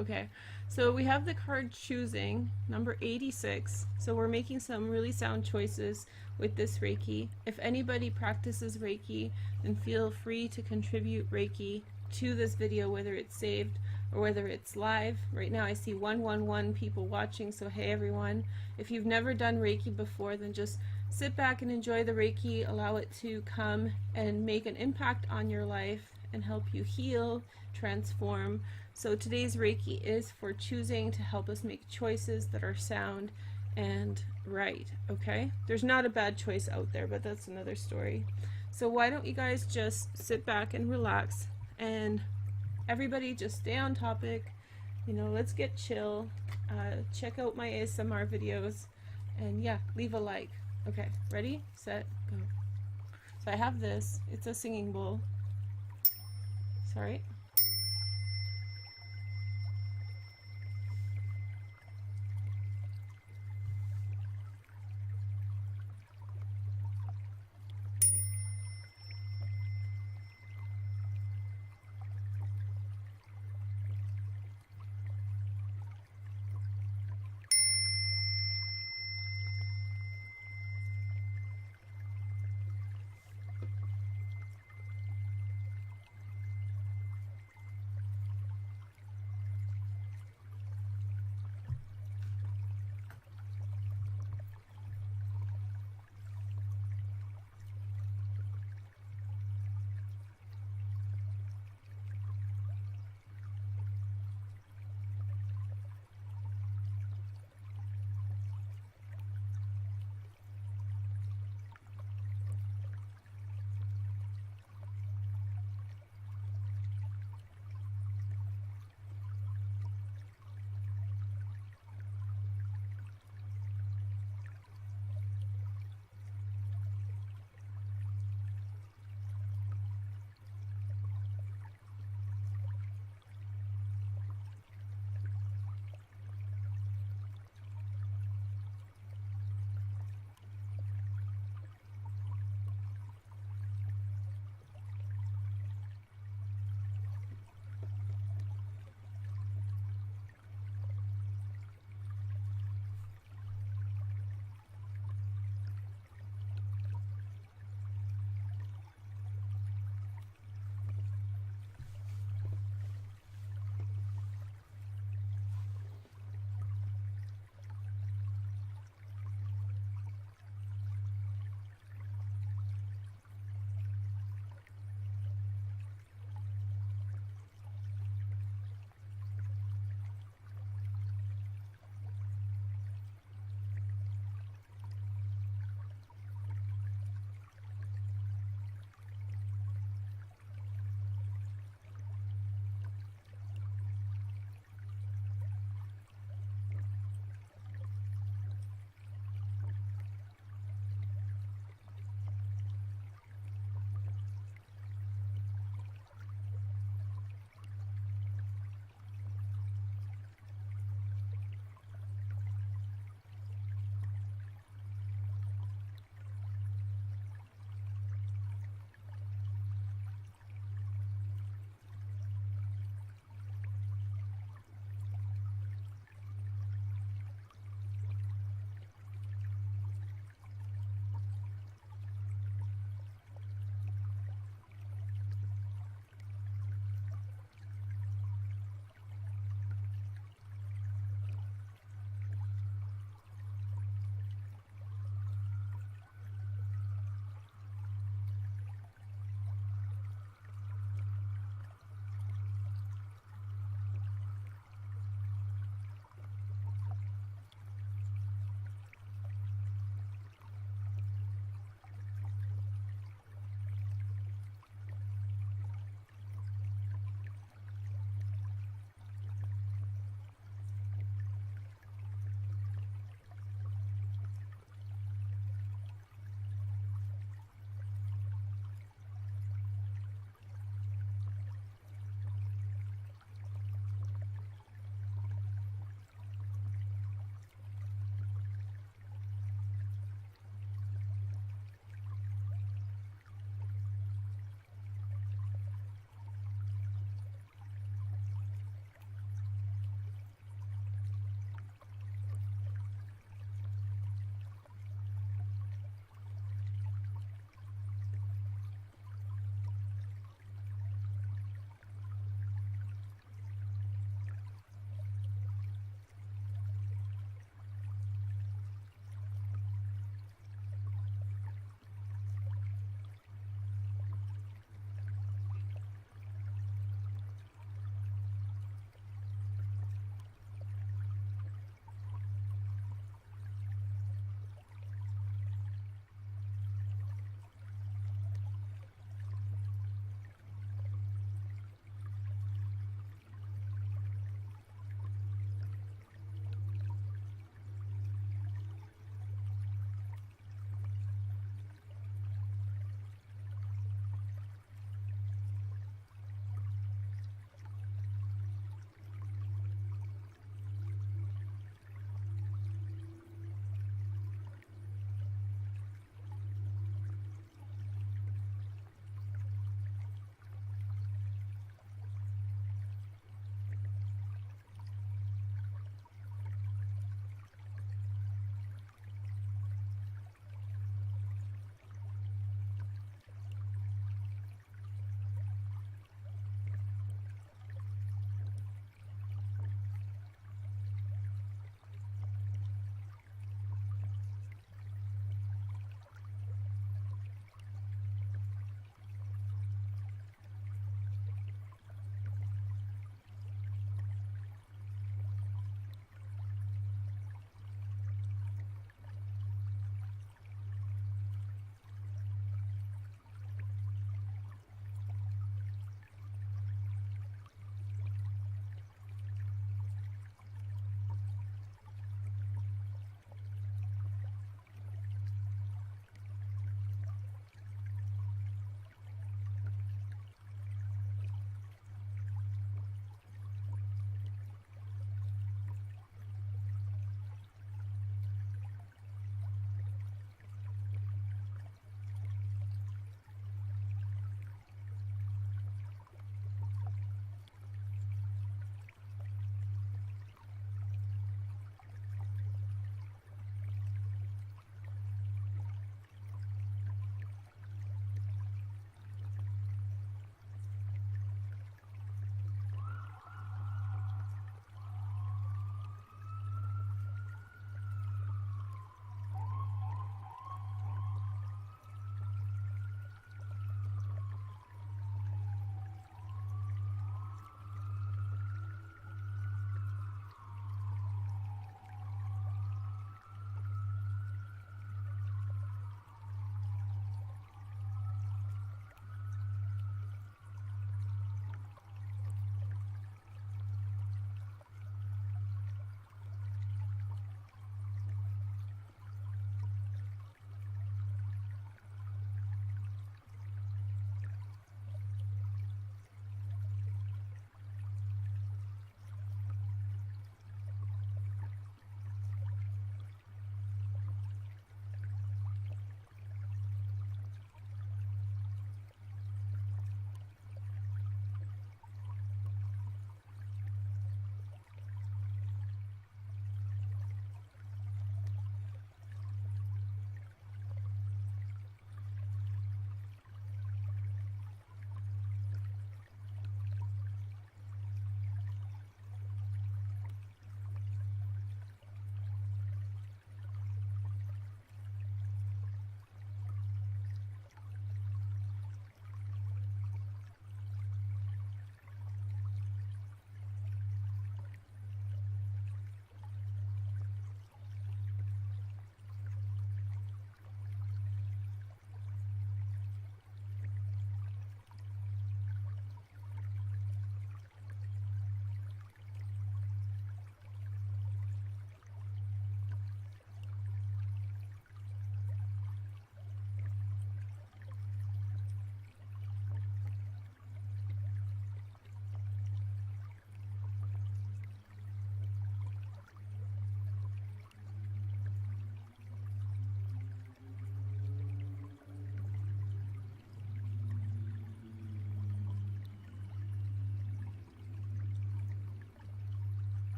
Okay, so we have the card choosing, number 86. So we're making some really sound choices with this Reiki. If anybody practices Reiki, then feel free to contribute Reiki to this video, whether it's saved or whether it's live. Right now I see 111 people watching, so hey everyone. If you've never done Reiki before, then just sit back and enjoy the Reiki. Allow it to come and make an impact on your life and help you heal, transform. So today's Reiki is for choosing to help us make choices that are sound and right, okay? There's not a bad choice out there, but that's another story. So why don't you guys just sit back and relax, and everybody just stay on topic, you know, let's get chill, check out my ASMR videos, and yeah, leave a like. Okay, ready, set, go. So I have this, it's a singing bowl. Sorry.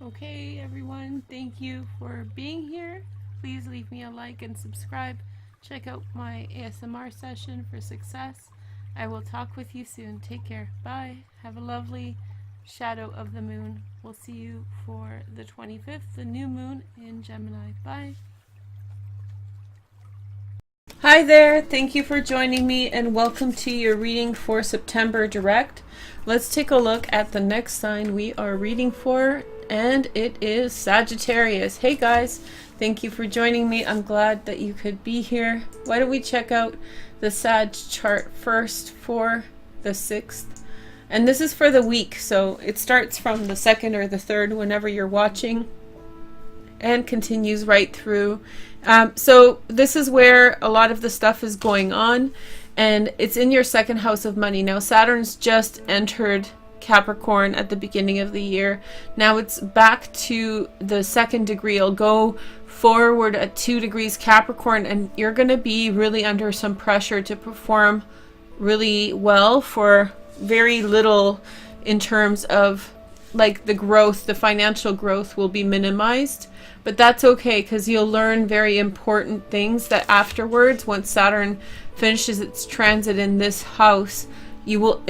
Okay, everyone, thank you for being here. Please leave me a like and subscribe. Check out my ASMR session for success. I will talk with you soon. Take care. Bye. Have a lovely shadow of the moon. We'll see you for the 25th, the new moon in Gemini. Bye. Hi there. Thank you for joining me and welcome to your reading for September direct. Let's take a look at the next sign we are reading for, and it is Sagittarius. Hey guys, thank you for joining me. I'm glad that you could be here. Why don't we check out the Sag chart first for the 6th? And this is for the week, so it starts from the 2nd or the 3rd whenever you're watching and continues right through. So this is where a lot of the stuff is going on, and it's in your 2nd house of money. Now Saturn's just entered Capricorn at the beginning of the year. Now it's back to the 2nd degree. It'll go forward at 2 degrees Capricorn, and you're going to be really under some pressure to perform really well for very little in terms of like the growth. The financial growth will be minimized, but that's okay because you'll learn very important things that afterwards, once Saturn finishes its transit in this house, you will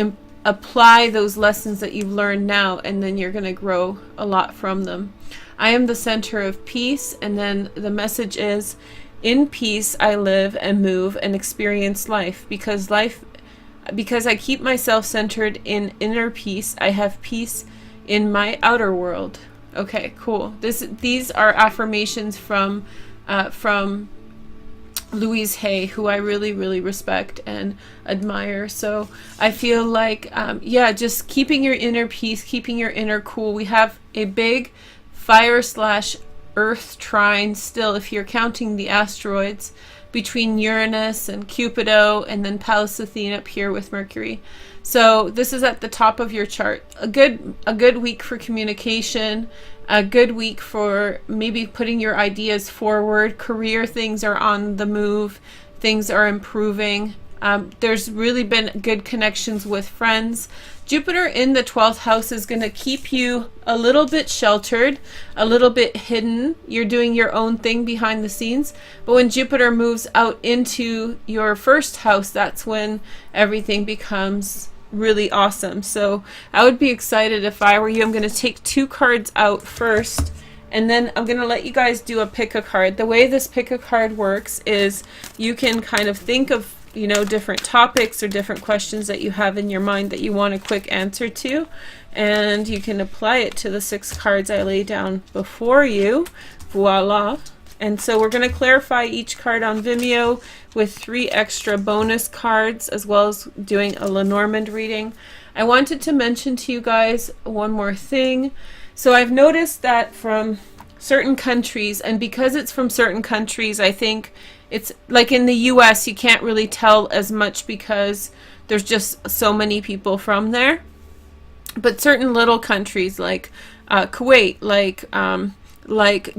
apply those lessons that you've learned now, and then you're going to grow a lot from them. I am the center of peace, and then the message is, in peace I live and move and experience life, because I keep myself centered in inner peace, I have peace in my outer world. Okay, cool. These are affirmations from Louise Hay, who I really, really respect and admire. So I feel like, yeah, just keeping your inner peace, keeping your inner cool. We have a big fire/earth trine still, if you're counting the asteroids, between Uranus and Cupido, and then Pallas Athene up here with Mercury. So this is at the top of your chart. A good week for communication, a good week for maybe putting your ideas forward. Career things are on the move, things are improving. There's really been good connections with friends. Jupiter in the 12th house is going to keep you a little bit sheltered, a little bit hidden. You're doing your own thing behind the scenes. But when Jupiter moves out into your 1st house, that's when everything becomes really awesome. So I would be excited if I were you. I'm going to take 2 cards out first, and then I'm going to let you guys do a pick a card. The way this pick a card works is you can kind of think of, you know, different topics or different questions that you have in your mind that you want a quick answer to, and you can apply it to the 6 cards I lay down before you. Voila. And so we're going to clarify each card on Vimeo with 3 extra bonus cards, as well as doing a Lenormand reading. I wanted to mention to you guys one more thing. So I've noticed that from certain countries, and because it's from certain countries, I think it's like in the US you can't really tell as much because there's just so many people from there. But certain little countries like Kuwait, like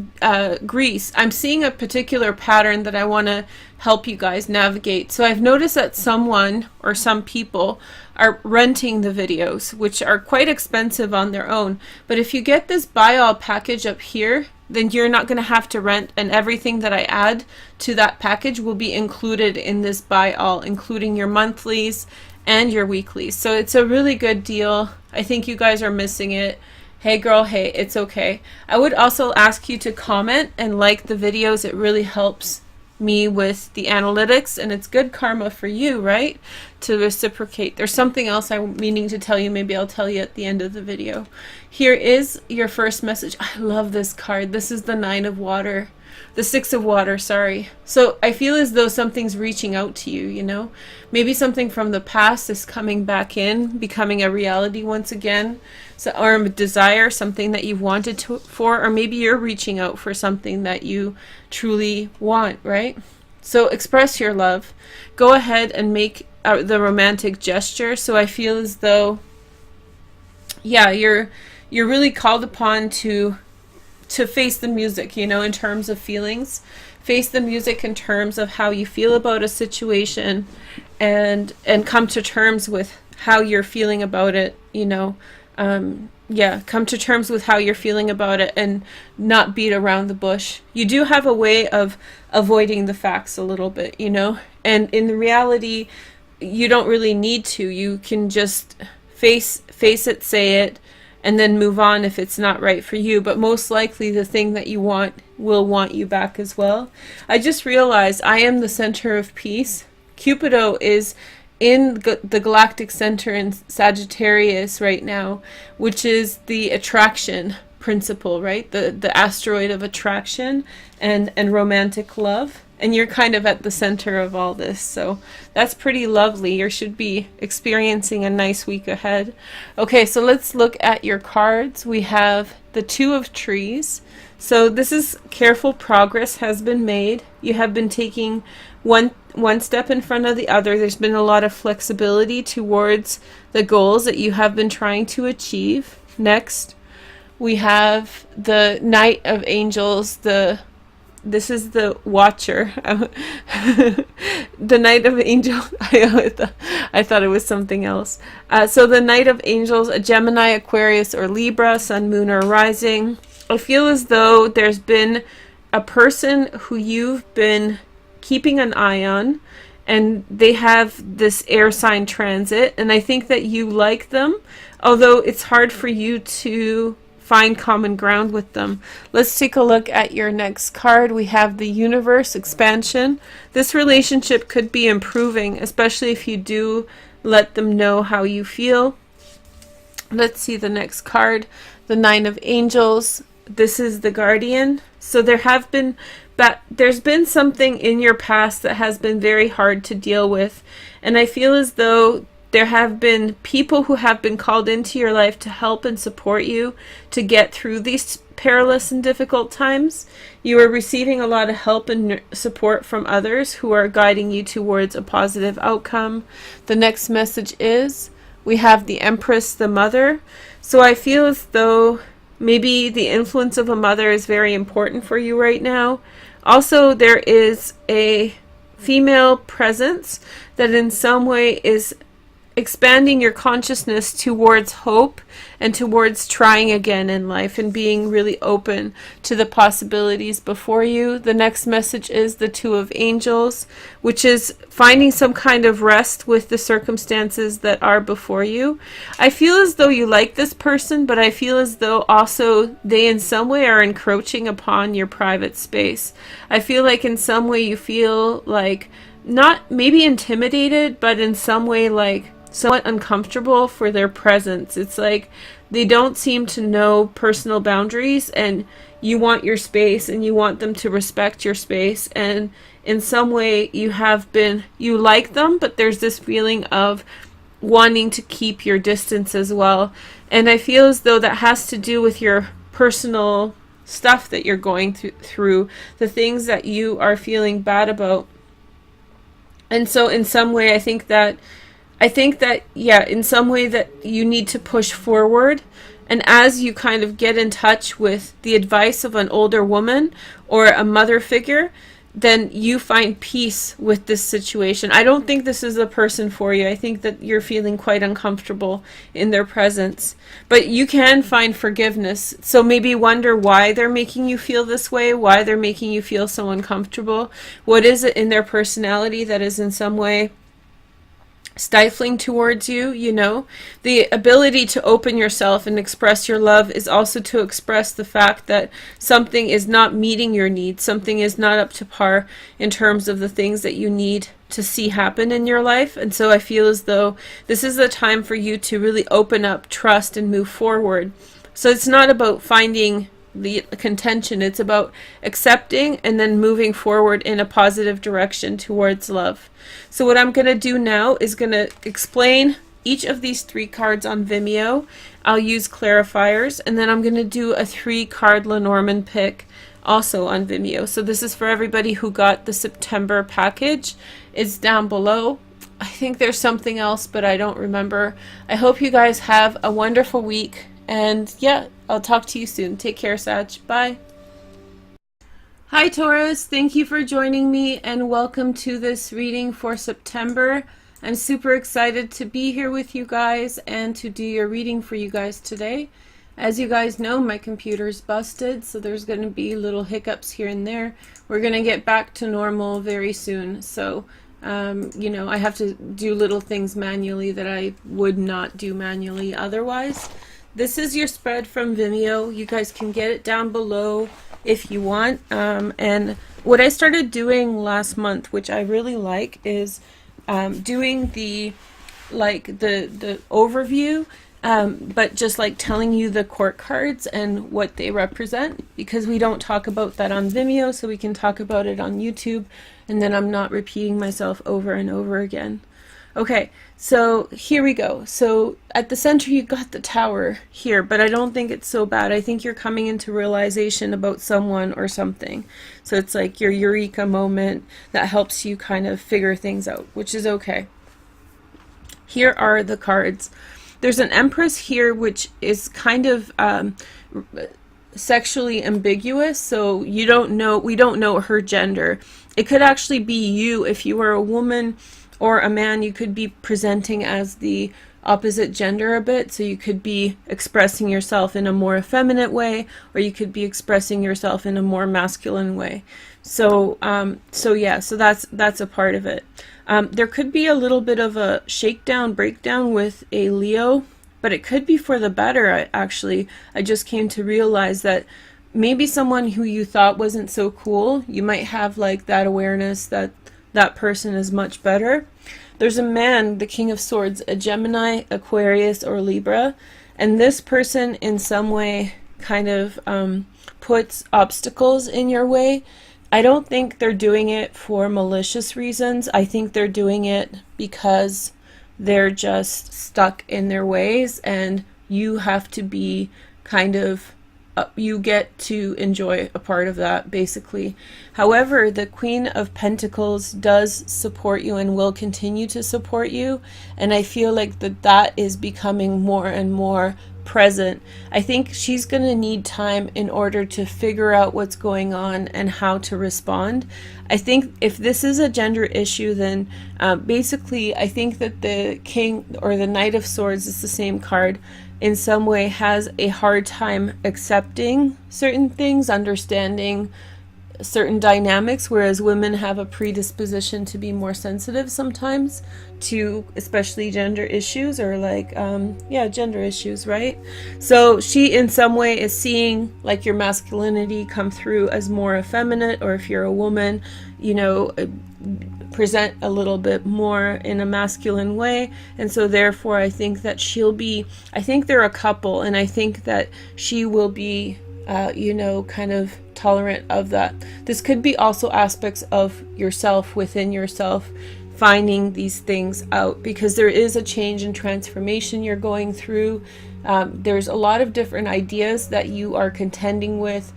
Greece, I'm seeing a particular pattern that I want to help you guys navigate. So I've noticed that someone or some people are renting the videos, which are quite expensive on their own. But if you get this buy all package up here, then you're not going to have to rent, and everything that I add to that package will be included in this buy all, including your monthlies and your weeklies. So it's a really good deal. I think you guys are missing it. Hey girl, hey, it's okay. I would also ask you to comment and like the videos. It really helps me with the analytics, and it's good karma for you, right? To reciprocate. There's something else I'm meaning to tell you. Maybe I'll tell you at the end of the video. Here is your first message. I love this card. This is the 9 of water. The 6 of water, sorry. So I feel as though something's reaching out to you, you know? Maybe something from the past is coming back in, becoming a reality once again. So, or a desire, something that you've wanted for, or maybe you're reaching out for something that you truly want, right? So express your love. Go ahead and make the romantic gesture. So I feel as though, yeah, you're really called upon to face the music, you know, in terms of feelings. Face the music in terms of how you feel about a situation, and come to terms with how you're feeling about it, you know. yeah, come to terms with how you're feeling about it and not beat around the bush. You do have a way of avoiding the facts a little bit, you know? And in reality, you don't really need to. You can just face it, say it, and then move on if it's not right for you. But most likely the thing that you want will want you back as well. I just realized I am the center of peace. Cupido is in the galactic center in Sagittarius right now, which is the attraction principle, right? The asteroid of attraction and romantic love. And you're kind of at the center of all this. So that's pretty lovely. You should be experiencing a nice week ahead. Okay, so let's look at your cards. We have the Two of Trees. So this is careful progress has been made. You have been taking one step in front of the other. There's been a lot of flexibility towards the goals that you have been trying to achieve. Next, we have the Knight of Angels. This is the Watcher. The Knight of Angels. I thought it was something else. So the Knight of Angels, a Gemini, Aquarius, or Libra, Sun, Moon, or Rising. I feel as though there's been a person who you've been keeping an eye on, and they have this air sign transit, and I think that you like them, although it's hard for you to find common ground with them. Let's take a look at your next card. We have the Universe, Expansion. This relationship could be improving, especially if you do let them know how you feel. Let's see the next card, the Nine of Angels. This is the Guardian. So there's been something in your past that has been very hard to deal with, and I feel as though there have been people who have been called into your life to help and support you to get through these perilous and difficult times. You are receiving a lot of help and support from others who are guiding you towards a positive outcome. The next message is we have the Empress, the Mother. So I feel as though maybe the influence of a mother is very important for you right now. Also, there is a female presence that in some way is expanding your consciousness towards hope and towards trying again in life and being really open to the possibilities before you. The next message is the Two of Angels, which is finding some kind of rest with the circumstances that are before you. I feel as though you like this person, but I feel as though also they in some way are encroaching upon your private space. I feel like in some way you feel like not maybe intimidated, but in some way like somewhat uncomfortable for their presence. It's like they don't seem to know personal boundaries, and you want your space and you want them to respect your space, and in some way you like them, but there's this feeling of wanting to keep your distance as well. And I feel as though that has to do with your personal stuff that you're going through, the things that you are feeling bad about. And so in some way I think that yeah, in some way that you need to push forward. And as you kind of get in touch with the advice of an older woman or a mother figure, then you find peace with this situation. I don't think this is the person for you. I think that you're feeling quite uncomfortable in their presence. But you can find forgiveness. So maybe wonder why they're making you feel this way, why they're making you feel so uncomfortable. What is it in their personality that is in some way stifling towards you? You know, the ability to open yourself and express your love is also to express the fact that something is not meeting your needs, something is not up to par in terms of the things that you need to see happen in your life. And so I feel as though this is the time for you to really open up, trust, and move forward. So it's not about finding the contention, it's about accepting and then moving forward in a positive direction towards love. So what I'm going to do now is going to explain each of these 3 cards on Vimeo. I'll use clarifiers, and then I'm going to do a 3-card Lenormand pick also on Vimeo. So this is for everybody who got the September package. It's down below. I think there's something else, but I don't remember. I hope you guys have a wonderful week, and yeah, I'll talk to you soon. Take care, Sag. Bye. Hi Taurus, thank you for joining me and welcome to this reading for September. I'm super excited to be here with you guys and to do your reading for you guys today. As you guys know, my computer's busted, so there's going to be little hiccups here and there. We're going to get back to normal very soon, so you know, I have to do little things manually that I would not do manually otherwise. This is your spread from Vimeo. You guys can get it down below if you want. And what I started doing last month, which I really like, is doing the overview, but just like telling you the court cards and what they represent, because we don't talk about that on Vimeo, so we can talk about it on YouTube, and then I'm not repeating myself over and over again. Okay, so here we go. So at the center you got the Tower here, but I don't think it's so bad. I think you're coming into realization about someone or something. So it's like your eureka moment that helps you kind of figure things out, which is okay. Here are the cards. There's an Empress here, which is kind of sexually ambiguous, so we don't know her gender. It could actually be you. If you were a woman or a man, you could be presenting as the opposite gender a bit, so you could be expressing yourself in a more effeminate way, or you could be expressing yourself in a more masculine way. So yeah, so that's a part of it. There could be a little bit of a shakedown, breakdown with a Leo, but it could be for the better. I just came to realize that maybe someone who you thought wasn't so cool, you might have like that awareness that that person is much better. There's a man, the King of Swords, a Gemini, Aquarius, or Libra, and this person in some way kind of puts obstacles in your way. I don't think they're doing it for malicious reasons. I think they're doing it because they're just stuck in their ways, and you have to be kind of you get to enjoy a part of that, basically. However, the Queen of Pentacles does support you and will continue to support you, and I feel like that is becoming more and more present. I think she's going to need time in order to figure out what's going on and how to respond. I think if this is a gender issue, then basically I think that the King or the Knight of Swords is the same card, in some way has a hard time accepting certain things, understanding certain dynamics, whereas women have a predisposition to be more sensitive sometimes to especially gender issues, or like yeah, gender issues, right? So she in some way is seeing like your masculinity come through as more effeminate, or if you're a woman, you know, present a little bit more in a masculine way. And so therefore I think that I think they're a couple, and I think that she will be you know, kind of tolerant of that. This could be also aspects of yourself, within yourself, finding these things out, because there is a change and transformation you're going through. There's a lot of different ideas that you are contending with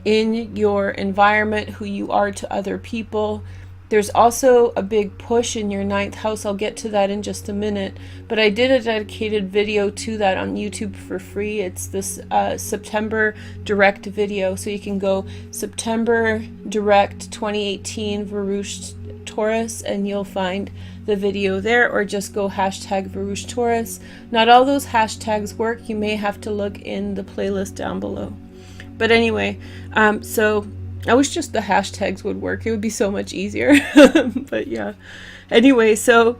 in your environment, who you are to other people. There's also a big push in your 9th house. I'll get to that in just a minute, but I did a dedicated video to that on YouTube for free. It's this September direct video, so you can go September direct 2018 Varouche Taurus and you'll find the video there, or just go hashtag Varouche Taurus. Not all those hashtags work. You may have to look in the playlist down below. But anyway, so I wish just the hashtags would work. It would be so much easier. But yeah. Anyway, so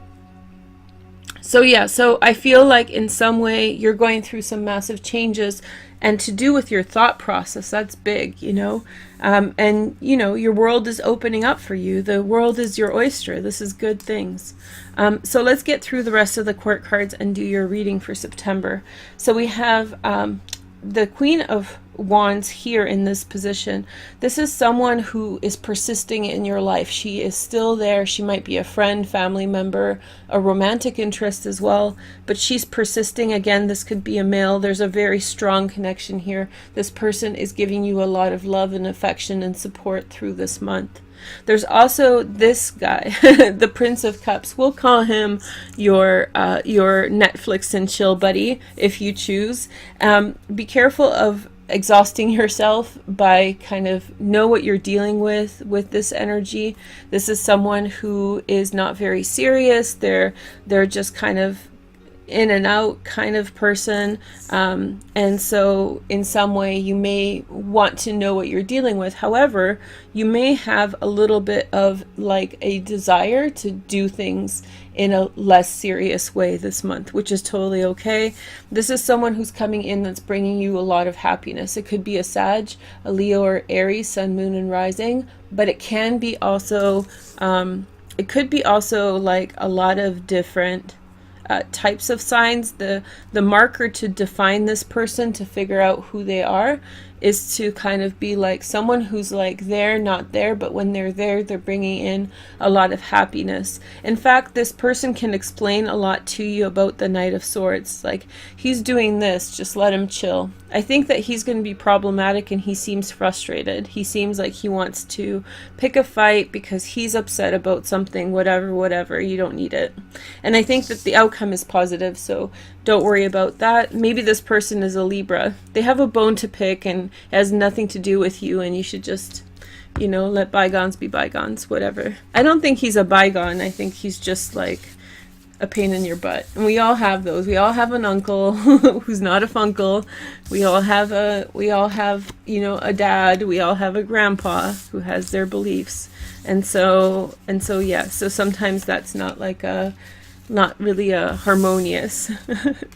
yeah, so I feel like in some way you're going through some massive changes, and to do with your thought process. That's big, you know. And you know, your world is opening up for you. The world is your oyster. This is good things. So let's get through the rest of the court cards and do your reading for September. So we have the Queen of Wands here in this position. This is someone who is persisting in your life. She is still there. She might be a friend, family member, a romantic interest as well, but she's persisting. Again, this could be a male. There's a very strong connection here. This person is giving you a lot of love and affection and support through this month. There's also this guy, the Prince of Cups. We'll call him your Netflix and chill buddy if you choose. Be careful of exhausting yourself by kind of know what you're dealing with this energy. This is someone who is not very serious. They're just kind of in and out kind of person, and so in some way you may want to know what you're dealing with. However, you may have a little bit of like a desire to do things in a less serious way this month, which is totally okay. This is someone who's coming in that's bringing you a lot of happiness. It could be a Sag, a Leo, or Aries, sun, moon, and rising, but it can be also it could be also like a lot of different types of signs. The marker to define this person, to figure out who they are, is to kind of be like someone who's like there, not there, but when they're there, they're bringing in a lot of happiness. In fact, this person can explain a lot to you about the Knight of Swords. Like, he's doing this, just let him chill. I think that he's going to be problematic, and he seems frustrated. He seems like he wants to pick a fight because he's upset about something, whatever, you don't need it. And I think that the outcome is positive, so don't worry about that. Maybe this person is a Libra. They have a bone to pick, and it has nothing to do with you, and you should just, you know, let bygones be bygones, whatever. I don't think he's a bygone. I think he's just like a pain in your butt. And we all have those. We all have an uncle who's not a funkle. We all have, you know, a dad. We all have a grandpa who has their beliefs. And so yeah, so sometimes that's not like not really a harmonious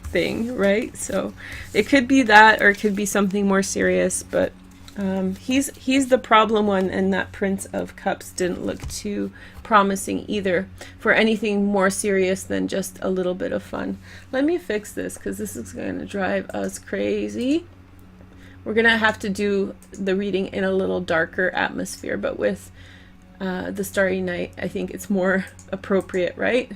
thing, right? So it could be that, or it could be something more serious, but he's the problem one, and that Prince of Cups didn't look too promising either for anything more serious than just a little bit of fun. Let me fix this because this is going to drive us crazy. We're going to have to do the reading in a little darker atmosphere, but with the Starry Night, I think it's more appropriate, right?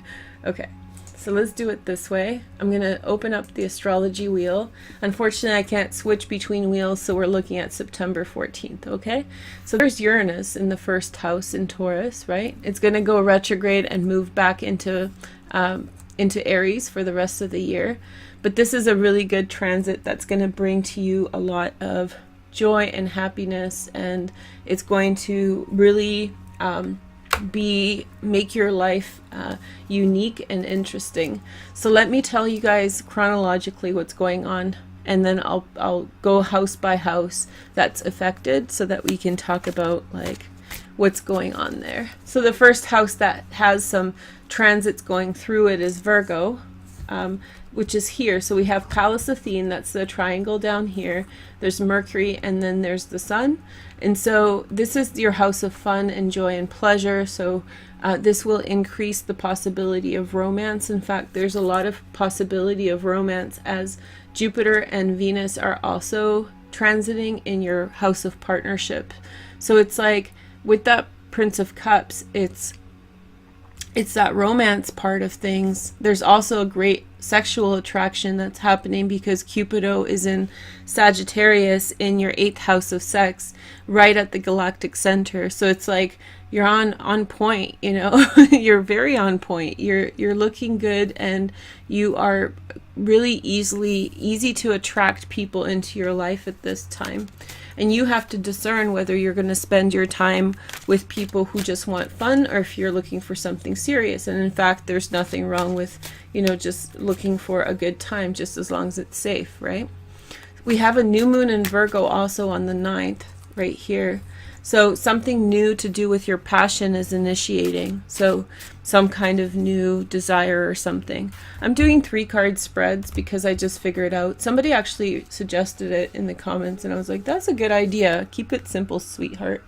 Okay. So let's do it this way. I'm going to open up the astrology wheel. Unfortunately, I can't switch between wheels, so we're looking at September 14th, okay? So there's Uranus in the first house in Taurus, right? It's going to go retrograde and move back into Aries for the rest of the year. But this is a really good transit that's going to bring to you a lot of joy and happiness, and it's going to really make your life unique and interesting. So let me tell you guys chronologically what's going on, and then I'll go house by house that's affected, so that we can talk about like what's going on there. So the first house that has some transits going through it is Virgo, which is here. So we have Pallas Athene, that's the triangle down here. There's Mercury, and then there's the Sun. And so this is your house of fun and joy and pleasure. So this will increase the possibility of romance. In fact, there's a lot of possibility of romance as Jupiter and Venus are also transiting in your house of partnership. So it's like with that Prince of Cups, it's that romance part of things. There's also a great sexual attraction that's happening because Cupido is in Sagittarius in your 8th house of sex, right at the galactic center. So it's like you're on point, you know. You're very on point. You're looking good, and you are really easy to attract people into your life at this time. And you have to discern whether you're going to spend your time with people who just want fun, or if you're looking for something serious. And in fact, there's nothing wrong with, you know, just looking for a good time, just as long as it's safe, right? We have a new moon in Virgo also on the 9th, right here. So something new to do with your passion is initiating. So some kind of new desire or something. I'm doing 3-card spreads because I just figured out. Somebody actually suggested it in the comments, and I was like, that's a good idea. Keep it simple, sweetheart.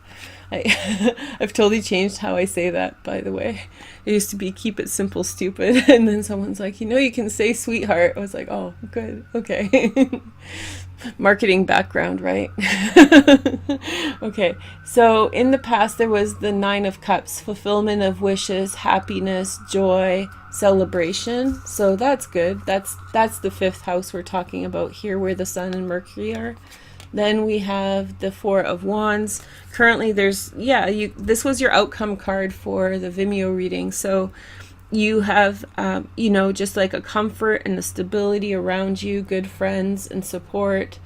I've totally changed how I say that, by the way. It used to be keep it simple, stupid. And then someone's like, you know, you can say sweetheart. I was like, oh, good. Okay. Marketing background, right? Okay, so in the past there was the 9 of Cups, fulfillment of wishes, happiness, joy, celebration. So that's good. That's the 5th house we're talking about here, where the Sun and Mercury are. Then we have the 4 of Wands. Currently there's, this was your outcome card for the Vimeo reading. So you have, you know, just like a comfort and a stability around you, good friends and support.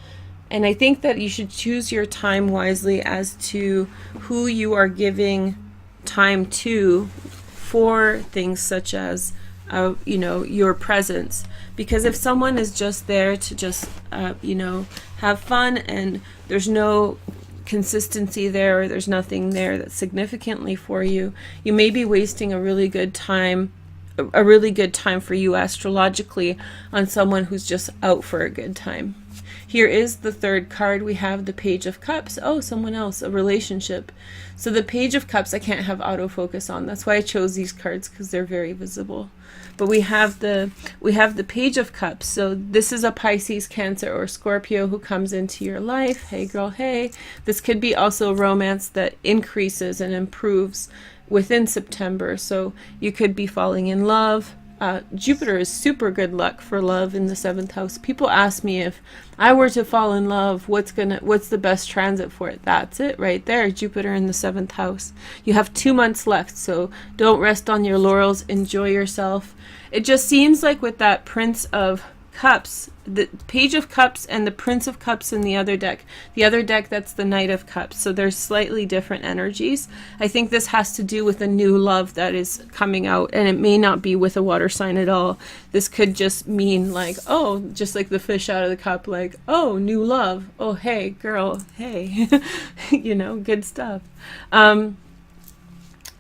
And I think that you should choose your time wisely as to who you are giving time to for things such as, you know, your presence. Because if someone is just there to just, you know, have fun and there's no consistency there, or there's nothing there that's significantly for you, you may be wasting a really good time for you astrologically on someone who's just out for a good time. Here is the third card. We have the Page of Cups. Oh, someone else, a relationship. So the Page of Cups I can't have autofocus on. That's why I chose these cards, because they're very visible. But we have the Page of Cups. So this is a Pisces, Cancer, or Scorpio who comes into your life. Hey girl, hey. This could be also romance that increases and improves within September. So you could be falling in love. Jupiter is super good luck for love in the 7th house. People ask me, if I were to fall in love, what's the best transit for it? That's it right there, Jupiter in the 7th house. You have 2 months left, so don't rest on your laurels. Enjoy yourself. It just seems like with that Prince of Cups, the Page of Cups and the Prince of Cups in the other deck, that's the Knight of Cups, so there's slightly different energies. I think this has to do with a new love that is coming out, and it may not be with a water sign at all. This could just mean like, oh, just like the fish out of the cup, like, oh, new love, oh, hey girl, hey. You know, good stuff.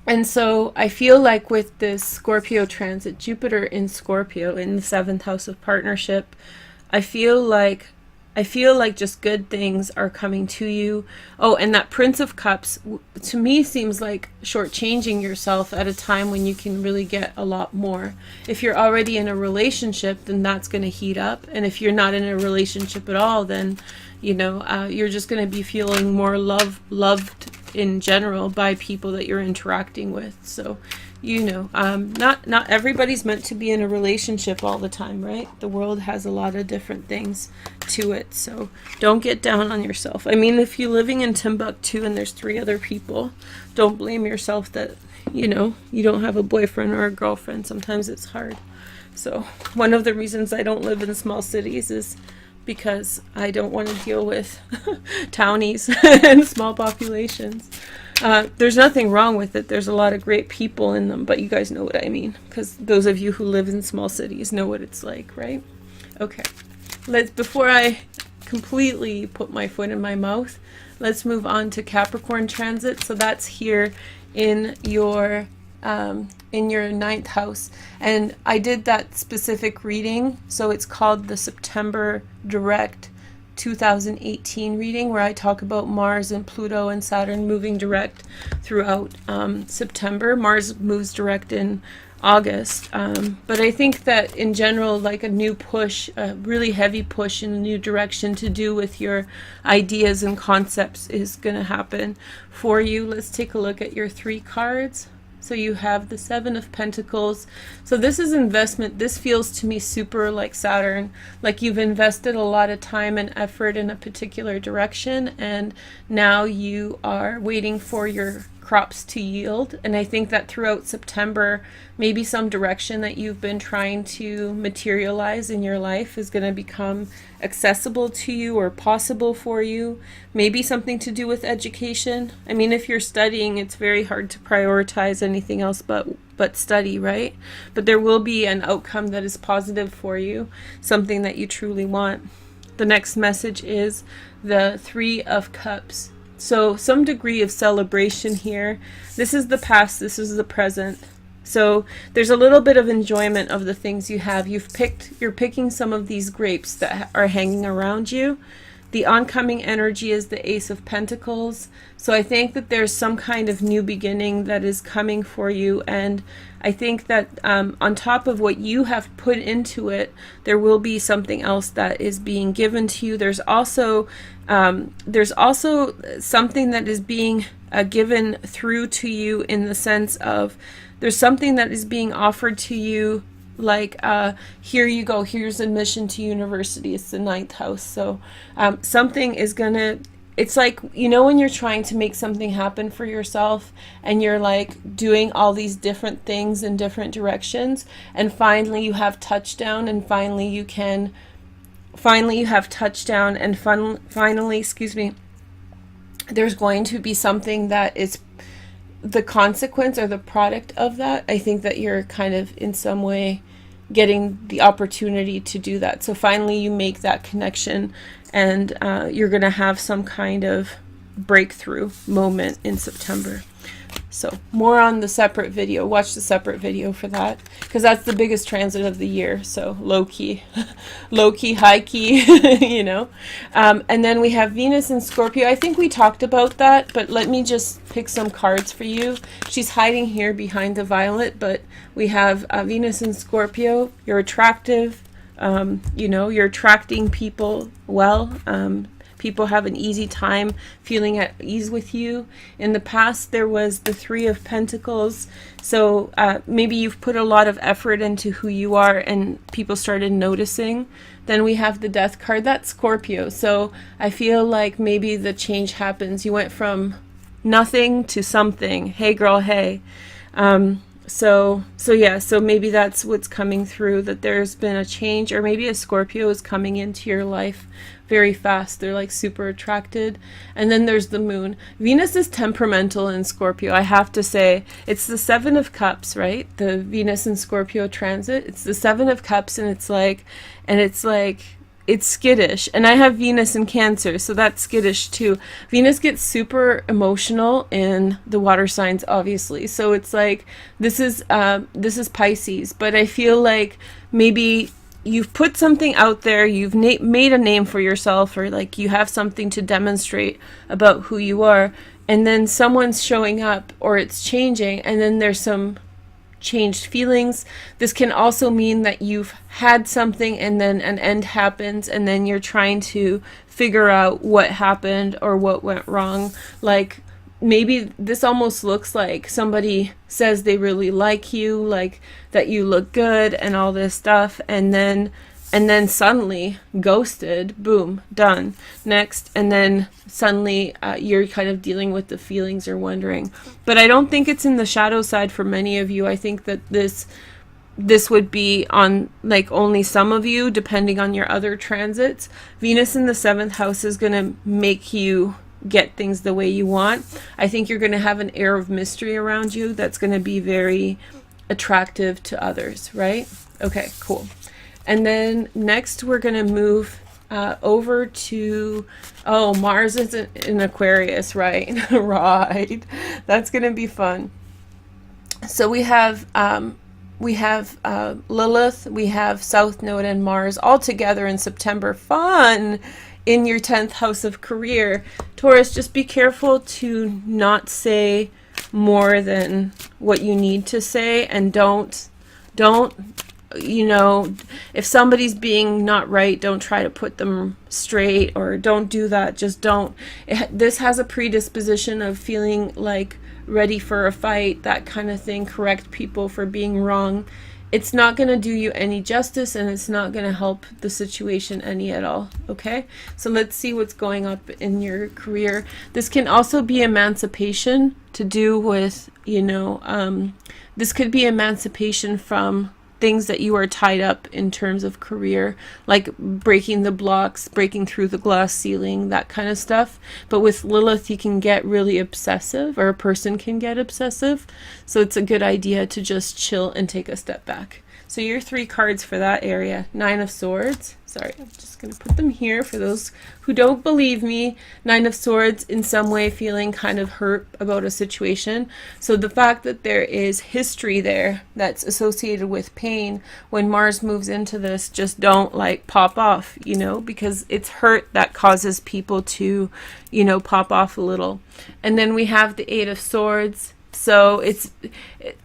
And so I feel like with this Scorpio transit, Jupiter in Scorpio in the 7th house of partnership, I feel like just good things are coming to you. Oh, and that Prince of Cups to me seems like shortchanging yourself at a time when you can really get a lot more. If you're already in a relationship, then that's going to heat up. And if you're not in a relationship at all, then, you know, you're just going to be feeling more loved in general by people that you're interacting with. So, you know, not everybody's meant to be in a relationship all the time, right? The world has a lot of different things to it, so don't get down on yourself. I mean, if you're living in Timbuktu and there's 3 other people, don't blame yourself that, you know, you don't have a boyfriend or a girlfriend. Sometimes it's hard. So one of the reasons I don't live in small cities is because I don't want to deal with townies and small populations. There's nothing wrong with it. There's a lot of great people in them, but you guys know what I mean, because those of you who live in small cities know what it's like, right? Okay, before I completely put my foot in my mouth, let's move on to Capricorn transit. So that's here in your 9th house, and I did that specific reading, so it's called the September Direct 2018 reading, where I talk about Mars and Pluto and Saturn moving direct throughout September. Mars moves direct in August, but I think that in general, like a new push, a really heavy push in a new direction to do with your ideas and concepts is going to happen for you. Let's take a look at your 3 cards. So you have the 7 of Pentacles. So this is investment. This feels to me super like Saturn, like you've invested a lot of time and effort in a particular direction, and now you are waiting for your crops to yield. And I think that throughout September, maybe some direction that you've been trying to materialize in your life is going to become accessible to you or possible for you. Maybe something to do with education. I mean, if you're studying, it's very hard to prioritize anything else but study, right? But there will be an outcome that is positive for you, something that you truly want. The next message is the 3 of Cups. So some degree of celebration here. This is the past, this is the present. So there's a little bit of enjoyment of the things you have. You're picking some of these grapes that are hanging around you. The oncoming energy is the Ace of Pentacles. So I think that there's some kind of new beginning that is coming for you, and I think that on top of what you have put into it, there will be something else that is being given to you. There's also something that is being given through to you, in the sense of there's something that is being offered to you, like here you go, here's admission to university. It's the 9th house. So something is gonna, it's like, you know, when you're trying to make something happen for yourself and you're like doing all these different things in different directions, and finally you have touchdown, and finally you can finally you have touchdown, and finally, excuse me, there's going to be something that is the consequence or the product of that. I think that you're kind of in some way getting the opportunity to do that. So finally you make that connection, and you're going to have some kind of breakthrough moment in September. So more on the separate video. Watch the separate video for that, because that's the biggest transit of the year. So low key, high key, you know. And then we have Venus in Scorpio. I think we talked about that, but let me just pick some cards for you. She's hiding here behind the violet, but we have Venus in Scorpio. You're attractive. You know, you're attracting people well. People have an easy time feeling at ease with you. In the past, there was the Three of Pentacles. So maybe you've put a lot of effort into who you are and people started noticing. Then we have the Death card. That's Scorpio. So I feel like maybe the change happens. You went from nothing to something. Hey, girl, hey. So yeah, so maybe that's what's coming through, that there's been a change, or maybe a Scorpio is coming into your life very fast. They're like super attracted. And then there's the moon. Venus is temperamental in Scorpio. I have to say, it's the Seven of Cups, right? The Venus in Scorpio transit. It's the Seven of Cups, and it's like, it's skittish. And I have Venus in Cancer, so that's skittish too. Venus gets super emotional in the water signs, obviously. So it's like, this is Pisces, but I feel like maybe you've put something out there, you've made a name for yourself, or like you have something to demonstrate about who you are, and then someone's showing up, or it's changing, and then there's some changed feelings. This can also mean that you've had something and then an end happens, and then you're trying to figure out what happened or what went wrong. Like maybe this almost looks like somebody says they really like you, like that you look good and all this stuff, and then suddenly ghosted, boom, done, next, and then suddenly you're kind of dealing with the feelings or wondering. But I don't think it's in the shadow side for many of you. I think that this would be on like only some of you, depending on your other transits. Venus in the 7th house is going to make you get things the way you want. I think you're going to have an air of mystery around you that's going to be very attractive to others, right? Okay, cool. And then next we're going to move over to, oh, Mars is in Aquarius, right? Right. That's going to be fun. So we have Lilith, we have South Node and Mars all together in September. Fun! In your 10th house of career. Taurus, just be careful to not say more than what you need to say, and don't, you know, if somebody's being not right, don't try to put them straight, or don't do that. Just don't. This has a predisposition of feeling like ready for a fight, that kind of thing. Correct people for being wrong. It's not going to do you any justice, and it's not going to help the situation any at all. Okay, so let's see what's going up in your career. This can also be emancipation, to do with, you know, this could be emancipation from things that you are tied up in terms of career, like breaking the blocks, breaking through the glass ceiling, that kind of stuff. But with Lilith, you can get really obsessive, or a person can get obsessive. So it's a good idea to just chill and take a step back. So your 3 cards for that area. 9 of Swords. Sorry, I'm just going to put them here for those who don't believe me. 9 of Swords, in some way feeling kind of hurt about a situation. So the fact that there is history there that's associated with pain, when Mars moves into this, just don't like pop off, you know, because it's hurt that causes people to, you know, pop off a little. And then we have the 8 of Swords. So it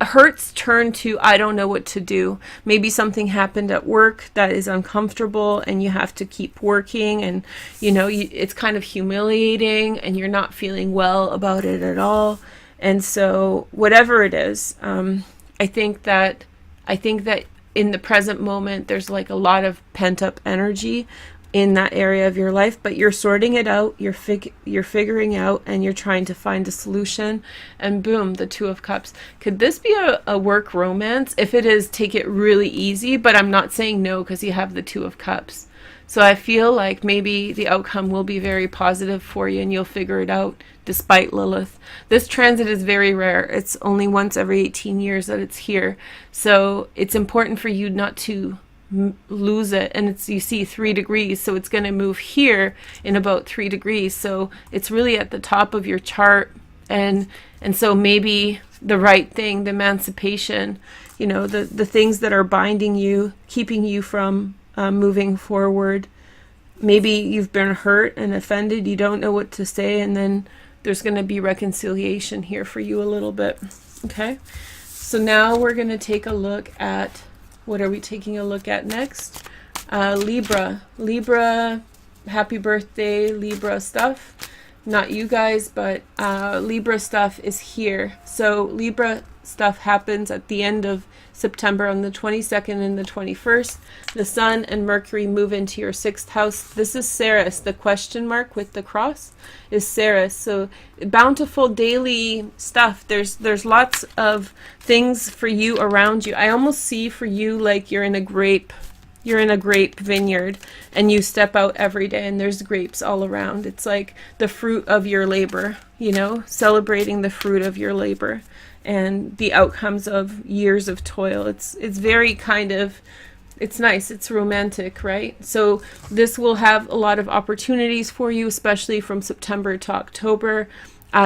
hurts turn to, I don't know what to do. Maybe something happened at work that is uncomfortable, and you have to keep working, and you know, it's kind of humiliating, and you're not feeling well about it at all. And so whatever it is, I think that in the present moment there's like a lot of pent up energy in that area of your life, but you're sorting it out, you're figuring out, and you're trying to find a solution. And boom, the 2 of Cups. Could this be a work romance? If it is, take it really easy, but I'm not saying no, because you have the 2 of Cups. So I feel like maybe the outcome will be very positive for you and you'll figure it out despite Lilith. This transit is very rare. It's only once every 18 years that it's here. So it's important for you not to lose it. And it's, you see, 3 degrees, so it's going to move here in about 3 degrees. So it's really at the top of your chart. And so maybe the right thing, the emancipation, you know, the things that are binding you, keeping you from moving forward. Maybe you've been hurt and offended, you don't know what to say, and then there's going to be reconciliation here for you a little bit. Okay, so now we're going to take a look at, what are we taking a look at next? Libra. Libra, happy birthday, Libra stuff. Not you guys, but Libra stuff is here. So Libra stuff happens at the end of September on the 22nd and the 21st. The Sun and Mercury move into your 6th house. This is Ceres. The question mark with the cross is Ceres. So bountiful daily stuff. There's lots of things for you around you. I almost see for you like you're in a grape vineyard and you step out every day and there's grapes all around. It's like the fruit of your labor, you know, celebrating the fruit of your labor and the outcomes of years of toil. It's very kind of, it's nice, it's romantic, right? So this will have a lot of opportunities for you, especially from September to October.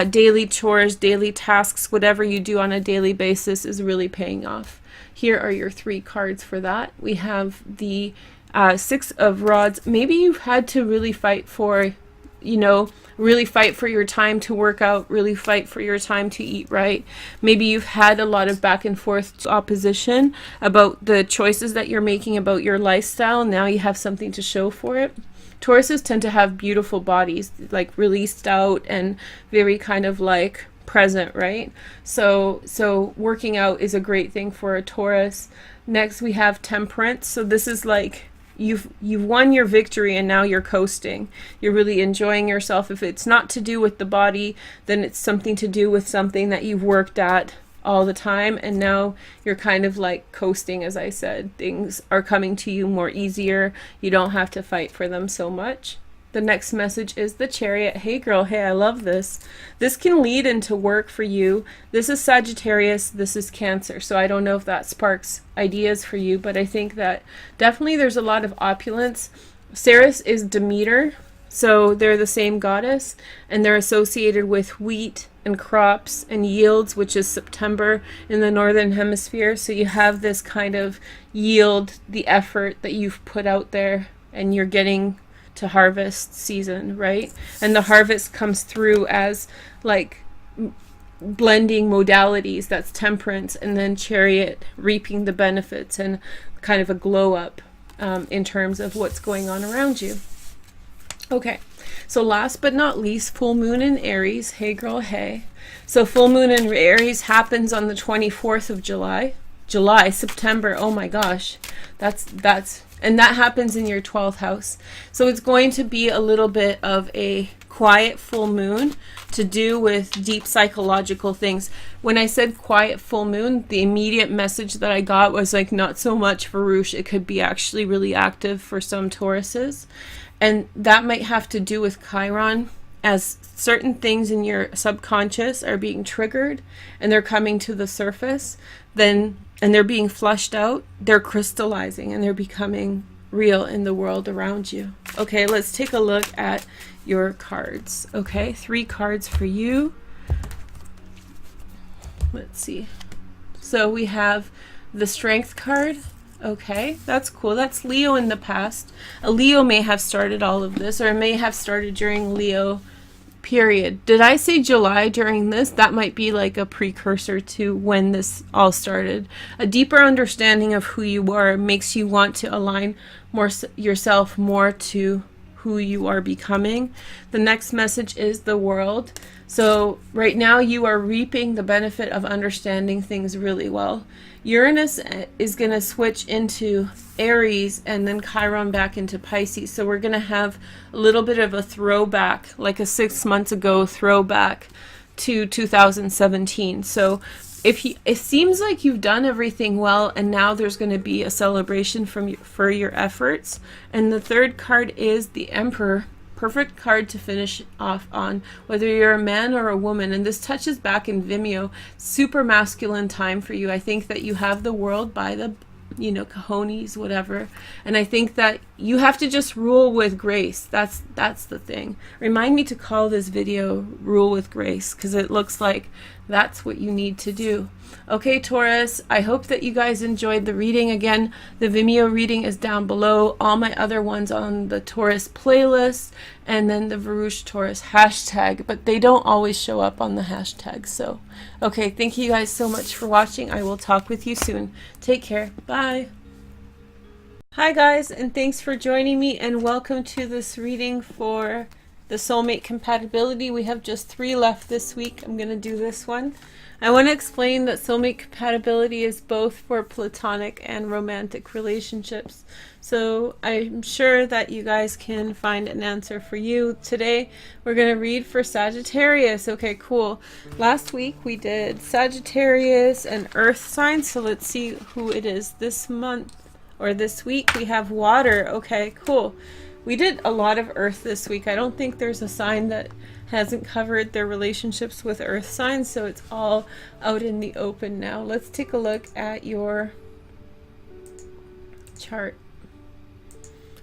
Daily chores, daily tasks, whatever you do on a daily basis is really paying off. Here are your 3 cards for that. We have the 6 of Rods. Maybe you've had to really fight for, you know, really fight for your time to work out, really fight for your time to eat right. Maybe you've had a lot of back and forth opposition about the choices that you're making about your lifestyle. Now you have something to show for it. Tauruses tend to have beautiful bodies, like released out and very kind of like present, right? So working out is a great thing for a Taurus. Next we have Temperance. So this is like you've won your victory and now you're coasting. You're really enjoying yourself. If it's not to do with the body, then it's something to do with something that you've worked at all the time, and now you're kind of like coasting. As I said, things are coming to you more easier. You don't have to fight for them so much. The next message is the Chariot. Hey girl, hey, I love this. This can lead into work for you. This is Sagittarius, this is Cancer. So I don't know if that sparks ideas for you, but I think that definitely there's a lot of opulence. Ceres is Demeter, so they're the same goddess, and they're associated with wheat and crops and yields, which is September in the northern hemisphere. So you have this kind of yield, the effort that you've put out there, and you're getting to harvest season, right? And the harvest comes through as like blending modalities. That's Temperance, and then Chariot, reaping the benefits and kind of a glow up in terms of what's going on around you. Okay, so last but not least, full moon in Aries. Hey girl, hey. So full moon in Aries happens on the 24th of September. Oh my gosh, and that happens in your 12th house. So it's going to be a little bit of a quiet full moon to do with deep psychological things. When I said quiet full moon, the immediate message that I got was like not so much Varouche. It could be actually really active for some Tauruses. And that might have to do with Chiron, as certain things in your subconscious are being triggered and they're coming to the surface, and they're being flushed out, they're crystallizing and they're becoming real in the world around you. Okay, let's take a look at your cards. Okay, 3 cards for you. Let's see. So we have the Strength card. Okay, that's cool. That's Leo in the past. A Leo may have started all of this, or it may have started during Leo period. Did I say July during this? That might be like a precursor to when this all started. A deeper understanding of who you are makes you want to align yourself more to who you are becoming. The next message is the World. So right now you are reaping the benefit of understanding things really well. Uranus is going to switch into Aries and then Chiron back into Pisces. So we're going to have a little bit of a throwback, like a 6 months ago throwback to 2017. So it seems like you've done everything well, and now there's going to be a celebration for your efforts. And the third card is the Emperor. Perfect card to finish off on, whether you're a man or a woman. And this touches back in Vimeo. Super masculine time for you. I think that you have the world by the, you know, cojones, whatever. And I think that you have to just rule with grace. That's the thing. Remind me to call this video Rule with Grace, because it looks like that's what you need to do. Okay, Taurus, I hope that you guys enjoyed the reading. Again, the Vimeo reading is down below. All my other ones on the Taurus playlist, and then the Varouche Taurus hashtag, but they don't always show up on the hashtag. So, okay, thank you guys so much for watching. I will talk with you soon. Take care. Bye. Hi guys, and thanks for joining me, and welcome to this reading for the soulmate compatibility. We have just 3 left this week. I'm going to do this one. I want to explain that soulmate compatibility is both for platonic and romantic relationships. So I'm sure that you guys can find an answer for you. Today we're going to read for Sagittarius. Okay, cool. Last week we did Sagittarius and Earth signs. So let's see who it is this month or this week. We have water. Okay, cool. We did a lot of Earth this week. I don't think there's a sign that hasn't covered their relationships with Earth signs, so it's all out in the open now. Let's take a look at your chart.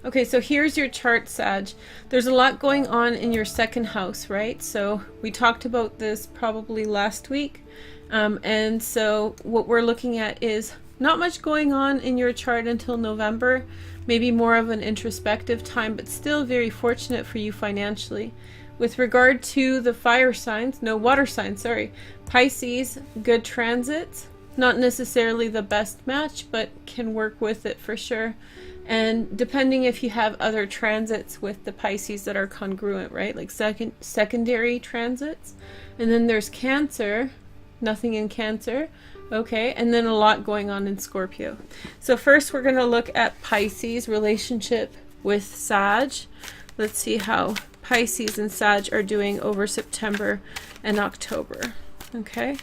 Okay, so here's your chart, Sag. There's a lot going on in your second house, right? So we talked about this probably last week. And so what we're looking at is not much going on in your chart until November. Maybe more of an introspective time, but still very fortunate for you financially. With regard to the fire signs, no, water signs, sorry. Pisces, good transits. Not necessarily the best match, but can work with it for sure. And depending if you have other transits with the Pisces that are congruent, right? Like secondary transits. And then there's Cancer, nothing in Cancer. Okay, and then a lot going on in Scorpio. So first we're going to look at Pisces relationship with Sag. Let's see how Pisces and Sag are doing over September and October. Okay.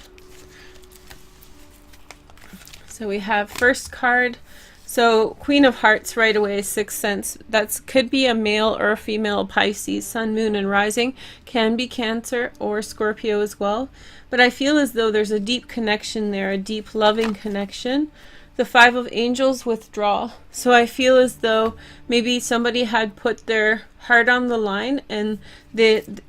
So we have first card. So Queen of Hearts right away, Sixth Sense. That could be a male or a female Pisces, Sun, Moon, and Rising. Can be Cancer or Scorpio as well. But I feel as though there's a deep connection there, a deep loving connection. The Five of Angels, withdrawal. So I feel as though maybe somebody had put their heart on the line and it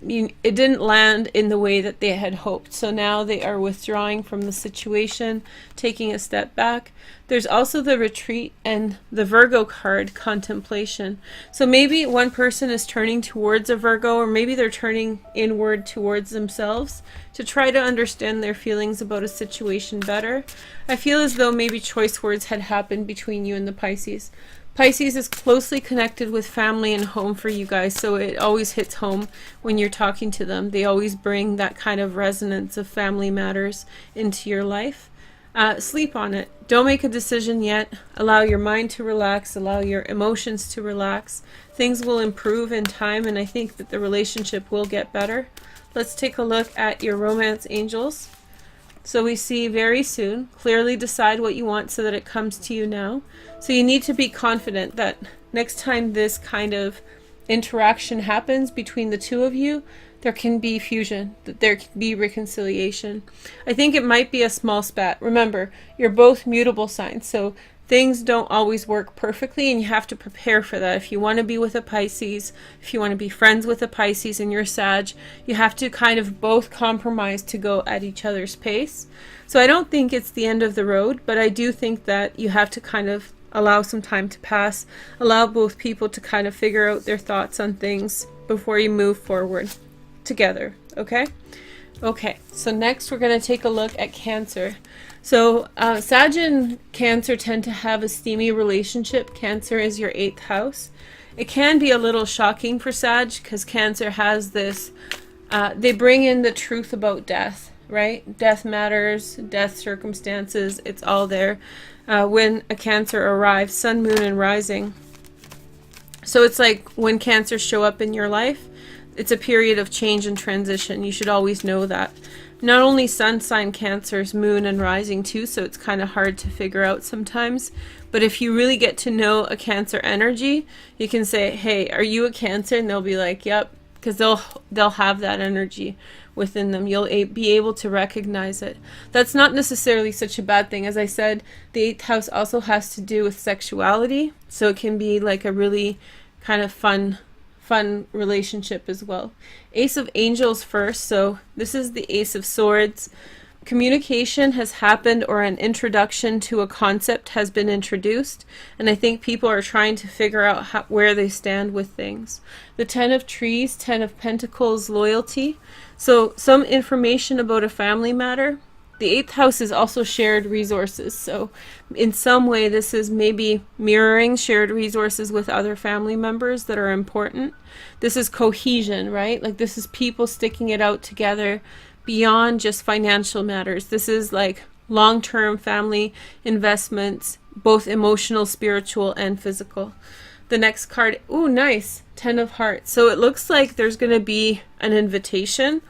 didn't land in the way that they had hoped. So now they are withdrawing from the situation, taking a step back. There's also the retreat and the Virgo card, contemplation. So maybe one person is turning towards a Virgo, or maybe they're turning inward towards themselves to try to understand their feelings about a situation better. I feel as though maybe choice words had happened between you and the Pisces. Pisces is closely connected with family and home for you guys, so it always hits home when you're talking to them. They always bring that kind of resonance of family matters into your life. Sleep on it. Don't make a decision yet. Allow your mind to relax. Allow your emotions to relax. Things will improve in time, and I think that the relationship will get better. Let's take a look at your romance angels. So we see very soon. Clearly decide what you want so that it comes to you now. So you need to be confident that next time this kind of interaction happens between the two of you, there can be fusion, that there can be reconciliation. I think it might be a small spat. Remember, you're both mutable signs, so things don't always work perfectly, and you have to prepare for that. If you want to be with a Pisces, if you want to be friends with a Pisces and you're Sag, you have to kind of both compromise to go at each other's pace. So I don't think it's the end of the road, but I do think that you have to kind of allow some time to pass, allow both people to kind of figure out their thoughts on things before you move forward together. Okay, so next we're going to take a look at Cancer. So Sag and Cancer tend to have a steamy relationship. Cancer is your 8th house. It can be a little shocking for Sag because Cancer has this, they bring in the truth about death, right? Death matters, death circumstances, it's all there when a Cancer arrives, Sun, Moon, and Rising. So it's like when Cancers show up in your life, it's a period of change and transition. You should always know that. not only sun sign Cancers, moon and rising too, so it's kind of hard to figure out sometimes. But if you really get to know a Cancer energy, you can say, hey, are you a Cancer? And they'll be like, yep, because they'll have that energy within them. You'll be able to recognize it. That's not necessarily such a bad thing. As I said, the 8th house also has to do with sexuality, so it can be like a really kind of fun relationship as well. Ace of Angels first. So this is the Ace of Swords. Communication has happened, or an introduction to a concept has been introduced, and I think people are trying to figure out where they stand with things. The 10 of Trees, 10 of Pentacles, loyalty. So some information about a family matter. The 8th house is also shared resources, so in some way this is maybe mirroring shared resources with other family members that are important. This is cohesion, right? Like this is people sticking it out together beyond just financial matters. This is like long-term family investments, both emotional, spiritual, and physical. The next card, ooh, nice, 10 of Hearts. So it looks like there's going to be an invitation.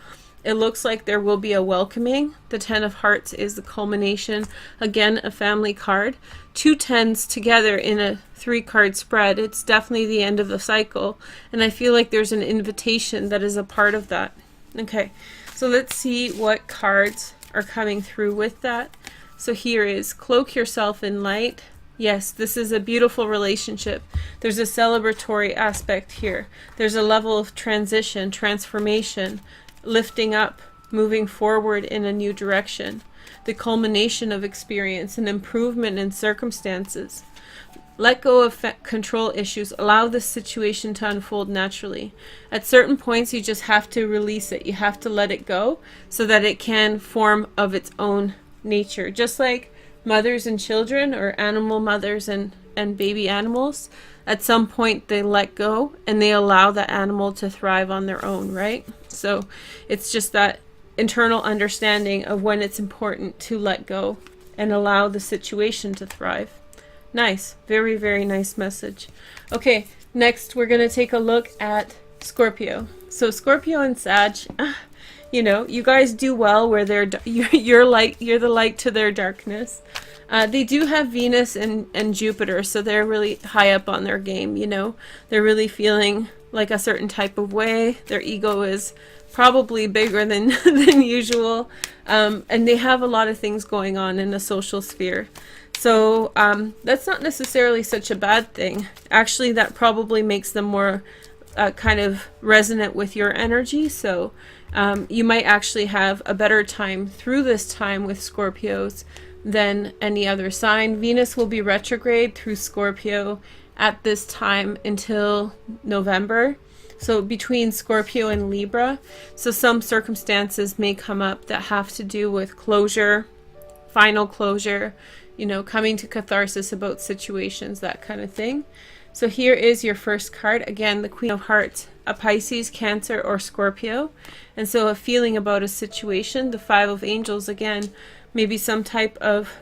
It looks like there will be a welcoming. The 10 of Hearts is the culmination. Again, a family card. 2 10s together in a 3-card spread. It's definitely the end of the cycle. And I feel like there's an invitation that is a part of that. Okay, so let's see what cards are coming through with that. So here is Cloak Yourself in Light. Yes, this is a beautiful relationship. There's a celebratory aspect here. There's a level of transition, transformation, lifting up, moving forward in a new direction, the culmination of experience, an improvement in circumstances. Let go of control issues. Allow the situation to unfold naturally. At certain points, you just have to release it. You have to let it go so that it can form of its own nature. Just like mothers and children, or animal mothers and baby animals, at some point they let go and they allow the animal to thrive on their own, right? So it's just that internal understanding of when it's important to let go and allow the situation to thrive. Nice. Very, very nice message. Okay, next we're going to take a look at Scorpio. So Scorpio and Sag, you know, you guys do well where you're the light to their darkness. They do have Venus and Jupiter, so they're really high up on their game, you know. They're really feeling like a certain type of way. Their ego is probably bigger than usual. And they have a lot of things going on in the social sphere. So that's not necessarily such a bad thing. Actually, that probably makes them more kind of resonant with your energy. So you might actually have a better time through this time with Scorpios than any other sign. Venus will be retrograde through Scorpio at this time until November. So between Scorpio and Libra. So some circumstances may come up that have to do with closure, final closure, you know, coming to catharsis about situations, that kind of thing. So here is your first card. Again, the Queen of Hearts, a Pisces, Cancer, or Scorpio. And so a feeling about a situation. The Five of Angels, again, maybe some type of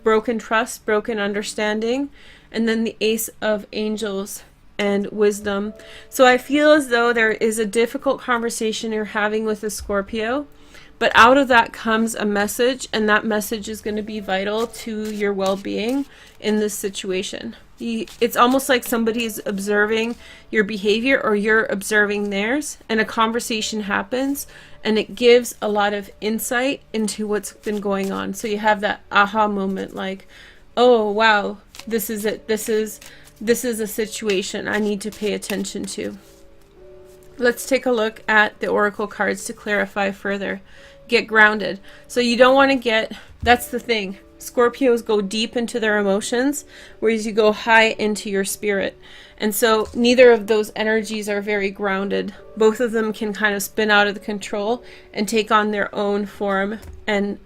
broken trust, broken understanding. And then the Ace of Angels and Wisdom. So I feel as though there is a difficult conversation you're having with a Scorpio. But out of that comes a message, and that message is going to be vital to your well-being in this situation. It's almost like somebody's observing your behavior, or you're observing theirs, and a conversation happens, and it gives a lot of insight into what's been going on. So you have that aha moment, like, oh, wow, this is it. This is a situation I need to pay attention to. Let's take a look at the Oracle cards to clarify further. Get grounded. So you don't want to get, that's the thing. Scorpios go deep into their emotions, whereas you go high into your spirit. And so neither of those energies are very grounded. Both of them can kind of spin out of the control and take on their own form and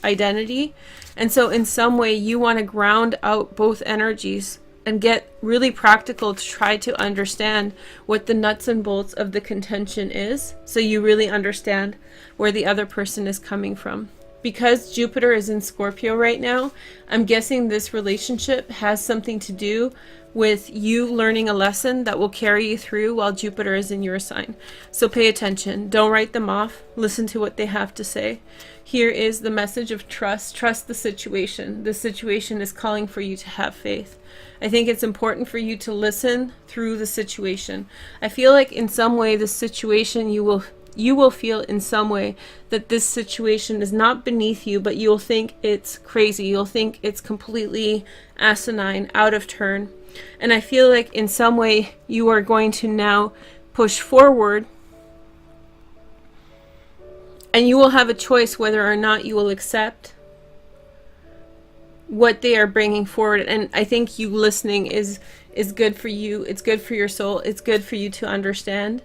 identity. And so in some way you want to ground out both energies and get really practical to try to understand what the nuts and bolts of the contention is, so you really understand where the other person is coming from. because Jupiter is in Scorpio right now, I'm guessing this relationship has something to do with you learning a lesson that will carry you through while Jupiter is in your sign. So pay attention. Don't write them off. Listen to what they have to say. Here is the message of trust. Trust the situation. The situation is calling for you to have faith. I think it's important for you to listen through the situation. I feel like in some way the situation you will feel in some way that this situation is not beneath you, but you'll think it's crazy. You'll think it's completely asinine, out of turn. And I feel like in some way you are going to now push forward, and you will have a choice whether or not you will accept what they are bringing forward. And I think you listening is good for you. It's good for your soul. It's good for you to understand.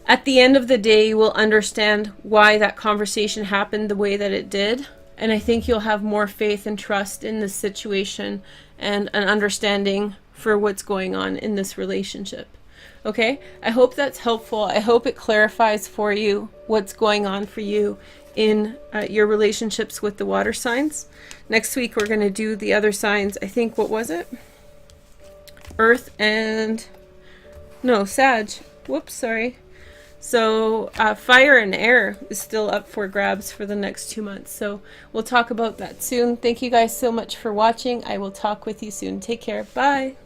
At the end of the day, you will understand why that conversation happened the way that it did. And I think you'll have more faith and trust in this situation and an understanding for what's going on in this relationship. Okay? I hope that's helpful. I hope it clarifies for you what's going on for you in your relationships with the water signs. Next week, we're going to do the other signs. I think, what was it? Earth and... No, Sag. Whoops, sorry. So fire and air is still up for grabs for the next 2 months. So we'll talk about that soon. Thank you guys so much for watching. I will talk with you soon. Take care. Bye.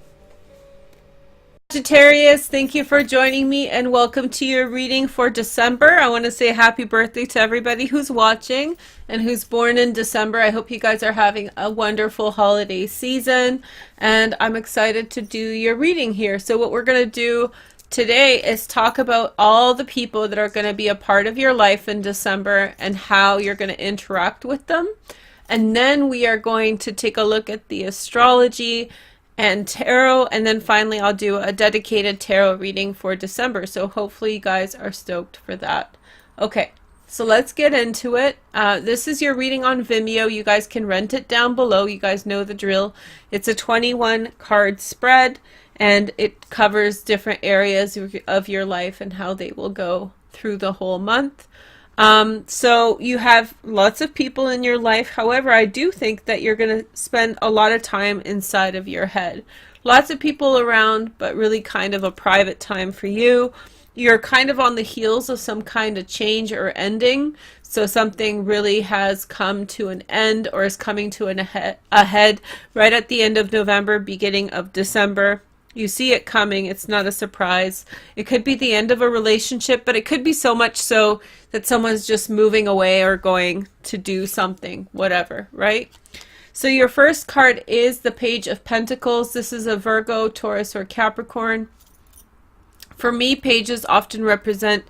Sagittarius, thank you for joining me and welcome to your reading for December. I want to say happy birthday to everybody who's watching and who's born in December. I hope you guys are having a wonderful holiday season, and I'm excited to do your reading here. So what we're going to do today is talk about all the people that are going to be a part of your life in December and how you're going to interact with them. And then we are going to take a look at the astrology and tarot, and then finally I'll do a dedicated tarot reading for December. So hopefully you guys are stoked for that. Okay, so let's get into it. This is your reading on Vimeo. You guys can rent it down below. You guys know the drill. It's a 21 card spread, and it covers different areas of your life and how they will go through the whole month. So you have lots of people in your life. However, I do think that you're going to spend a lot of time inside of your head. Lots of people around, but really kind of a private time for you. You're kind of on the heels of some kind of change or ending. So something really has come to an end or is coming to a head right at the end of November, beginning of December. You see it coming. It's not a surprise. It could be the end of a relationship, but it could be so much so that someone's just moving away or going to do something, whatever, right? So your first card is the Page of Pentacles. This is a Virgo, Taurus, or Capricorn. For me, pages often represent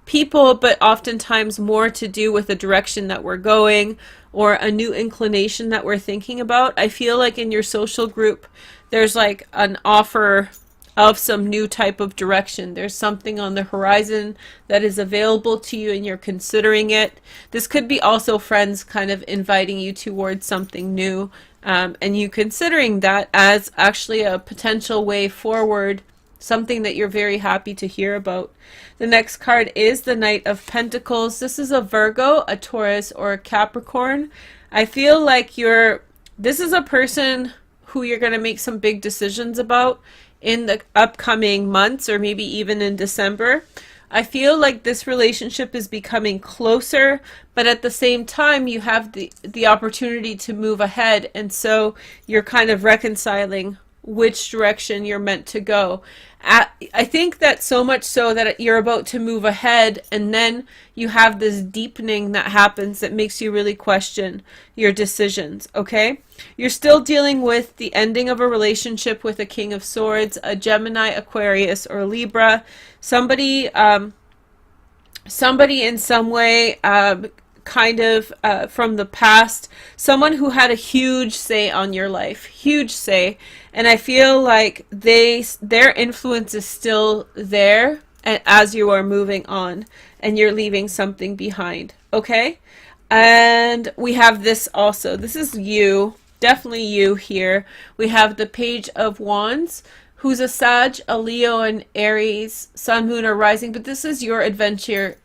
people, but oftentimes more to do with the direction that we're going or a new inclination that we're thinking about. I feel like in your social group, there's like an offer of some new type of direction. There's something on the horizon that is available to you and you're considering it. This could be also friends kind of inviting you towards something new, and you considering that as actually a potential way forward, something that you're very happy to hear about. The next card is the Knight of Pentacles. This is a Virgo, a Taurus, or a Capricorn. I feel like this is a person who you're going to make some big decisions about in the upcoming months, or maybe even in December. I feel like this relationship is becoming closer, but at the same time you have the opportunity to move ahead, and so you're kind of reconciling which direction you're meant to go. I think that so much so that you're about to move ahead, and then you have this deepening that happens that makes you really question your decisions, okay? You're still dealing with the ending of a relationship with a King of Swords, a Gemini, Aquarius, or Libra. Somebody in some way kind of from the past, someone who had a huge say on your life, huge say, and I feel like their influence is still there as you are moving on and you're leaving something behind, okay? And we have this also. This is you, definitely you here. We have the Page of Wands, who's a Sag, a Leo, and Aries, Sun, Moon, or Rising, but this is your adventure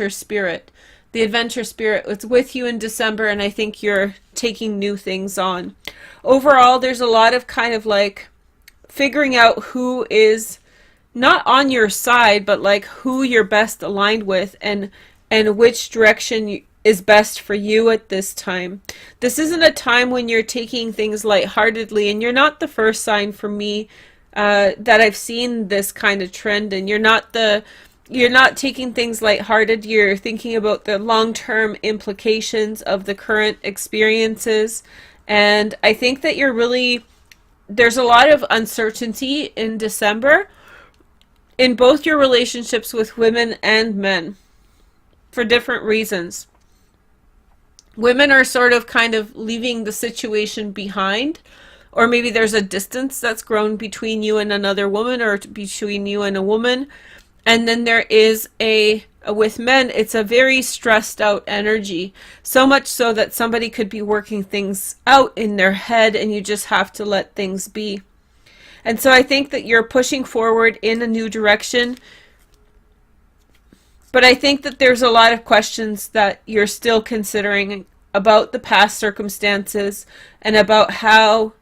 spirit. The adventure spirit is with you in December, and I think you're taking new things on. Overall, there's a lot of kind of like figuring out who is not on your side, but like who you're best aligned with, and which direction is best for you at this time. This isn't a time when you're taking things lightheartedly, and you're not the first sign for me that I've seen this kind of trend, and you're not taking things lighthearted. You're thinking about the long-term implications of the current experiences, and I think that there's a lot of uncertainty in December in both your relationships with women and men for different reasons. Women are sort of kind of leaving the situation behind, or maybe there's a distance that's grown between you and another woman, or between you and a woman. And then there is with men, it's a very stressed out energy, so much so that somebody could be working things out in their head, and you just have to let things be. And so I think that you're pushing forward in a new direction, but I think that there's a lot of questions that you're still considering about the past circumstances, and about how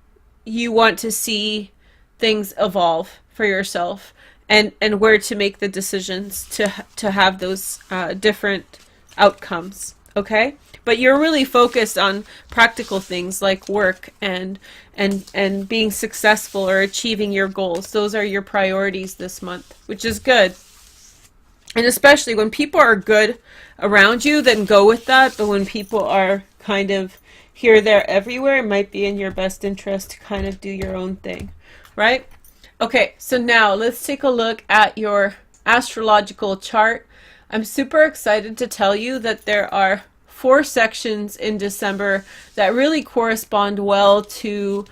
you want to see things evolve for yourself, and where to make the decisions to have those different outcomes. Okay? But you're really focused on practical things like work and being successful or achieving your goals. Those are your priorities this month, which is good. And especially when people are good around you, then go with that. But when people are kind of here, there, everywhere, it might be in your best interest to kind of do your own thing, right? Okay, so now let's take a look at your astrological chart. I'm super excited to tell you that there are 4 sections in December that really correspond well to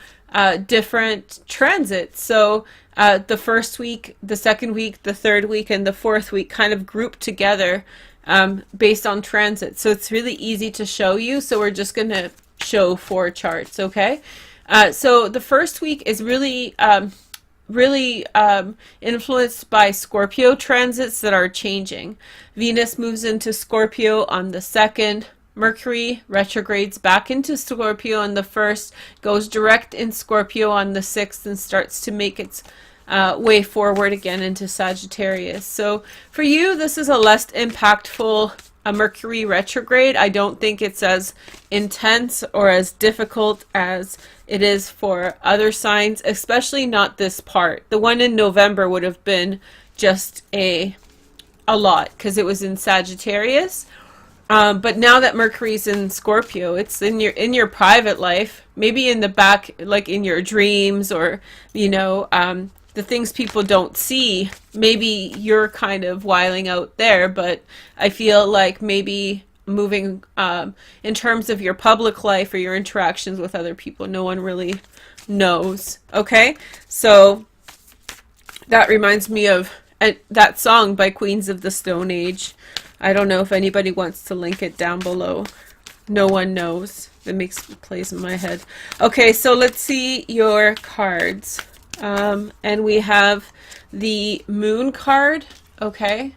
different transits. So the first week, the second week, the third week, and the fourth week kind of grouped together based on transit. So it's really easy to show you. So we're just going to show 4 charts, okay? So the first week is really influenced by Scorpio transits that are changing. Venus moves into Scorpio on the 2nd. Mercury retrogrades back into Scorpio on the 1st, goes direct in Scorpio on the 6th, and starts to make its way forward again into Sagittarius. So for you, this is a less impactful Mercury retrograde. I don't think it's as intense or as difficult as it is for other signs, especially not this part. The one in November would have been just a lot because it was in Sagittarius. But now that Mercury's in Scorpio, it's in your private life, maybe in the back, like in your dreams, or, you know, the things people don't see. Maybe you're kind of wiling out there, but I feel like maybe moving in terms of your public life or your interactions with other people, no one really knows. Okay, so that reminds me of that song by Queens of the Stone Age. I don't know if anybody wants to link it down below. No one knows. It plays in my head. Okay, so let's see your cards. And we have the Moon card. Okay,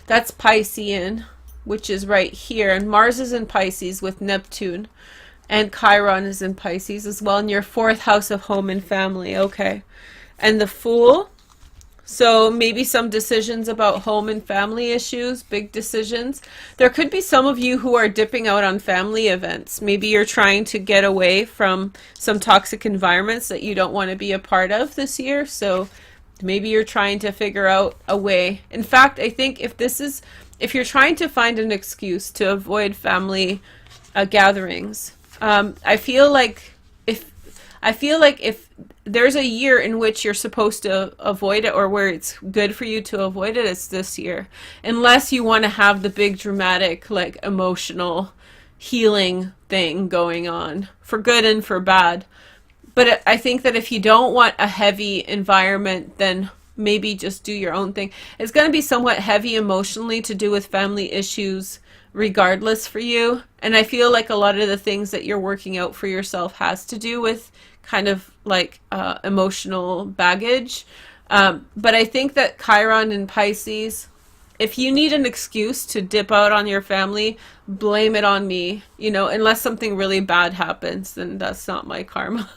that's Piscean, which is right here. And Mars is in Pisces with Neptune. And Chiron is in Pisces as well, in your 4th house of home and family. Okay, and the Fool. So maybe some decisions about home and family issues, big decisions. There could be some of you who are dipping out on family events. Maybe you're trying to get away from some toxic environments that you don't want to be a part of this year. So maybe you're trying to figure out a way. In fact, I think if you're trying to find an excuse to avoid family gatherings, I feel like if there's a year in which you're supposed to avoid it, or where it's good for you to avoid it, it's this year. Unless you want to have the big dramatic, like, emotional healing thing going on, for good and for bad. But I think that if you don't want a heavy environment, then maybe just do your own thing. It's going to be somewhat heavy emotionally to do with family issues regardless for you. And I feel like a lot of the things that you're working out for yourself has to do with kind of like emotional baggage. But I think that Chiron in Pisces if you need an excuse to dip out on your family, blame it on me. You know, unless something really bad happens, then that's not my karma.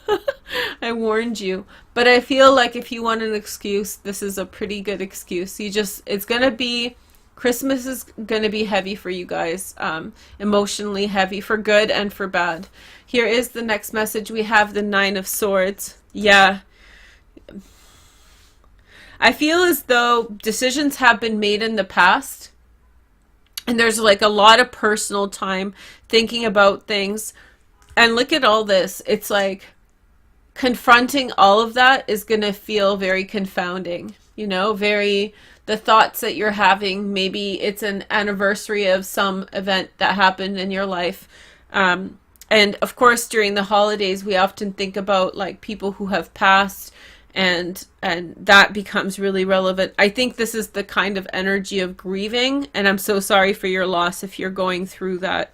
I warned you. But I feel like if you want an excuse, this is a pretty good excuse. It's going to be, Christmas is going to be heavy for you guys, emotionally heavy, for good and for bad. Here is the next message. We have the Nine of Swords. Yeah. I feel as though decisions have been made in the past, and there's like a lot of personal time thinking about things. And look at all this. It's like confronting all of that is going to feel very confounding, you know, the thoughts that you're having. Maybe it's an anniversary of some event that happened in your life. And of course, during the holidays, we often think about like people who have passed, and that becomes really relevant. I think this is the kind of energy of grieving, and I'm so sorry for your loss if you're going through that.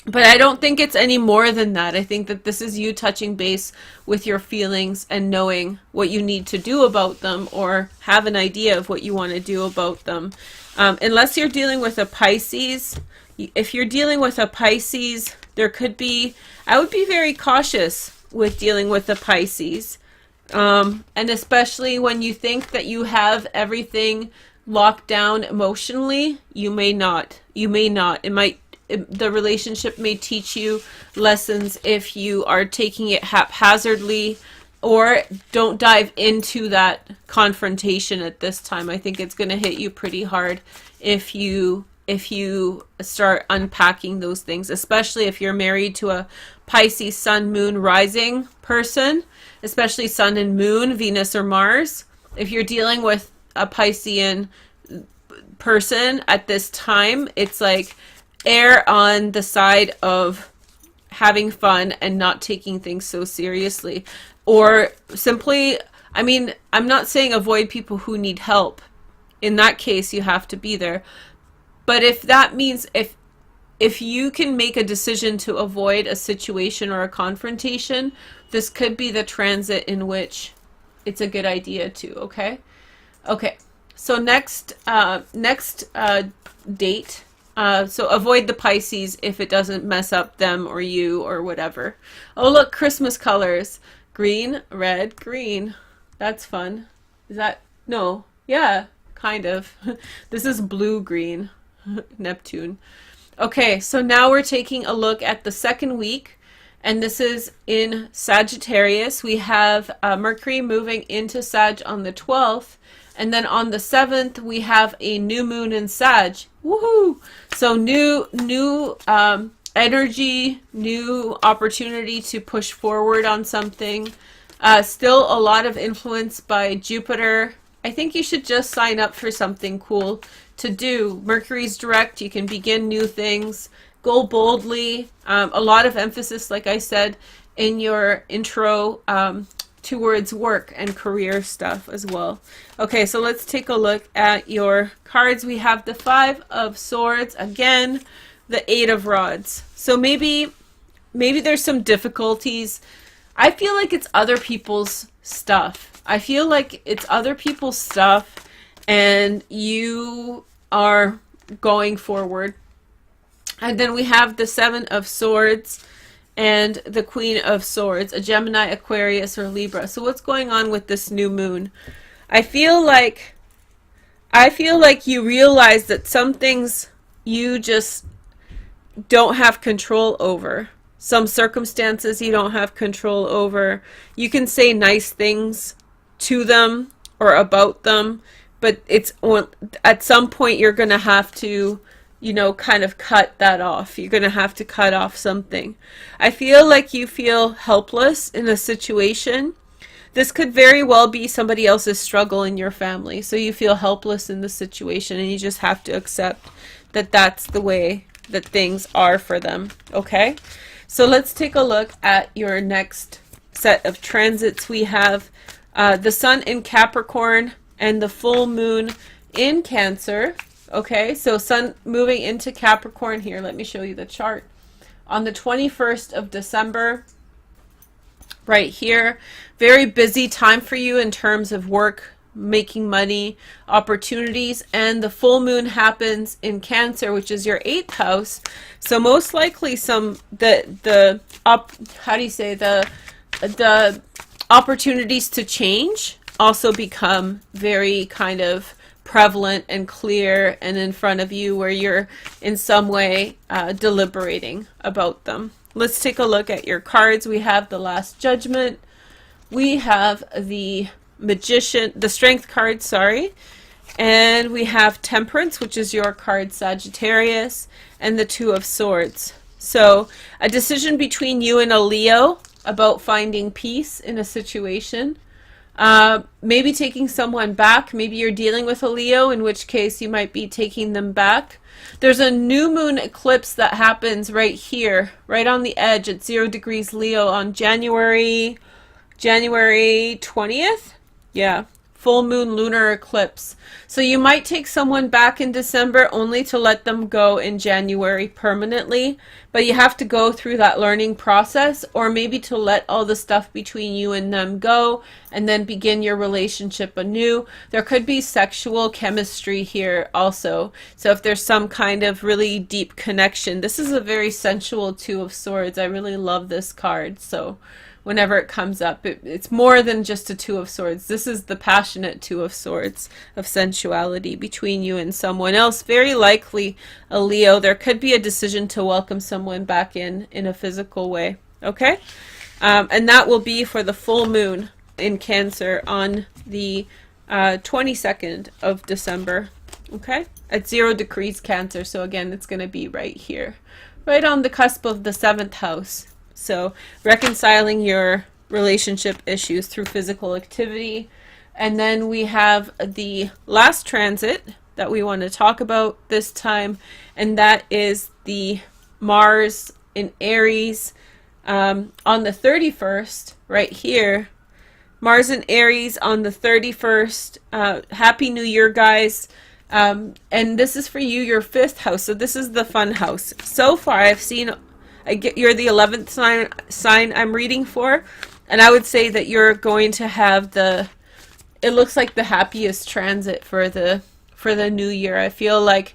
But I don't think it's any more than that. I think that this is you touching base with your feelings and knowing what you need to do about them, or have an idea of what you want to do about them. Unless you're dealing with a Pisces. If you're dealing with a Pisces, there could be, I would be very cautious with dealing with the Pisces. And especially when you think that you have everything locked down emotionally, you may not. You may not. The relationship may teach you lessons if you are taking it haphazardly, or don't dive into that confrontation at this time. I think it's going to hit you pretty hard if you start unpacking those things, especially if you're married to a Pisces sun, moon, rising person, especially sun and moon, Venus or Mars. If you're dealing with a Piscean person at this time, it's like err on the side of having fun and not taking things so seriously. Or simply, I mean, I'm not saying avoid people who need help. In that case, you have to be there. But if that means, if you can make a decision to avoid a situation or a confrontation, this could be the transit in which it's a good idea to, okay? Okay, so next date. So avoid the Pisces if it doesn't mess up them or you or whatever. Oh, look, Christmas colors. Green, red, green. That's fun. Is that, no, yeah, kind of. This is blue-green. Neptune. Okay, so now we're taking a look at the second week, and this is in Sagittarius. We have Mercury moving into Sag on the 12th, and then on the 7th we have a new moon in Sag. Woohoo! So new energy, new opportunity to push forward on something. Still a lot of influence by Jupiter. I think you should just sign up for something cool to do. Mercury's direct. You can begin new things. Go boldly. A lot of emphasis, like I said in your intro, towards work and career stuff as well. Okay, so let's take a look at your cards. We have the Five of Swords again, the Eight of Rods. So maybe there's some difficulties. I feel like it's other people's stuff. I feel like it's other people's stuff, and you are going forward. And then we have the Seven of Swords and the Queen of Swords, a Gemini, Aquarius, or Libra. So what's going on with this new moon? I feel like you realize that some things you just don't have control over. Some circumstances you don't have control over. You can say nice things to them or about them, but it's at some point you're going to have to, you know, kind of cut that off. You're going to have to cut off something. I feel like you feel helpless in a situation. This could very well be somebody else's struggle in your family. So you feel helpless in the situation, and you just have to accept that that's the way that things are for them. Okay? So let's take a look at your next set of transits. We have the Sun in Capricorn and the full moon in Cancer. Okay, so Sun moving into Capricorn here. Let me show you the chart. On the 21st of December, right here, very busy time for you in terms of work, making money, opportunities, and the full moon happens in Cancer, which is your 8th house. So most likely the opportunities to change also become very kind of prevalent and clear and in front of you, where you're in some way deliberating about them. Let's take a look at your cards. We have the Last Judgment. We have the Magician, the Strength card, sorry. And we have Temperance, which is your card, Sagittarius, and the Two of Swords. So a decision between you and a Leo about finding peace in a situation. Maybe taking someone back. Maybe you're dealing with a Leo, in which case you might be taking them back. There's a new moon eclipse that happens right here, right on the edge at 0 degrees Leo on January 20th. Yeah, full moon lunar eclipse. So you might take someone back in December only to let them go in January permanently, but you have to go through that learning process, or maybe to let all the stuff between you and them go and then begin your relationship anew. There could be sexual chemistry here also. So if there's some kind of really deep connection, this is a very sensual Two of Swords. I really love this card. So whenever it comes up, it's more than just a Two of Swords. This is the passionate Two of Swords of sensuality between you and someone else. Very likely a Leo. There could be a decision to welcome someone back in a physical way. Okay? And that will be for the full moon in Cancer on the 22nd of December. Okay? At 0 degrees Cancer. So again, it's going to be right here. Right on the cusp of the 7th house. So reconciling your relationship issues through physical activity. And then we have the last transit that we want to talk about this time, and that is the Mars in Aries on the 31st, right here. Mars in Aries on the 31st. Happy New Year, guys. And this is for you, your 5th house. So this is the fun house. So far, I've seen... you're the 11th sign I'm reading for, and I would say that you're going to have it looks like the happiest transit for the new year. I feel like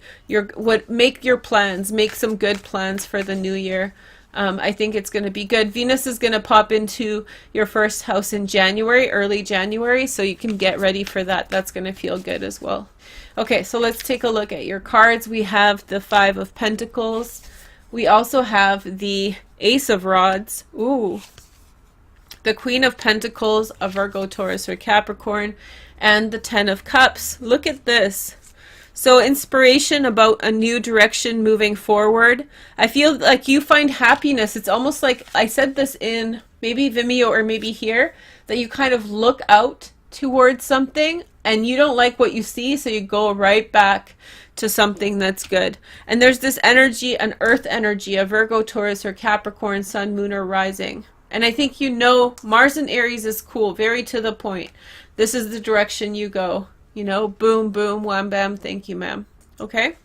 make your plans, make some good plans for the new year. I think it's going to be good. Venus is going to pop into your 1st house in January, early January, so you can get ready for that. That's going to feel good as well. Okay, so let's take a look at your cards. We have the 5 of Pentacles. We also have the Ace of Rods, the Queen of Pentacles, a Virgo, Taurus, or Capricorn, and the 10 of Cups. Look at this. So inspiration about a new direction moving forward. I feel like you find happiness. It's almost like I said this in maybe Vimeo or maybe here, that you kind of look out towards something and you don't like what you see, so you go right back to something that's good. And there's this energy, an earth energy, a Virgo, Taurus, or Capricorn, sun, moon, or rising. And I think Mars in Aries is cool, very to the point. This is the direction you go. Boom, boom, wham, bam, thank you, ma'am. Okay?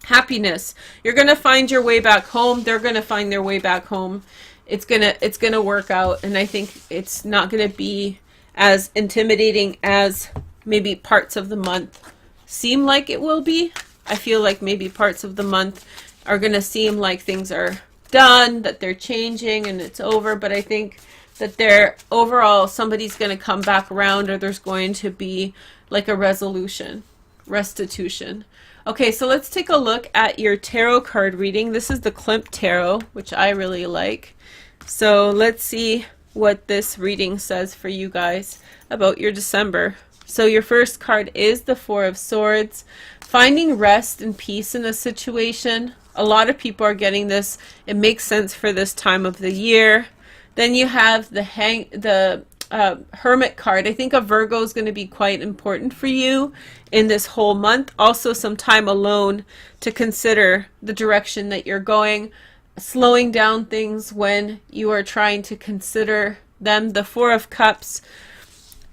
Happiness. You're going to find your way back home. They're going to find their way back home. It's gonna work out, and I think it's not going to be as intimidating as maybe parts of the month seem like it will be. I feel like maybe parts of the month are going to seem like things are done, that they're changing and it's over, but I think that overall somebody's going to come back around, or there's going to be like a restitution. Okay, so let's take a look at your tarot card reading. This is the Klimt Tarot, which I really like. So let's see what this reading says for you guys about your December. So your first card is the Four of Swords. Finding rest and peace in a situation. A lot of people are getting this. It makes sense for this time of the year. Then you have the Hermit card. I think a Virgo is going to be quite important for you in this whole month. Also some time alone to consider the direction that you're going. Slowing down things when you are trying to consider them. The Four of Cups.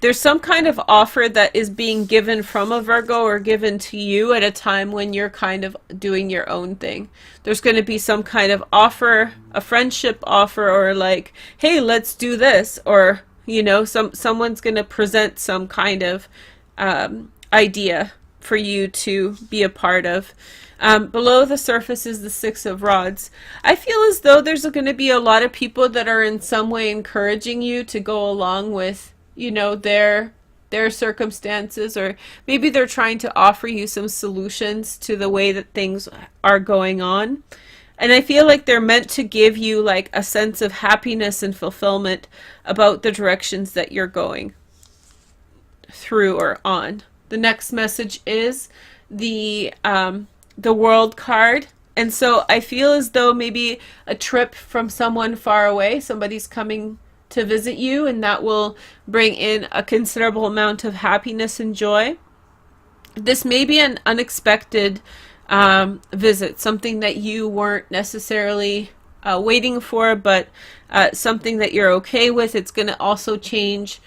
There's some kind of offer that is being given from a Virgo or given to you at a time when you're kind of doing your own thing. There's going to be some kind of offer, a friendship offer, or like, hey, let's do this, or You know, someone's going to present some kind of idea for you to be a part of. Below the surface is the Six of Rods. I feel as though there's going to be a lot of people that are in some way encouraging you to go along with, you know, their circumstances, or maybe they're trying to offer you some solutions to the way that things are going on. And I feel like they're meant to give you like a sense of happiness and fulfillment about the directions that you're going through or on. The next message is the World card. And so I feel as though maybe a trip from someone far away, somebody's coming to visit you, and that will bring in a considerable amount of happiness and joy. This may be an unexpected visit, something that you weren't necessarily waiting for, but something that you're okay with. It's going to also change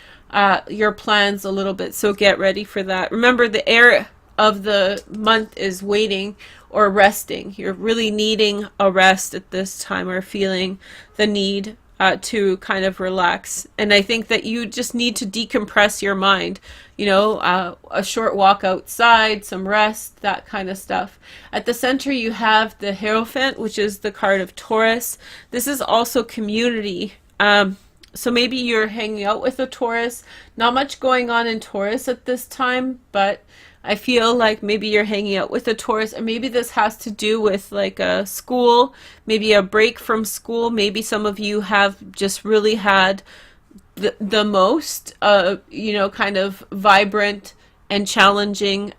your plans a little bit, so get ready for that. Remember, the air of the month is waiting or resting. You're really needing a rest at this time, or feeling the need to kind of relax. And I think that you just need to decompress your mind, you know, a short walk outside, some rest, that kind of stuff. At the center you have the Hierophant, which is the card of Taurus. This is also community. So maybe you're hanging out with a Taurus. Not much going on in Taurus at this time, but I feel like maybe you're hanging out with a Taurus, and maybe this has to do with like a school, maybe a break from school. Maybe some of you have just really had the most, you know, kind of vibrant and challenging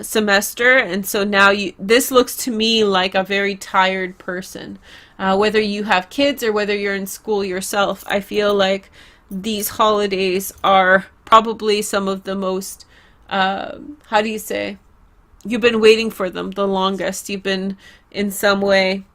semester. And so now this looks to me like a very tired person. Whether you have kids or whether you're in school yourself, I feel like these holidays are probably some of the most, how do you say, you've been waiting for them the longest. You've been in some way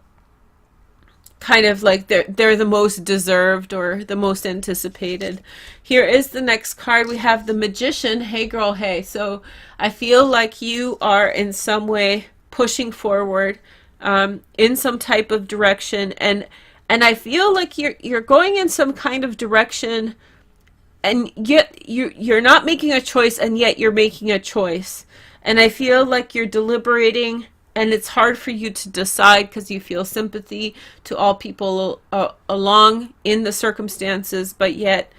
kind of like they're the most deserved or the most anticipated. Here is the next card. We have the Magician. Hey girl, hey. So I feel like you are in some way pushing forward in some type of direction, and I feel like you're going in some kind of direction, and yet you're not making a choice, and yet you're making a choice. And I feel like you're deliberating, and it's hard for you to decide because you feel sympathy to all people along in the circumstances, but yet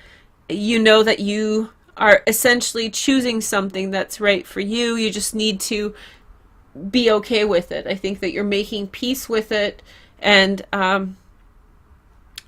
you know that you are essentially choosing something that's right for you. You just need to be okay with it. I think that you're making peace with it, and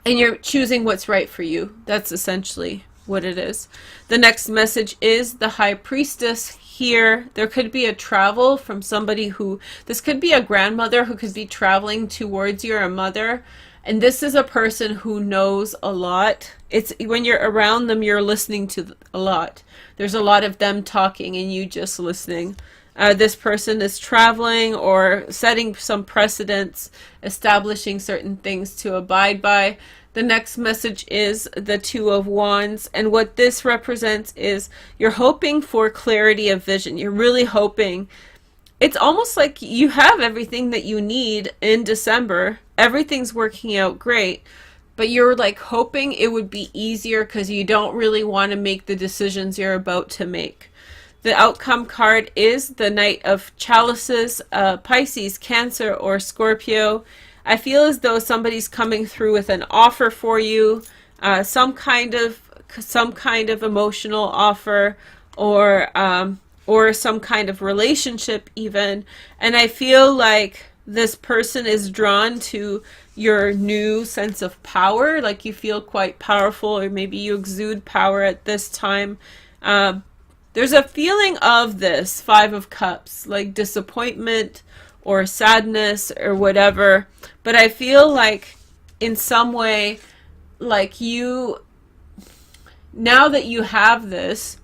you're choosing what's right for you. That's essentially what it is. The next message is the High Priestess. Here there could be a travel from somebody who, this could be a grandmother who could be traveling towards you, or a mother, and this is a person who knows a lot. It's when you're around them, you're listening to a lot. There's a lot of them talking and you just listening. This person is traveling or setting some precedents, establishing certain things to abide by. The next message is the Two of Wands, and what this represents is you're hoping for clarity of vision. You're really hoping. It's almost like you have everything that you need in December. Everything's working out great, but you're like hoping it would be easier because you don't really want to make the decisions you're about to make. The outcome card is the Knight of Chalices, Pisces, Cancer, or Scorpio. I feel as though somebody's coming through with an offer for you, some kind of emotional offer, or some kind of relationship even. And I feel like this person is drawn to your new sense of power, like you feel quite powerful, or maybe you exude power at this time. There's a feeling of this Five of Cups, like disappointment or sadness or whatever, but I feel like in some way, like you, now that you have this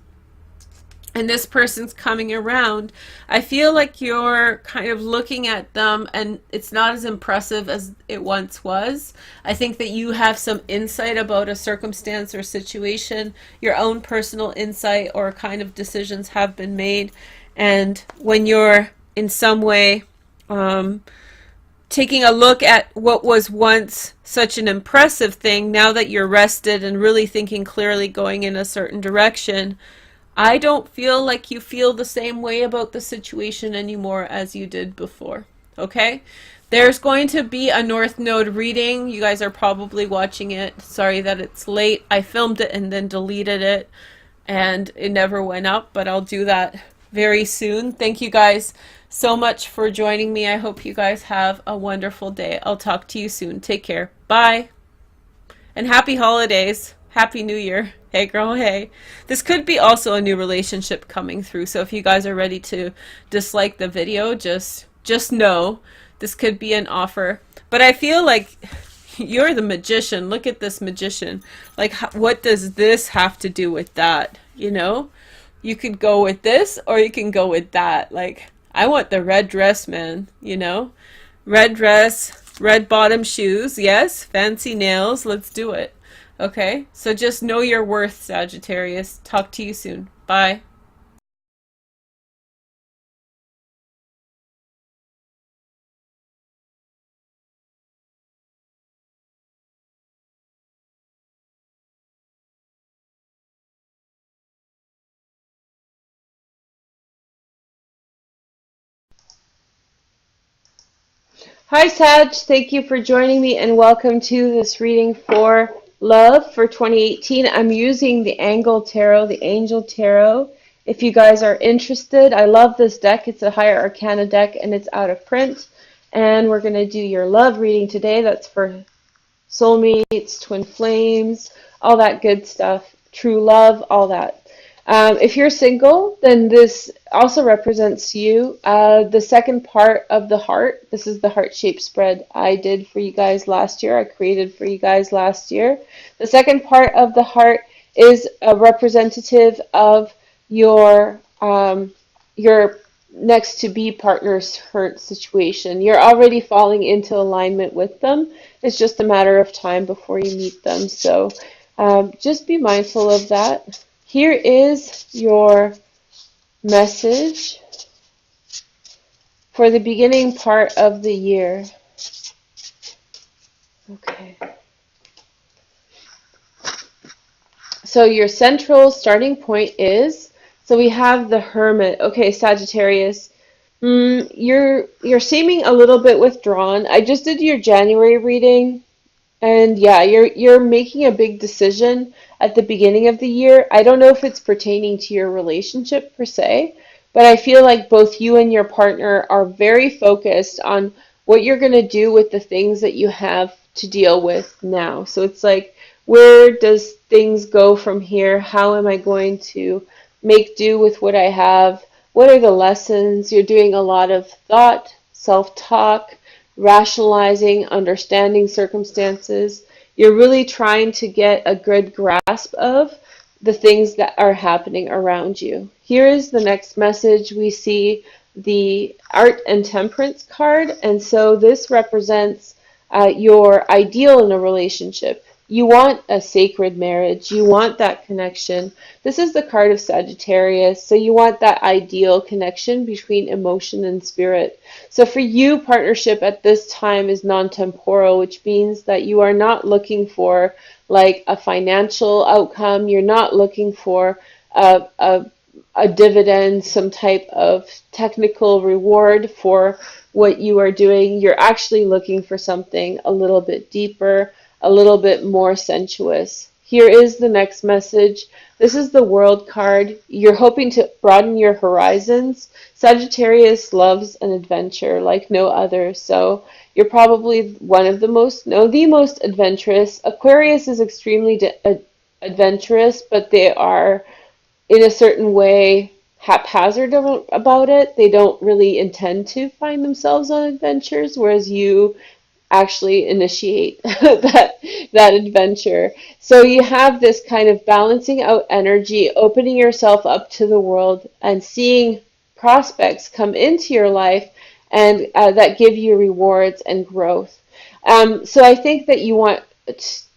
and this person's coming around, I feel like you're kind of looking at them and it's not as impressive as it once was. I think that you have some insight about a circumstance or situation, your own personal insight, or kind of decisions have been made. And when you're in some way taking a look at what was once such an impressive thing, now that you're rested and really thinking clearly going in a certain direction, I don't feel like you feel the same way about the situation anymore as you did before. Okay? There's going to be a North Node reading. You guys are probably watching it. Sorry that it's late. I filmed it and then deleted it, and it never went up, but I'll do that very soon. Thank you guys so much for joining me. I hope you guys have a wonderful day. I'll talk to you soon. Take care. Bye. And happy holidays. Happy New Year. Hey girl, hey. This could be also a new relationship coming through. So if you guys are ready to dislike the video, just know this could be an offer. But I feel like you're the magician. Look at this magician. Like, what does this have to do with that? You know? You could go with this or you can go with that. Like, I want the red dress, man. You know? Red dress, red bottom shoes. Yes, fancy nails. Let's do it. Okay? So just know your worth, Sagittarius. Talk to you soon. Bye. Hi Sag, thank you for joining me and welcome to this reading for love for 2018. I'm using the Angle Tarot, the Angel Tarot. If you guys are interested, I love this deck. It's a higher arcana deck and it's out of print. And we're going to do your love reading today. That's for soulmates, twin flames, all that good stuff, true love, all that. If you're single, then this also represents you. The second part of the heart, this is the heart-shaped spread I did for you guys last year. I created for you guys last year. The second part of the heart is a representative of your next to be partner's current situation. You're already falling into alignment with them. It's just a matter of time before you meet them. So just be mindful of that. Here is your message for the beginning part of the year. Okay. So your central starting point is, so we have the Hermit. Okay, Sagittarius. You're seeming a little bit withdrawn. I just did your January reading. And yeah, you're making a big decision at the beginning of the year. I don't know if it's pertaining to your relationship per se, but I feel like both you and your partner are very focused on what you're going to do with the things that you have to deal with now. So it's like, where does things go from here? How am I going to make do with what I have? What are the lessons? You're doing a lot of thought, self-talk, rationalizing, understanding circumstances. You're really trying to get a good grasp of the things that are happening around you. Here is the next message. We see the Art and Temperance card, and so this represents your ideal in a relationship. You want a sacred marriage. You want that connection. This is the card of Sagittarius, so you want that ideal connection between emotion and spirit. So for you, partnership at this time is non-temporal, which means that you are not looking for like a financial outcome. You're not looking for a dividend, some type of technical reward for what you are doing. You're actually looking for something a little bit deeper, a little bit more sensuous. Here is the next message. This is the World card. You're hoping to broaden your horizons. Sagittarius loves an adventure like no other, so you're probably one of the most, no, the most adventurous. Aquarius is extremely adventurous, but they are in a certain way haphazard about it. They don't really intend to find themselves on adventures, whereas you actually initiate that adventure. So you have this kind of balancing out energy, opening yourself up to the world and seeing prospects come into your life and that give you rewards and growth. So I think that you want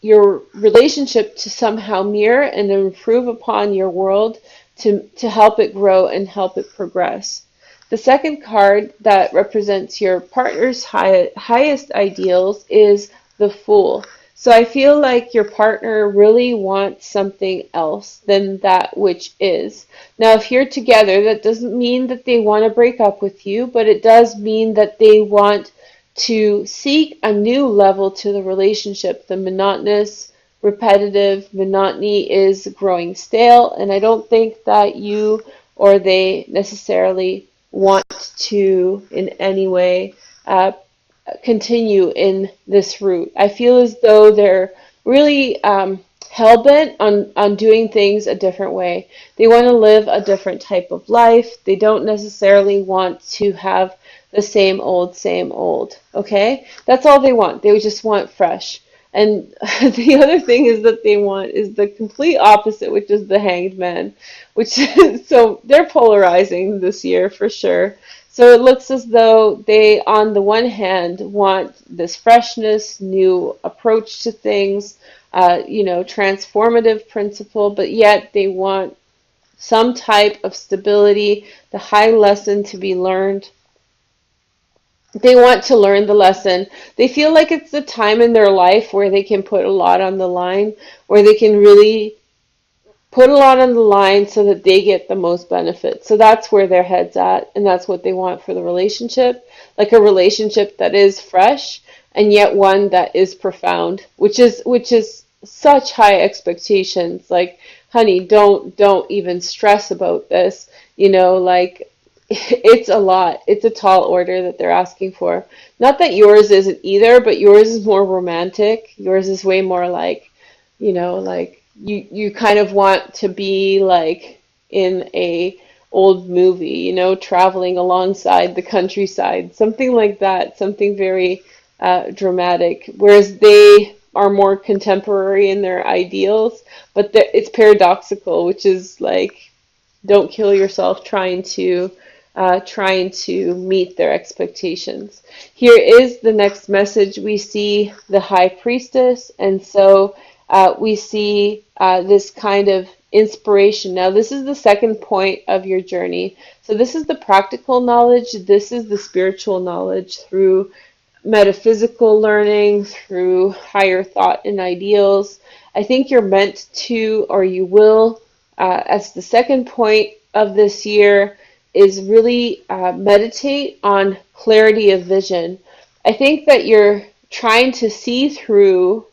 your relationship to somehow mirror and improve upon your world to help it grow and help it progress. The second card that represents your partner's highest ideals is the Fool. So I feel like your partner really wants something else than that which is. Now, if you're together, that doesn't mean that they want to break up with you, but it does mean that they want to seek a new level to the relationship. The monotonous, repetitive monotony is growing stale, and I don't think that you or they necessarily want to in any way continue in this route. I feel as though they're really hell-bent on doing things a different way. They want to live a different type of life. They don't necessarily want to have the same old, okay? That's all they want. They just want fresh. And the other thing is that they want is the complete opposite, which is the Hanged Man, which so they're polarizing this year for sure. So it looks as though they, on the one hand, want this freshness, new approach to things, transformative principle, but yet they want some type of stability, the high lesson to be learned. They want to learn the lesson. They feel like it's the time in their life where they can put a lot on the line, where they can really put a lot on the line so that they get the most benefit. So that's where their head's at, and that's what they want for the relationship, like a relationship that is fresh and yet one that is profound, which is such high expectations. Like, honey, don't even stress about this. Like it's a lot. It's a tall order that they're asking for. Not that yours isn't either, but yours is more romantic. Yours is way more like, like you kind of want to be like in a old movie, traveling alongside the countryside, something like that, something very dramatic. Whereas they are more contemporary in their ideals, but it's paradoxical, which is like, don't kill yourself trying to meet their expectations. Here is the next message. We see the High Priestess, and so we see this kind of inspiration. Now, this is the second point of your journey. So this is the practical knowledge. This is the spiritual knowledge through metaphysical learning, through higher thought and ideals. I think you're meant to, or you will, as the second point of this year, is really meditate on clarity of vision. I think that you're trying to see through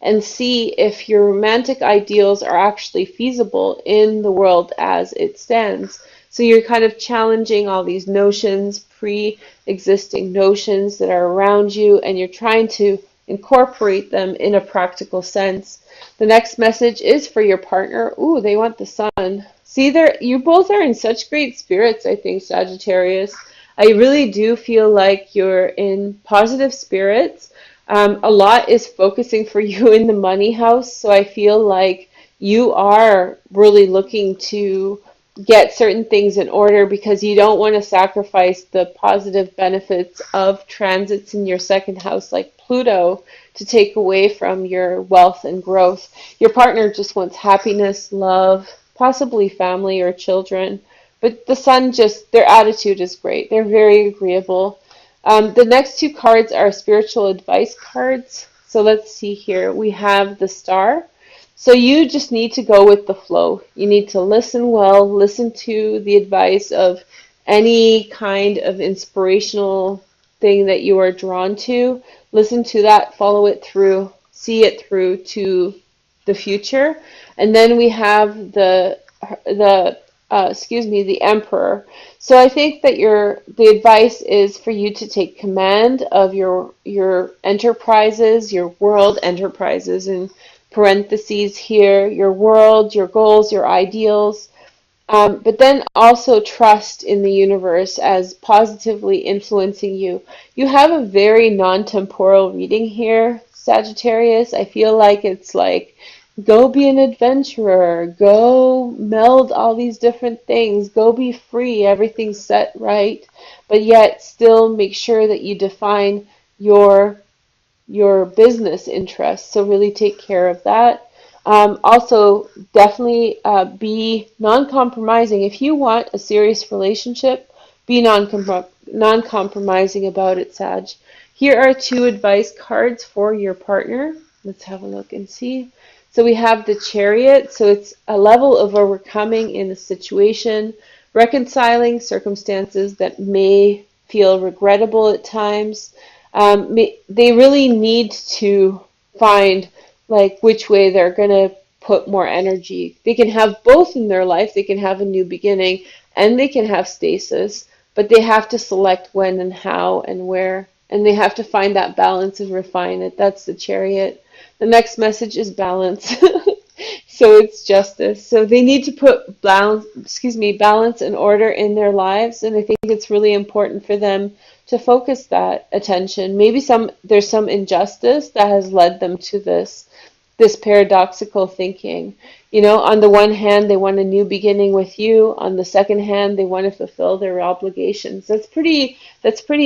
and see if your romantic ideals are actually feasible in the world as it stands. So you're kind of challenging all these notions, pre-existing notions that are around you, and you're trying to incorporate them in a practical sense. The next message is for your partner. Ooh, they want the sun. See, you both are in such great spirits, I think, Sagittarius. I really do feel like you're in positive spirits. A lot is focusing for you in the money house, so I feel like you are really looking to get certain things in order because you don't want to sacrifice the positive benefits of transits in your second house like Pluto to take away from your wealth and growth. Your partner just wants happiness, love, possibly family or children. But the sun their attitude is great. They're very agreeable. The next two cards are spiritual advice cards. So let's see here. We have the Star. So you just need to go with the flow. You need to listen well, listen to the advice of any kind of inspirational thing that you are drawn to. Listen to that, follow it through, see it through to the future. And then we have the Emperor. So I think that the advice is for you to take command of your enterprises, your world enterprises in parentheses here, your world, your goals, your ideals, but then also trust in the universe as positively influencing you. You have a very non-temporal reading here, Sagittarius. I feel like it's like, go be an adventurer, go meld all these different things, go be free, everything's set right, but yet still make sure that you define your business interests. So really take care of that. Also, definitely be non-compromising. If you want a serious relationship, Be non-compromising about it, Sag. Here are 2 advice cards for your partner. Let's have a look and see. So we have the Chariot. So it's a level of overcoming in the situation, reconciling circumstances that may feel regrettable at times. They really need to find like which way they're going to put more energy. They can have both in their life. They can have a new beginning and they can have stasis, but they have to select when and how and where. And they have to find that balance and refine it. That's the Chariot. The next message is balance. So it's justice. So they need to put balance and order in their lives, and I think it's really important for them to focus that attention. Maybe there's some injustice that has led them to this paradoxical thinking. You know, on the one hand, they want a new beginning with you. On the second hand, they want to fulfill their obligations. That's pretty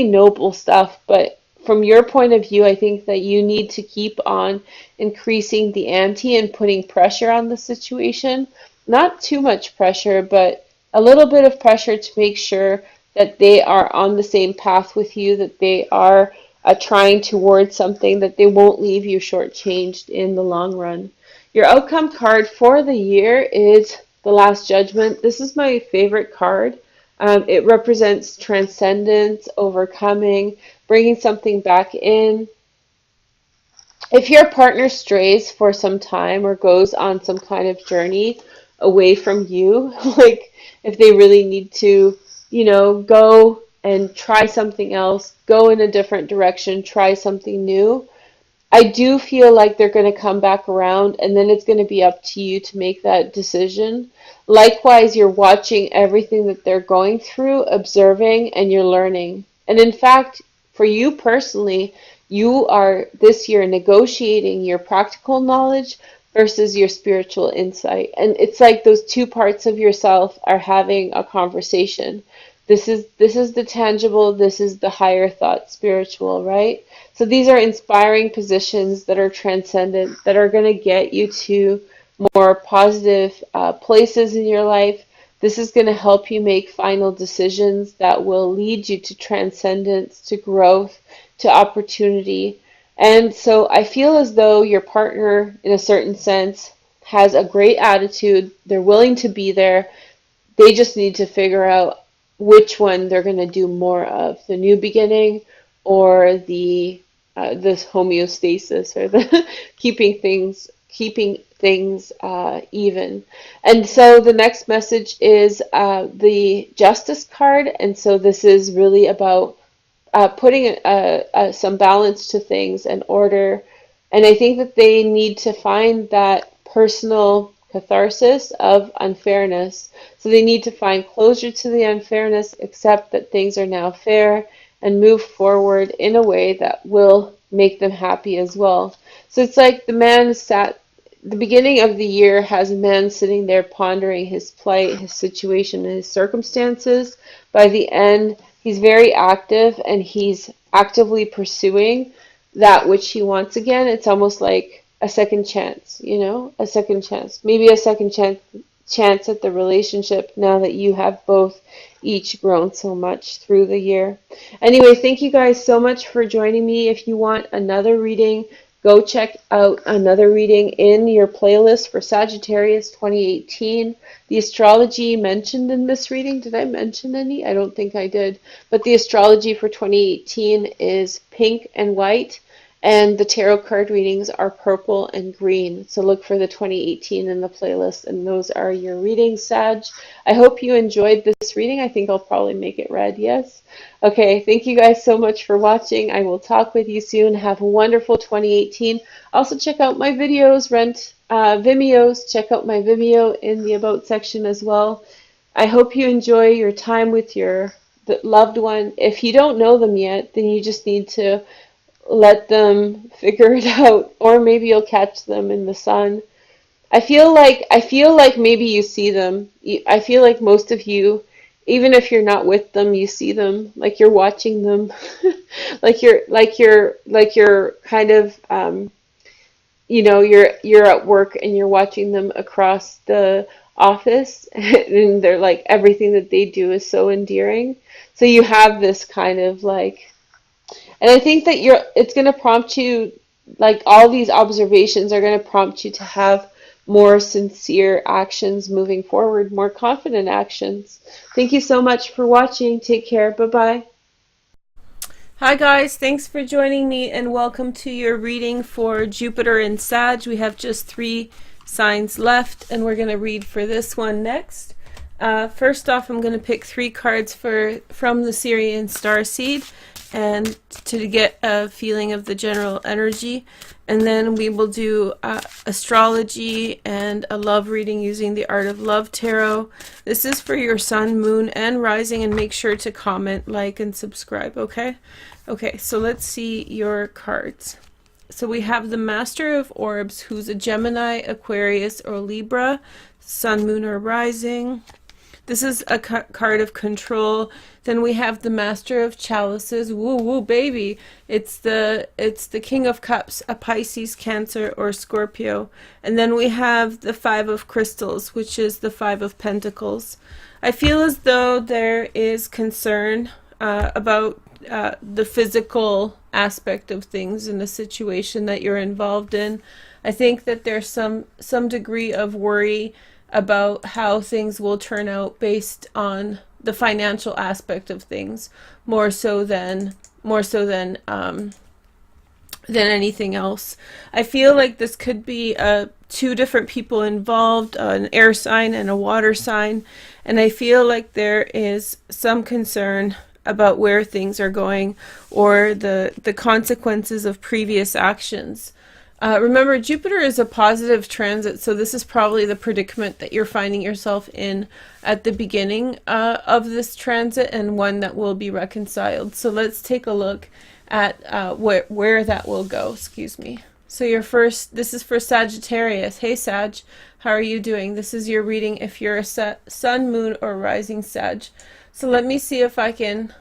noble stuff. But from your point of view, I think that you need to keep on increasing the ante and putting pressure on the situation. Not too much pressure, but a little bit of pressure to make sure that they are on the same path with you, that they are trying towards something, that they won't leave you shortchanged in the long run. Your outcome card for the year is the Last Judgment. This is my favorite card. It represents transcendence, overcoming, bringing something back in. If your partner strays for some time or goes on some kind of journey away from you, like if they really need to, you know, go and try something else, go in a different direction, try something new, I do feel like they're going to come back around, and then it's going to be up to you to make that decision. Likewise, you're watching everything that they're going through, observing, and you're learning. And in fact, for you personally, you are this year negotiating your practical knowledge versus your spiritual insight. And it's like those 2 parts of yourself are having a conversation. This is the tangible, this is the higher thought, spiritual, right? So these are inspiring positions that are transcendent, that are going to get you to more positive places in your life. This is going to help you make final decisions that will lead you to transcendence, to growth, to opportunity. And so I feel as though your partner, in a certain sense, has a great attitude. They're willing to be there. They just need to figure out which one they're going to do more of, the new beginning or the this homeostasis, or the keeping things even. And so the next message is the Justice card, and so this is really about putting some balance to things and order. And I think that they need to find that personal catharsis of unfairness. So they need to find closure to the unfairness, accept that things are now fair, and move forward in a way that will make them happy as well. So it's like the beginning of the year has a man sitting there pondering his plight, his situation, and his circumstances. By the end, he's very active and he's actively pursuing that which he wants again. It's almost like a second chance, you know, a second chance. Maybe a second chance at the relationship now that you have both each grown so much through the year. Anyway, thank you guys so much for joining me. If you want another reading, go check out another reading in your playlist for Sagittarius 2018. The astrology mentioned in this reading, did I mention any? I don't think I did. But the astrology for 2018 is pink and white, and the tarot card readings are purple and green. So look for the 2018 in the playlist, and those are your readings, Sag. I hope you enjoyed this reading. I think I'll probably make it red, yes? Okay, thank you guys so much for watching. I will talk with you soon. Have a wonderful 2018. Also check out my videos, rent Vimeos. Check out my Vimeo in the About section as well. I hope you enjoy your time with your loved one. If you don't know them yet, then you just need to let them figure it out, or maybe you'll catch them in the sun. I feel like maybe you see them. I feel like most of you, even if you're not with them, you see them, like you're watching them, like you're kind of you know, you're at work and you're watching them across the office, and they're like, everything that they do is so endearing. So you have this kind of like, and I think that it's going to prompt you, like all these observations are going to prompt you to have more sincere actions moving forward, more confident actions. Thank you so much for watching. Take care. Bye-bye. Hi guys, thanks for joining me and welcome to your reading for Jupiter in Sag. We have just 3 signs left and we're going to read for this one next. First off, I'm going to pick 3 cards from the Syrian starseed and to get a feeling of the general energy, and then we will do astrology and a love reading using the Art of Love Tarot. This is for your sun, moon, and rising, and make sure to comment, like, and subscribe, okay? Okay, so let's see your cards. So we have the Master of Orbs, who's a Gemini, Aquarius, or Libra, sun, moon, or rising. This is a card of control. Then we have the Master of Chalices. Woo woo baby. It's the King of Cups, a Pisces, Cancer, or Scorpio. And then we have the 5 of Crystals, which is the 5 of Pentacles. I feel as though there is concern about the physical aspect of things in the situation that you're involved in. I think that there's some degree of worry about how things will turn out based on the financial aspect of things, more so than anything else. I feel like this could be 2 different people involved, an air sign and a water sign, and I feel like there is some concern about where things are going or the consequences of previous actions. Remember, Jupiter is a positive transit, so this is probably the predicament that you're finding yourself in at the beginning of this transit, and one that will be reconciled. So let's take a look at where that will go. Excuse me. So this is for Sagittarius. Hey Sag, how are you doing? This is your reading if you're a sun, moon, or rising Sag. So let me see if I can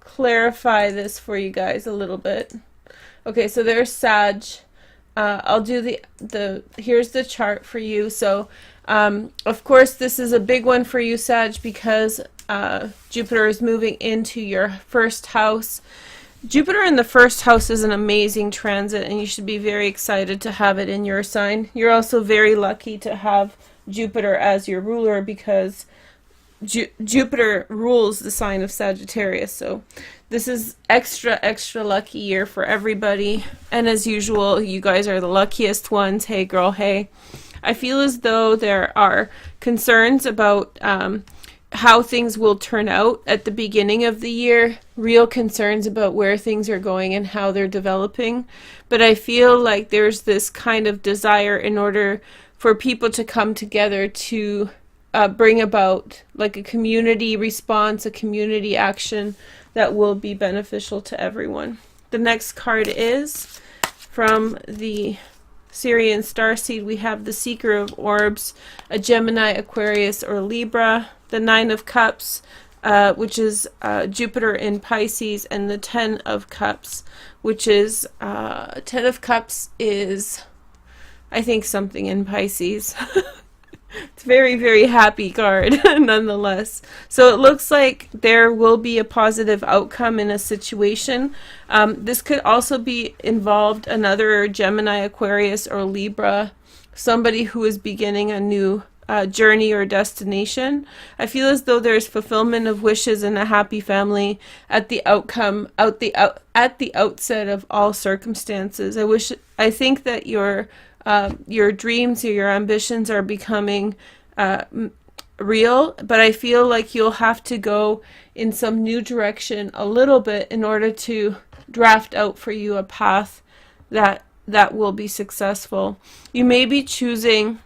clarify this for you guys a little bit. Okay, so there's Sag. I'll do here's the chart for you. So of course this is a big one for you, Sag, because Jupiter is moving into your first house. Jupiter in the first house is an amazing transit, and you should be very excited to have it in your sign. You're also very lucky to have Jupiter as your ruler, because Jupiter rules the sign of Sagittarius. So this is extra lucky year for everybody, and as usual, you guys are the luckiest ones. Hey girl, hey. I feel as though there are concerns about how things will turn out at the beginning of the year, real concerns about where things are going and how they're developing, but I feel like there's this kind of desire in order for people to come together to bring about like a community response, a community action that will be beneficial to everyone. The next card is from the Syrian starseed. We have the Seeker of Orbs, a Gemini, Aquarius, or Libra, the 9 of Cups, which is Jupiter in Pisces, and the 10 of Cups, which is 10 of Cups is, I think, something in Pisces. It's a very happy card nonetheless. So it looks like there will be a positive outcome in a situation. This could also be involved another Gemini, Aquarius, or Libra, somebody who is beginning a new journey or destination. I feel as though there's fulfillment of wishes and a happy family at the outset of all circumstances. I think that your dreams or your ambitions are becoming real, but I feel like you'll have to go in some new direction a little bit in order to draft out for you a path that will be successful. You may be choosing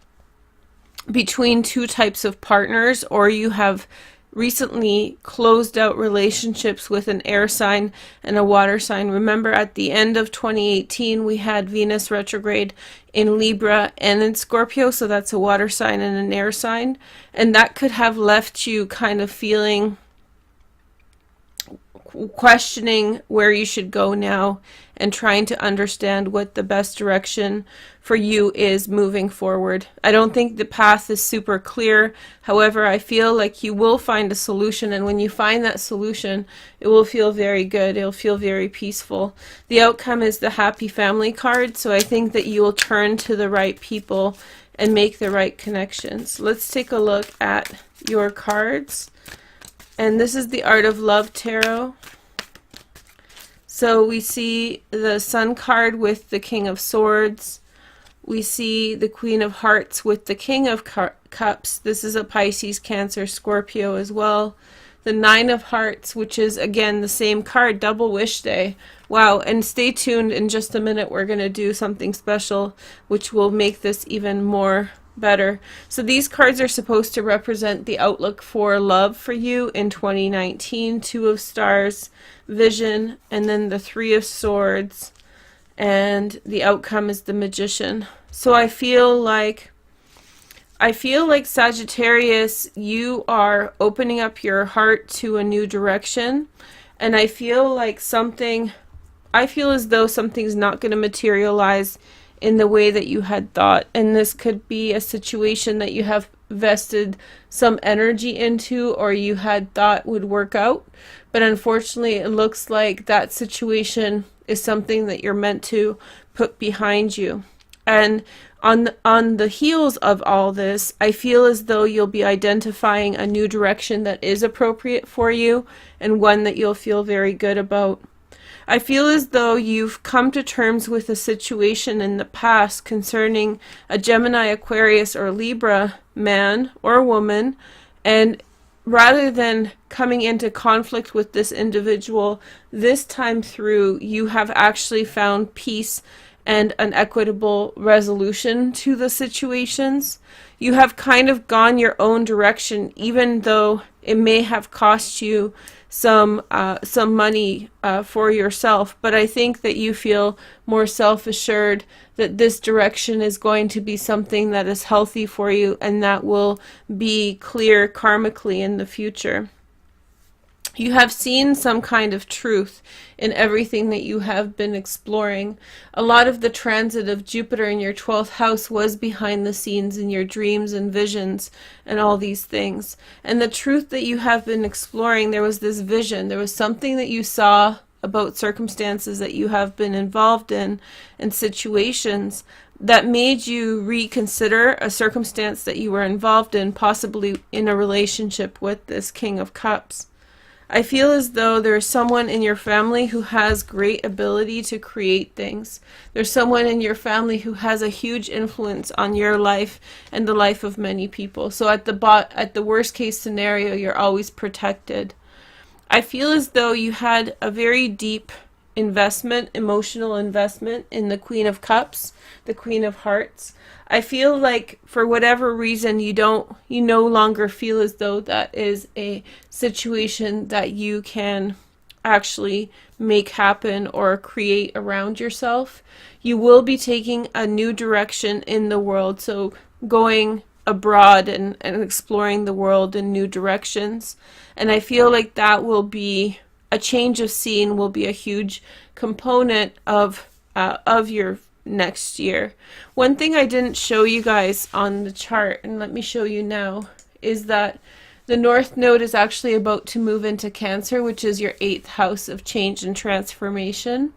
between 2 types of partners, or you have recently closed out relationships with an air sign and a water sign. Remember, at the end of 2018 we had Venus retrograde in Libra and in Scorpio, so that's a water sign and an air sign, and that could have left you kind of feeling questioning where you should go now and trying to understand what the best direction for you is moving forward. I don't think the path is super clear. However, I feel like you will find a solution, and when you find that solution, it will feel very good. It'll feel very peaceful. The outcome is the happy family card, so I think that you will turn to the right people and make the right connections. Let's take a look at your cards. And this is the Art of Love Tarot. So we see the Sun card with the King of Swords. We see the Queen of Hearts with the King of Cups. This is a Pisces, Cancer, Scorpio as well. The Nine of Hearts, which is again the same card, Double Wish Day. Wow, and stay tuned. In just a minute we're going to do something special which will make this even more better. So these cards are supposed to represent the outlook for love for you in 2019. Two of Stars, Vision, and then the Three of Swords, and the outcome is the Magician. So I feel like Sagittarius, you are opening up your heart to a new direction, and I feel as though something's not going to materialize in the way that you had thought, and this could be a situation that you have vested some energy into or you had thought would work out, but unfortunately it looks like that situation is something that you're meant to put behind you. And on the heels of all this, I feel as though you'll be identifying a new direction that is appropriate for you and one that you'll feel very good about. I feel as though you've come to terms with a situation in the past concerning a Gemini, Aquarius, or Libra man or woman, and rather than coming into conflict with this individual, this time through you have actually found peace and an equitable resolution to the situations. You have kind of gone your own direction, even though it may have cost you some money for yourself, but I think that you feel more self-assured that this direction is going to be something that is healthy for you and that will be clear karmically in the future. You have seen some kind of truth in everything that you have been exploring. A lot of the transit of Jupiter in your 12th house was behind the scenes in your dreams and visions and all these things. And the truth that you have been exploring, there was this vision. There was something that you saw about circumstances that you have been involved in and situations that made you reconsider a circumstance that you were involved in, possibly in a relationship with this King of Cups. I feel as though there's someone in your family who has great ability to create things. There's someone in your family who has a huge influence on your life and the life of many people. So at the worst case scenario, you're always protected. I feel as though you had a very deep investment, emotional investment in the Queen of Cups, the Queen of Hearts. I feel like for whatever reason you no longer feel as though that is a situation that you can actually make happen or create around yourself. You will be taking a new direction in the world, so going abroad and exploring the world in new directions. And I feel like that will be a change of scene, will be a huge component of your next year. One thing I didn't show you guys on the chart, and let me show you now, is that the North Node is actually about to move into Cancer, which is your 8th house of change and transformation.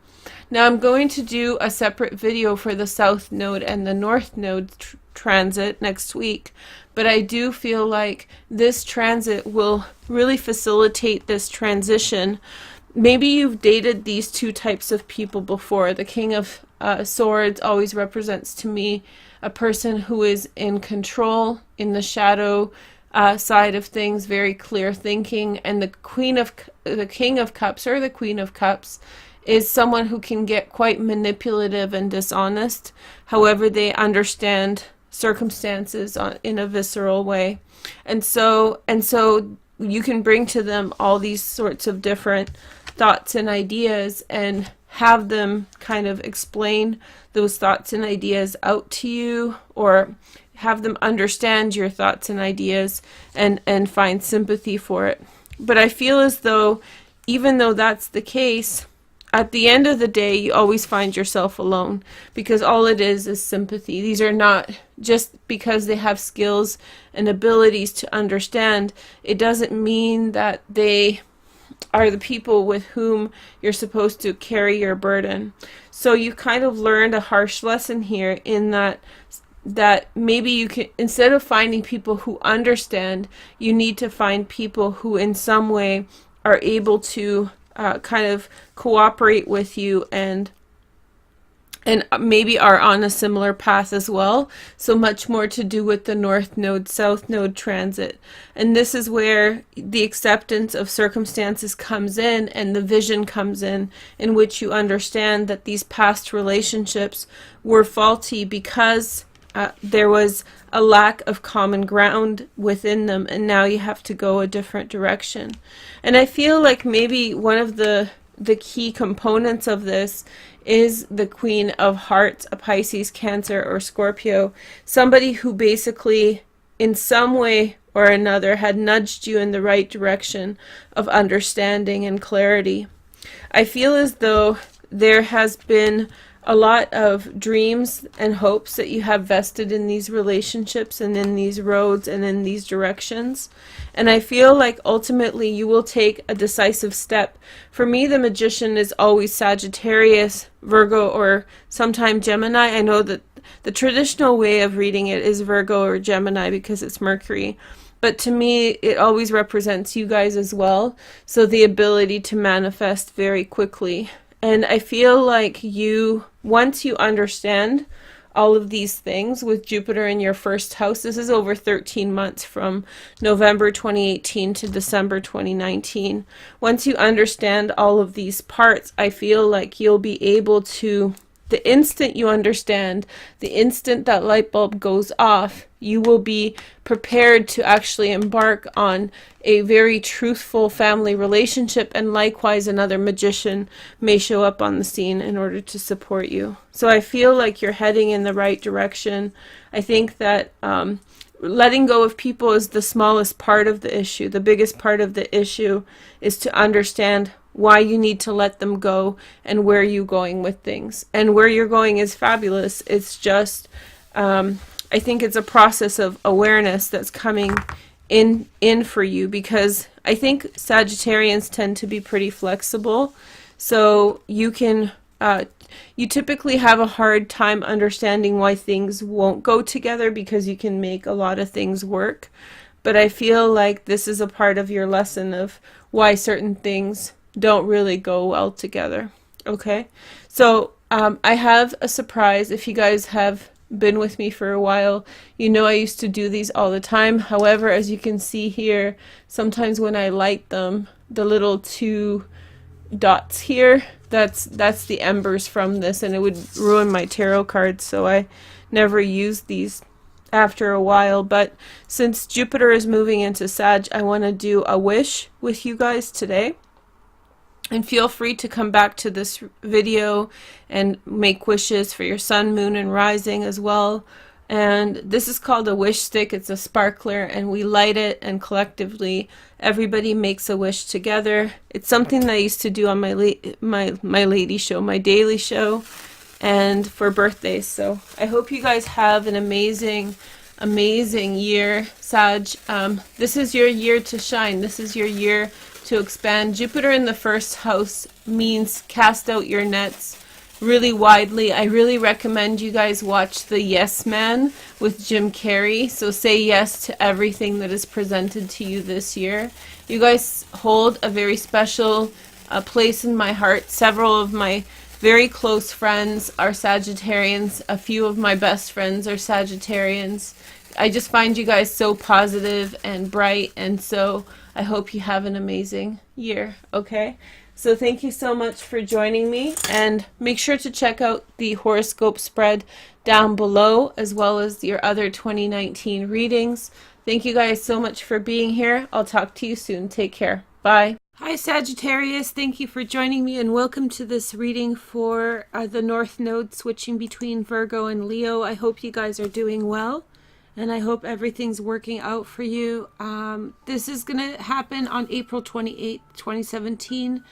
Now I'm going to do a separate video for the South Node and the North Node transit next week, but I do feel like this transit will really facilitate this transition. Maybe you've dated these two types of people before. The King of Swords always represents to me a person who is in control, in the shadow side of things, very clear thinking, and the King of Cups or the Queen of Cups is someone who can get quite manipulative and dishonest. However, they understand circumstances in a visceral way, and so you can bring to them all these sorts of different thoughts and ideas and have them kind of explain those thoughts and ideas out to you, or have them understand your thoughts and ideas and find sympathy for it. But I feel as though even though that's the case, at the end of the day, you always find yourself alone, because all it is sympathy. These are not, just because they have skills and abilities to understand, it doesn't mean that they are the people with whom you're supposed to carry your burden. So you kind of learned a harsh lesson here, in that maybe you can, instead of finding people who understand, you need to find people who in some way are able to kind of cooperate with you, and maybe are on a similar path as well. So much more to do with the North Node, South Node transit. And this is where the acceptance of circumstances comes in, and the vision comes in which you understand that these past relationships were faulty because there was a lack of common ground within them, and now you have to go a different direction. And I feel like maybe one of the key components of this is the Queen of Hearts, a Pisces, Cancer, or Scorpio. Somebody who basically, in some way or another, had nudged you in the right direction of understanding and clarity. I feel as though there has been a lot of dreams and hopes that you have vested in these relationships and in these roads and in these directions. And I feel like ultimately you will take a decisive step. For me, the Magician is always Sagittarius, Virgo, or sometime Gemini. I know that the traditional way of reading it is Virgo or Gemini because it's Mercury. But to me, it always represents you guys as well. So the ability to manifest very quickly. And I feel like you, once you understand all of these things with Jupiter in your first house, this is over 13 months from November 2018 to December 2019. Once you understand all of these parts, I feel like you'll be able to, the instant you understand, the instant that light bulb goes off, you will be prepared to actually embark on a very truthful family relationship, and likewise another magician may show up on the scene in order to support you. So I feel like you're heading in the right direction. I think that letting go of people is the smallest part of the issue. The biggest part of the issue is to understand why you need to let them go and where you're going with things. And where you're going is fabulous. It's just I think it's a process of awareness that's coming in for you, because I think Sagittarians tend to be pretty flexible. So you can you typically have a hard time understanding why things won't go together, because you can make a lot of things work. But I feel like this is a part of your lesson of why certain things don't really go well together. Okay, so I have a surprise. If you guys have been with me for a while, you know I used to do these all the time. However, as you can see here, sometimes when I light them, the little two dots here, that's the embers from this, and it would ruin my tarot cards, so I never used these after a while. But since Jupiter is moving into Sag, I want to do a wish with you guys today. And feel free to come back to this video and make wishes for your sun, moon, and rising as well. And this is called a wish stick. It's a sparkler, and we light it, and collectively everybody makes a wish together. It's something that I used to do on my lady show, my daily show, and for birthdays. So I hope you guys have an amazing year, Sag. This is your year to shine. This is your year to expand. Jupiter in the first house means cast out your nets really widely. I really recommend you guys watch The Yes Man with Jim Carrey. So say yes to everything that is presented to you this year. You guys hold a very special place in my heart. Several of my very close friends are Sagittarians. A few of my best friends are Sagittarians. I just find you guys so positive and bright, and so I hope you have an amazing year, okay? So thank you so much for joining me, and make sure to check out the horoscope spread down below, as well as your other 2019 readings. Thank you guys so much for being here. I'll talk to you soon. Take care. Bye. Hi Sagittarius, thank you for joining me, and welcome to this reading for the North Node switching between Virgo and Leo. I hope you guys are doing well. and I hope everything's working out for you. This is going to happen on April 28th, 2017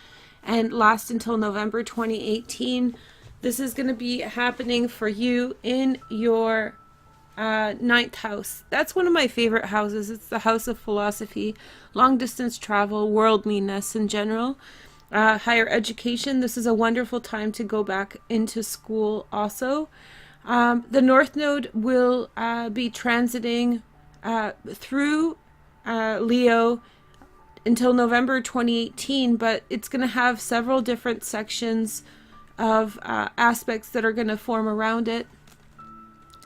and last until November 2018. This is going to be happening for you in your ninth house. That's one of my favorite houses. It's the house of philosophy, long distance travel, worldliness in general, higher education. This is a wonderful time to go back into school also. The North Node will be transiting through Leo until November 2018, but it's going to have several different sections of aspects that are going to form around it.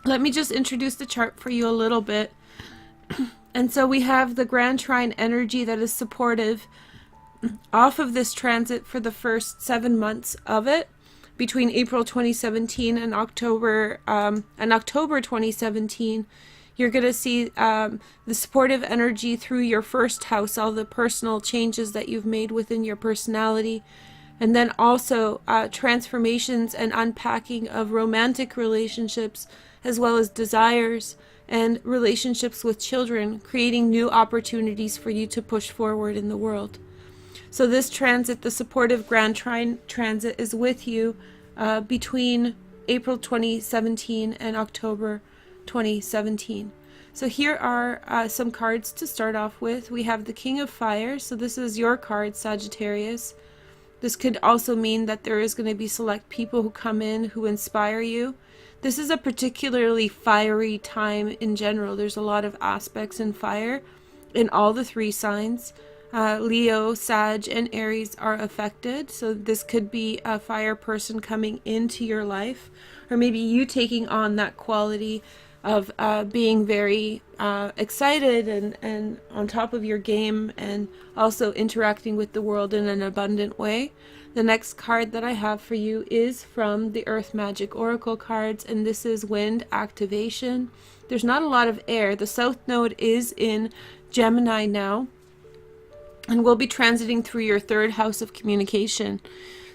Let me just introduce the chart for you a little bit. And so we have the Grand Trine energy that is supportive off of this transit for the first 7 months of it, between April 2017 and October 2017. You're going to see the supportive energy through your first house, all the personal changes that you've made within your personality, and then also transformations and unpacking of romantic relationships, as well as desires and relationships with children, creating new opportunities for you to push forward in the world. So this transit, the supportive Grand Trine transit, is with you between April 2017 and October 2017. So here are some cards to start off with. We have the King of Fire. So this is your card, Sagittarius. This could also mean that there is going to be select people who come in who inspire you. This is a particularly fiery time in general. There's a lot of aspects in fire in all the three signs. Leo, Sag, and Aries are affected. So this could be a fire person coming into your life, or maybe you taking on that quality of being very excited and on top of your game, and also interacting with the world in an abundant way. The next card that I have for you is from the Earth Magic Oracle cards, and this is Wind Activation. There's not a lot of air. The South Node is in Gemini now, and will be transiting through your third house of communication.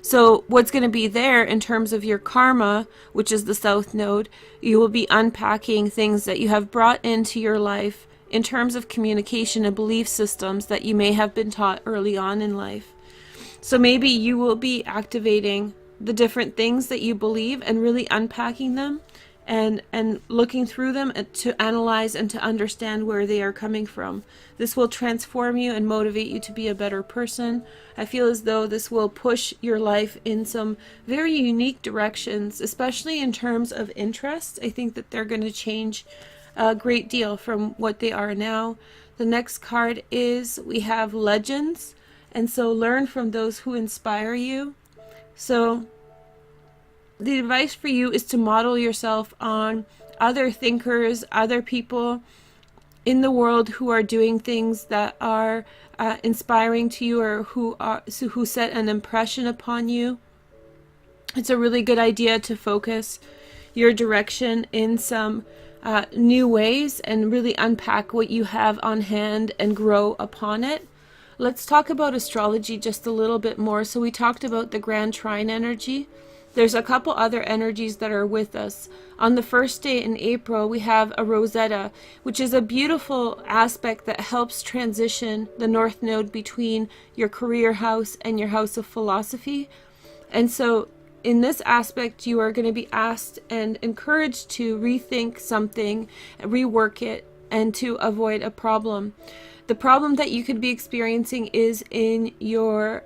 So what's going to be there in terms of your karma, which is the South Node, you will be unpacking things that you have brought into your life in terms of communication and belief systems that you may have been taught early on in life. So maybe you will be activating the different things that you believe and really unpacking them and looking through them to analyze and to understand where they are coming from. This will transform you and motivate you to be a better person. I feel as though this will push your life in some very unique directions, especially in terms of interests. I think that they're going to change a great deal from what they are now. The next card is, we have Legends, and so learn from those who inspire you. So the advice for you is to model yourself on other thinkers, other people in the world who are doing things that are inspiring to you, or who set an impression upon you. It's a really good idea to focus your direction in some new ways and really unpack what you have on hand and grow upon it. Let's talk about astrology just a little bit more. So we talked about the Grand Trine energy. There's a couple other energies that are with us. On the first day in April, we have a Rosetta, which is a beautiful aspect that helps transition the North Node between your career house and your house of philosophy. And so in this aspect, you are going to be asked and encouraged to rethink something, rework it, and to avoid a problem. The problem that you could be experiencing is in your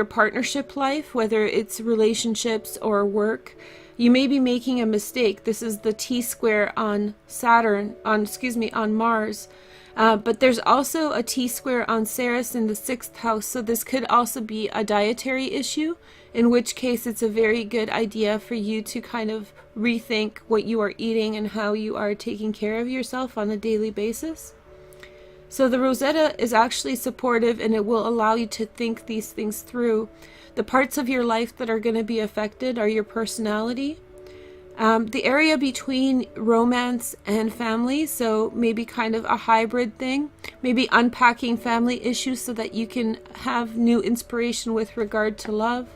partnership life, whether it's relationships or work. You may be making a mistake. This is the T-square on on Mars. But there's also a T-square on Ceres in the 6th house. So this could also be a dietary issue, in which case it's a very good idea for you to kind of rethink what you are eating and how you are taking care of yourself on a daily basis. So the Rosetta is actually supportive, and it will allow you to think these things through. The parts of your life that are going to be affected are your personality, the area between romance and family, so maybe kind of a hybrid thing, maybe unpacking family issues so that you can have new inspiration with regard to love,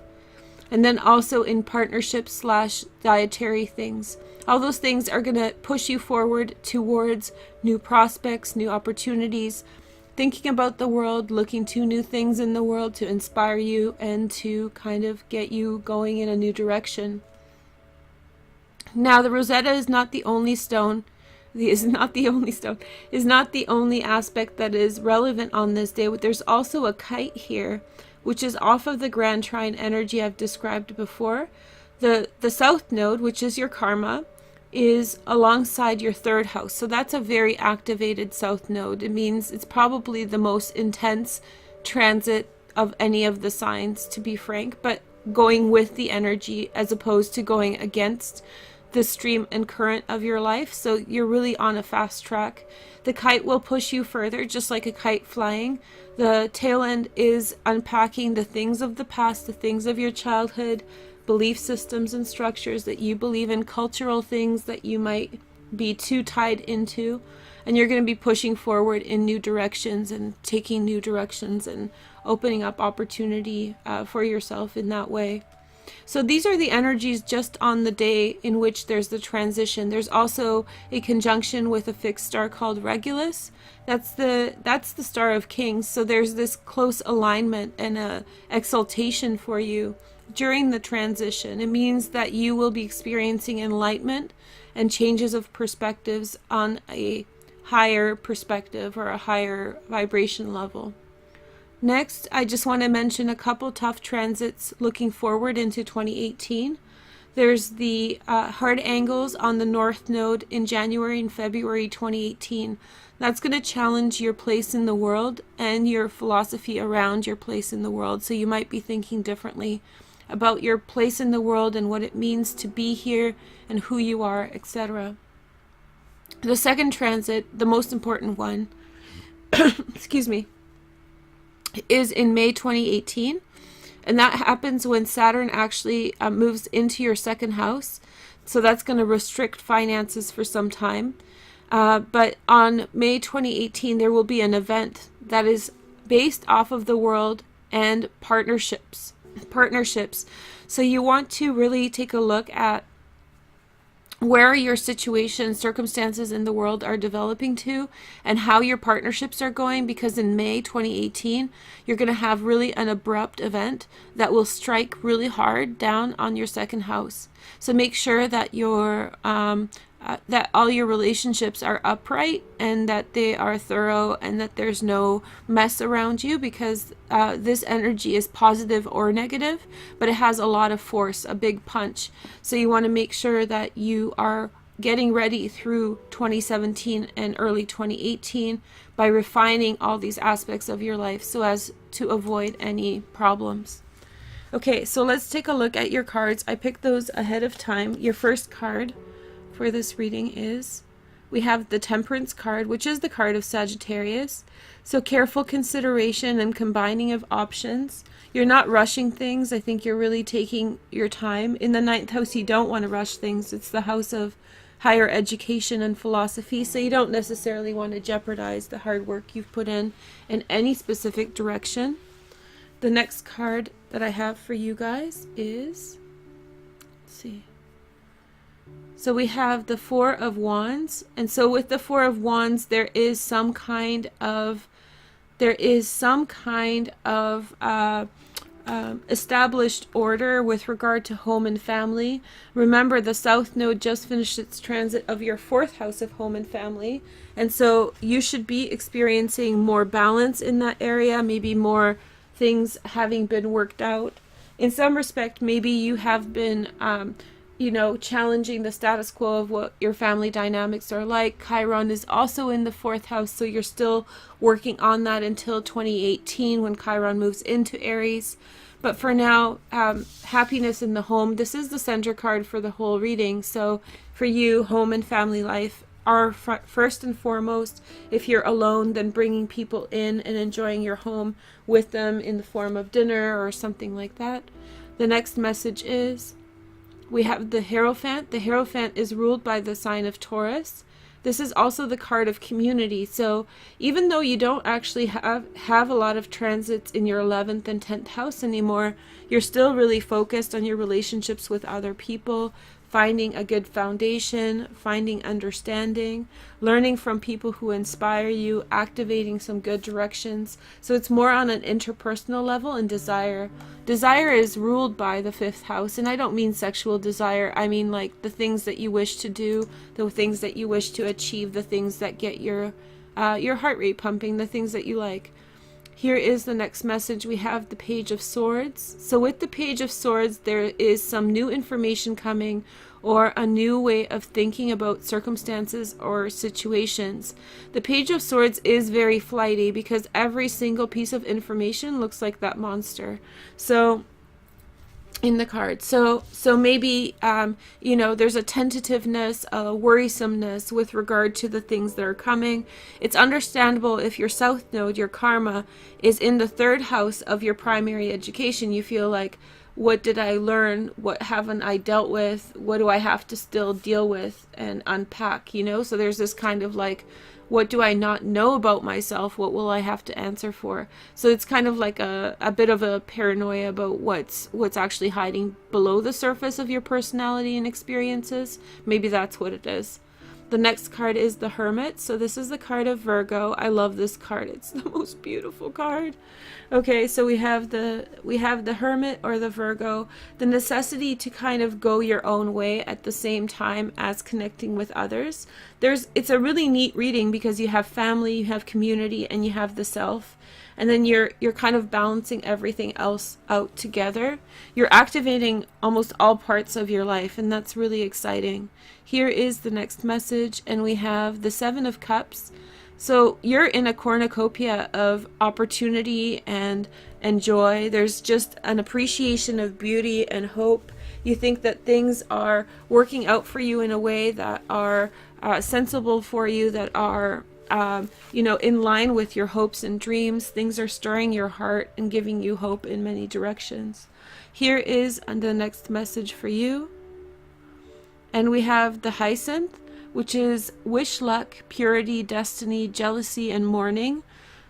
and then also in partnership / dietary things. All those things are going to push you forward towards new prospects, new opportunities, thinking about the world, looking to new things in the world to inspire you and to kind of get you going in a new direction. Now, the Rosetta is not the only stone, is not the only aspect that is relevant on this day. There's also a kite here, which is off of the Grand Trine energy I've described before. The South Node, which is your karma, is alongside your third house. So that's a very activated South Node. It means it's probably the most intense transit of any of the signs, to be frank, but going with the energy as opposed to going against the stream and current of your life. So you're really on a fast track. The kite will push you further, just like a kite flying. The tail end is unpacking the things of the past, the things of your childhood, belief systems and structures that you believe in, cultural things that you might be too tied into, and you're going to be pushing forward in new directions and taking new directions and opening up opportunity for yourself in that way. So these are the energies just on the day in which there's the transition. There's also a conjunction with a fixed star called Regulus. That's the star of kings. So there's this close alignment and a exaltation for you during the transition. It means that you will be experiencing enlightenment and changes of perspectives on a higher perspective or a higher vibration level. Next, I just want to mention a couple tough transits looking forward into 2018. There's the hard angles on the North Node in January and February 2018. That's going to challenge your place in the world and your philosophy around your place in the world. So you might be thinking differently about your place in the world and what it means to be here and who you are, etc. The second transit, the most important one, excuse me, is in May 2018, and that happens when Saturn actually moves into your second house. So that's going to restrict finances for some time. But on May 2018, there will be an event that is based off of the world and partnerships. So you want to really take a look at where your situation, circumstances in the world are developing to and how your partnerships are going, because in May 2018 you're going to have really an abrupt event that will strike really hard down on your second house. So make sure that that all your relationships are upright and that they are thorough and that there's no mess around you, because this energy is positive or negative, but it has a lot of force, a big punch. So you want to make sure that you are getting ready through 2017 and early 2018 by refining all these aspects of your life so as to avoid any problems. Okay, so let's take a look at your cards. I picked those ahead of time. Your first card for this reading is, we have the Temperance card, which is the card of Sagittarius. So careful consideration and combining of options. You're not rushing things. I think you're really taking your time. In the 9th house, you don't want to rush things. It's the house of higher education and philosophy, so you don't necessarily want to jeopardize the hard work you've put in any specific direction. The next card that I have for you guys is, let's see. So we have the Four of Wands, and so with the Four of Wands, there is some kind of established order with regard to home and family. Remember, the South Node just finished its transit of your 4th house of home and family, and so you should be experiencing more balance in that area, maybe more things having been worked out. In some respect, maybe you have been challenging the status quo of what your family dynamics are like. Chiron is also in the 4th house, so you're still working on that until 2018 when Chiron moves into Aries. But for now, happiness in the home. This is the center card for the whole reading. So for you, home and family life are first and foremost. If you're alone, then bringing people in and enjoying your home with them in the form of dinner or something like that. The next message is, we have the Hierophant. The Hierophant is ruled by the sign of Taurus. This is also the card of community. So even though you don't actually have a lot of transits in your 11th and 10th house anymore, you're still really focused on your relationships with other people, finding a good foundation, finding understanding, learning from people who inspire you, activating some good directions. So it's more on an interpersonal level. And desire. Desire is ruled by the 5th house, and I don't mean sexual desire. I mean like the things that you wish to do, the things that you wish to achieve, the things that get your heart rate pumping, the things that you like. Here is the next message. We have the Page of Swords. So with the Page of Swords, there is some new information coming, or a new way of thinking about circumstances or situations. The Page of Swords is very flighty because every single piece of information looks like that monster. So in the card. So maybe, you know, there's a tentativeness, a worrisomeness with regard to the things that are coming. It's understandable if your South Node, your karma, is in the 3rd house of your primary education. You feel like, what did I learn? What haven't I dealt with? What do I have to still deal with and unpack, you know? So there's this kind of like, what do I not know about myself? What will I have to answer for? So it's kind of like a bit of a paranoia about what's actually hiding below the surface of your personality and experiences. Maybe that's what it is. The next card is the Hermit. So this is the card of Virgo. I love this card. It's the most beautiful card. Okay, so we have the Hermit or the Virgo, the necessity to kind of go your own way at the same time as connecting with others. It's a really neat reading because you have family, you have community, and you have the self. And then you're kind of balancing everything else out together. You're activating almost all parts of your life, and that's really exciting. Here is the next message, and we have the 7 of Cups. So you're in a cornucopia of opportunity and joy. There's just an appreciation of beauty and hope. You think that things are working out for you in a way that are sensible for you, that are you know, in line with your hopes and dreams. Things are stirring your heart and giving you hope in many directions. Here is the next message for you. And we have the Hyacinth, which is wish luck, purity, destiny, jealousy, and mourning.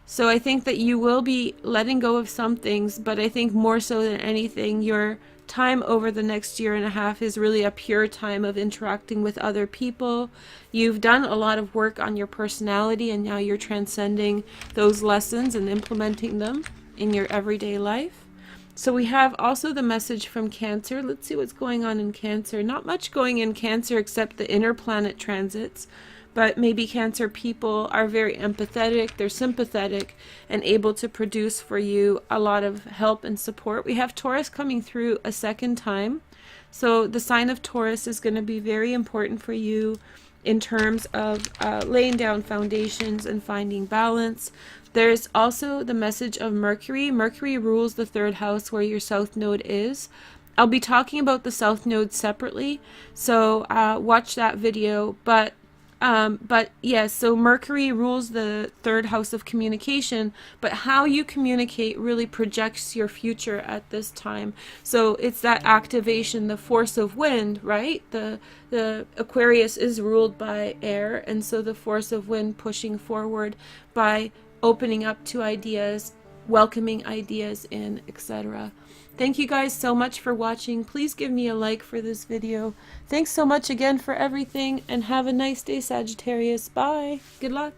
So I think that you will be letting go of some things, but I think more so than anything, your time over the next year and a half is really a pure time of interacting with other people. You've done a lot of work on your personality, and now you're transcending those lessons and implementing them in your everyday life. So we have also the message from Cancer. Let's see what's going on in Cancer. Not much going in Cancer except the inner planet transits. But maybe Cancer people are very empathetic, they're sympathetic, and able to produce for you a lot of help and support. We have Taurus coming through a second time. So the sign of Taurus is going to be very important for you in terms of laying down foundations and finding balance. There's also the message of Mercury. Mercury rules the 3rd house where your South Node is. I'll be talking about the South Node separately, so watch that video. But yes, so Mercury rules the 3rd house of communication, but how you communicate really projects your future at this time. So it's that activation, the force of wind, right? The Aquarius is ruled by air, and so the force of wind pushing forward by opening up to ideas, welcoming ideas in, etc. Thank you guys so much for watching. Please give me a like for this video. Thanks so much again for everything, and have a nice day, Sagittarius. Bye. Good luck.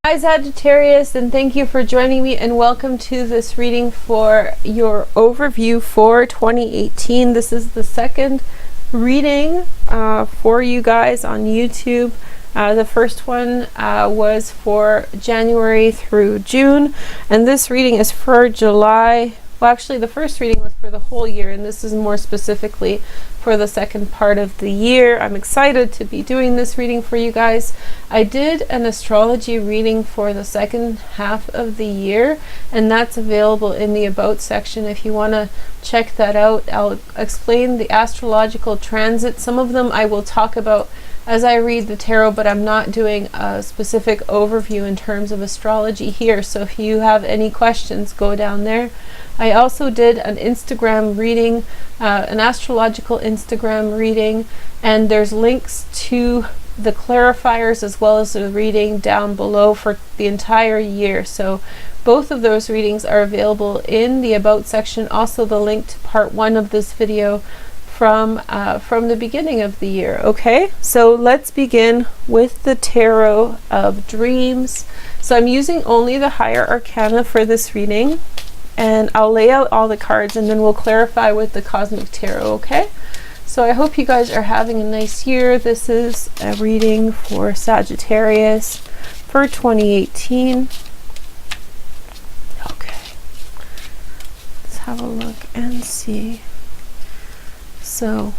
Hi, Sagittarius, and thank you for joining me, and welcome to this reading for your overview for 2018. This is the second reading for you guys on YouTube. The first one was for January through June, and this reading is for July. Well, actually, the first reading was for the whole year, and this is more specifically for the second part of the year. I'm excited to be doing this reading for you guys. I did an astrology reading for the second half of the year, and that's available in the About section if you want to check that out. I'll explain the astrological transit. Some of them I will talk about as I read the tarot, but I'm not doing a specific overview in terms of astrology here. So if you have any questions, go down there. I also did an Instagram reading, an astrological Instagram reading, and there's links to the clarifiers as well as the reading down below for the entire year. So both of those readings are available in the About section. Also the link to part 1 of this video from the beginning of the year. Okay, so let's begin with the Tarot of Dreams. So I'm using only the higher arcana for this reading, and I'll lay out all the cards and then we'll clarify with the Cosmic Tarot. Okay, so I hope you guys are having a nice year. This is a reading for Sagittarius for 2018. Okay, let's have a look and see. So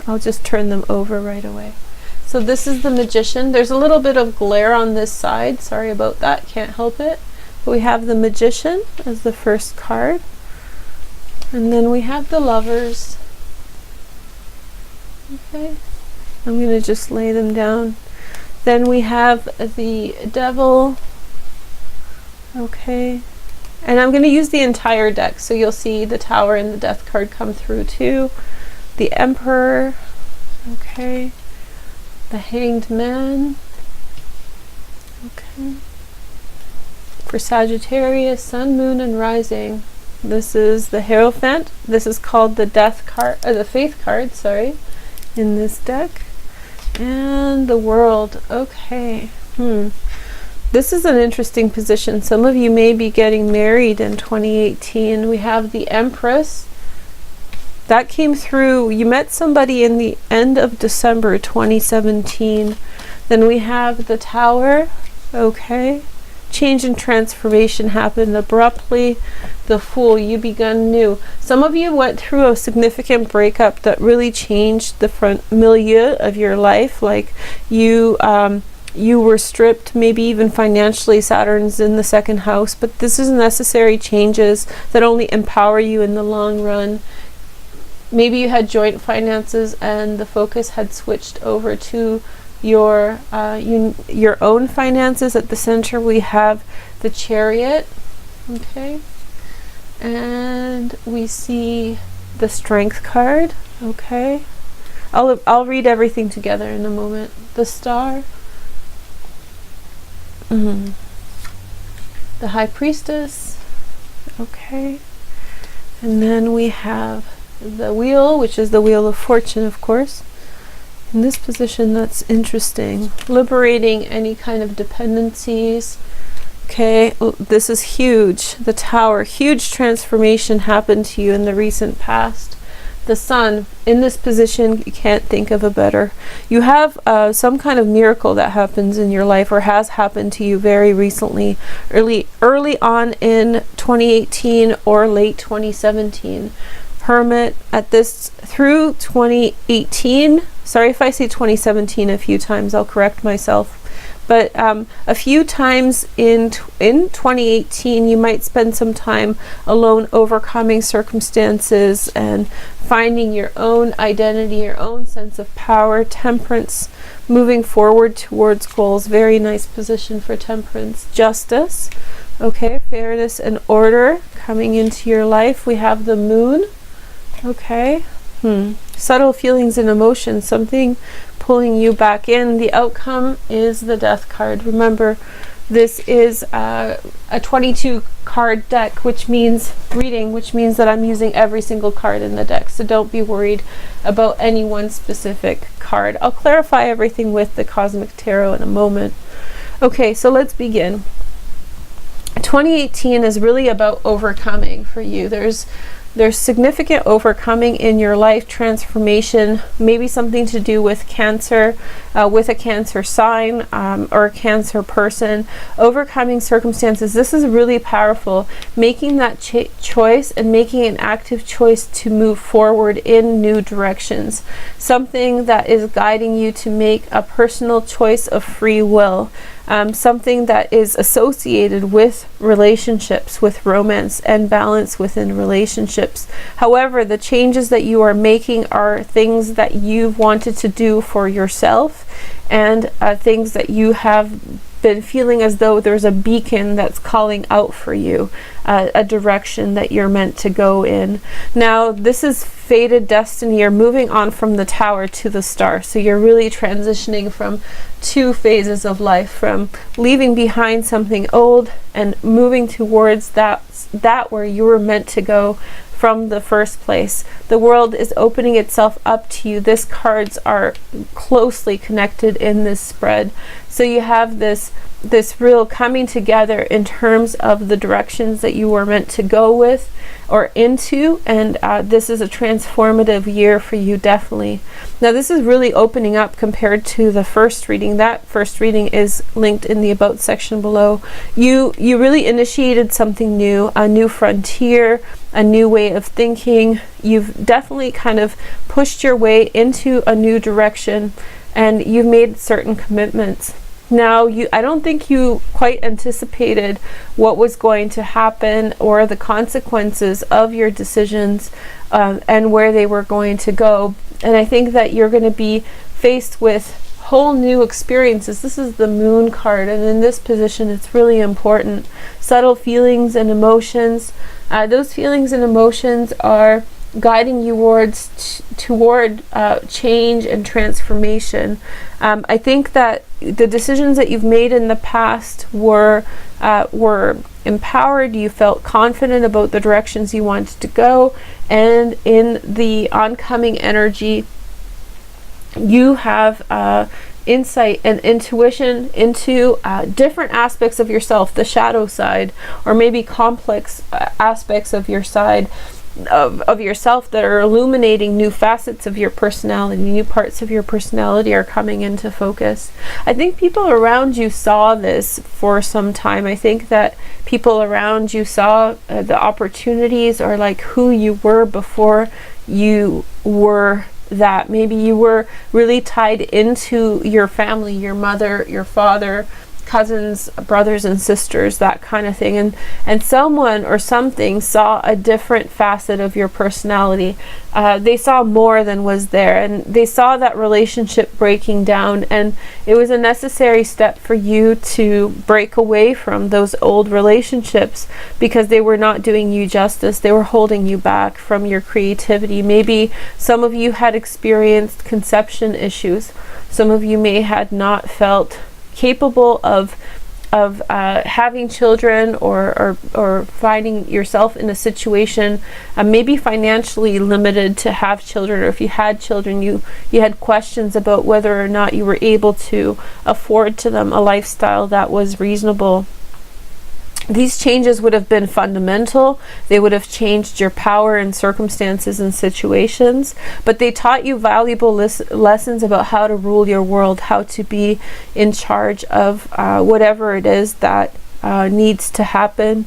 I'll just turn them over right away. So this is the Magician. There's a little bit of glare on this side. Sorry about that, can't help it. But we have the Magician as the first card. And then we have the Lovers. Okay, I'm going to just lay them down. Then we have the Devil. Okay. And I'm going to use the entire deck, so you'll see the Tower and the Death card come through too. The Emperor, okay. The Hanged Man, okay. For Sagittarius, Sun, Moon, and Rising, this is the Hierophant. This is called the Death card, the Faith card, sorry, in this deck. And the World, okay. This is an interesting position. Some of you may be getting married in 2018. We have the Empress. That came through. You met somebody in the end of December 2017. Then we have the Tower. Okay. Change and transformation happened abruptly. The Fool, you begun new. Some of you went through a significant breakup that really changed the front milieu of your life. Like you were stripped, maybe even financially. Saturn's in the second house, but this is necessary changes that only empower you in the long run. Maybe you had joint finances and the focus had switched over to your own finances. At the center we have the Chariot, okay, and we see the Strength card, okay. I'll read everything together in a moment. The Star, the High Priestess, okay, and then we have the Wheel, which is the Wheel of Fortune, of course. In this position, that's interesting. Liberating any kind of dependencies. Okay, this is huge. The Tower, huge transformation happened to you in the recent past. The Sun, in this position, you can't think of a better. You have some kind of miracle that happens in your life or has happened to you very recently, early on in 2018 or late 2017. Hermit, at this through 2018. Sorry if I say 2017 a few times, I'll correct myself. But a few times in 2018, you might spend some time alone, overcoming circumstances and finding your own identity, your own sense of power. Temperance, moving forward towards goals. Very nice position for Temperance. Justice, okay, fairness and order coming into your life. We have the Moon, okay. Subtle feelings and emotions, something pulling you back in. The outcome is the Death card. Remember, this is a 22 card deck, which means that I'm using every single card in the deck. So don't be worried about any one specific card. I'll clarify everything with the Cosmic Tarot in a moment. Okay, so let's begin. 2018 is really about overcoming for you. There's significant overcoming in your life, transformation, maybe something to do with Cancer, with a Cancer sign or a Cancer person, overcoming circumstances. This is really powerful, making that choice and making an active choice to move forward in new directions, something that is guiding you to make a personal choice of free will. Something that is associated with relationships, with romance and balance within relationships. However, the changes that you are making are things that you've wanted to do for yourself, and things that you have been feeling as though there's a beacon that's calling out for you, a direction that you're meant to go in. Now, this is fated destiny. You're moving on from the Tower to the Star. So you're really transitioning from two phases of life, from leaving behind something old and moving towards that where you were meant to go from the first place. The world is opening itself up to you. These cards are closely connected in this spread. So you have this real coming together in terms of the directions that you were meant to go with or into, and this is a transformative year for you, definitely. Now this is really opening up compared to the first reading. That first reading is linked in the about section below. You really initiated something new, a new frontier, a new way of thinking. You've definitely kind of pushed your way into a new direction, and you've made certain commitments. Now, I don't think you quite anticipated what was going to happen or the consequences of your decisions and where they were going to go. And I think that you're going to be faced with whole new experiences. This is the Moon card, and in this position it's really important. Subtle feelings and emotions. Those feelings and emotions are guiding you toward change and transformation. I think that the decisions that you've made in the past were empowered. You felt confident about the directions you wanted to go, and in the oncoming energy, you have insight and intuition into different aspects of yourself, the shadow side, or maybe complex aspects of your side. Of yourself that are illuminating new facets of your personality. New parts of your personality are coming into focus. I think people around you saw this for some time. I think that people around you saw the opportunities, or like who you were before you were that. Maybe you were really tied into your family, your mother, your father, cousins, brothers and sisters, that kind of thing, and someone or something saw a different facet of your personality. They saw more than was there, and they saw that relationship breaking down, and it was a necessary step for you to break away from those old relationships because they were not doing you justice. They were holding you back from your creativity. Maybe some of you had experienced conception issues. Some of you may had not felt capable of having children, or finding yourself in a situation maybe financially limited to have children, or if you had children, you had questions about whether or not you were able to afford to them a lifestyle that was reasonable. These changes would have been fundamental. They would have changed your power in circumstances and situations, but they taught you valuable lessons about how to rule your world, how to be in charge of whatever it is that needs to happen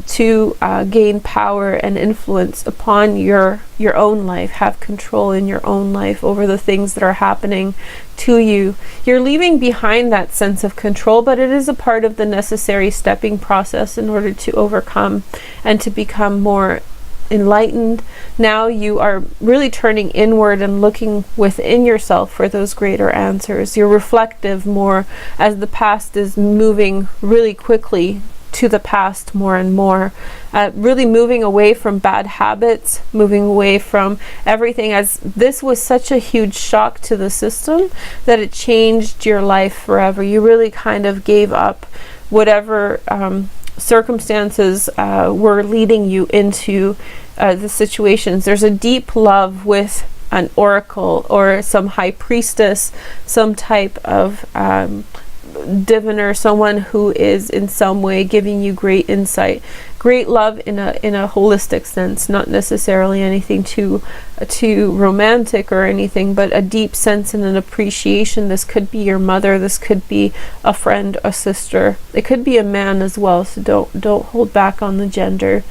to gain power and influence upon your own life, have control in your own life over the things that are happening to you. You're leaving behind that sense of control, but it is a part of the necessary stepping process in order to overcome and to become more enlightened. Now you are really turning inward and looking within yourself for those greater answers. You're reflective more as the past is moving really quickly to the past more and more, really moving away from bad habits, moving away from everything, as this was such a huge shock to the system that it changed your life forever. You really kind of gave up whatever circumstances were leading you into the situations. There's a deep love with an oracle or some high priestess, some type of diviner, someone who is in some way giving you great insight, great love in a holistic sense, not necessarily anything too romantic or anything, but a deep sense and an appreciation. This could be your mother, this could be a friend, a sister, it could be a man as well, so don't hold back on the gender.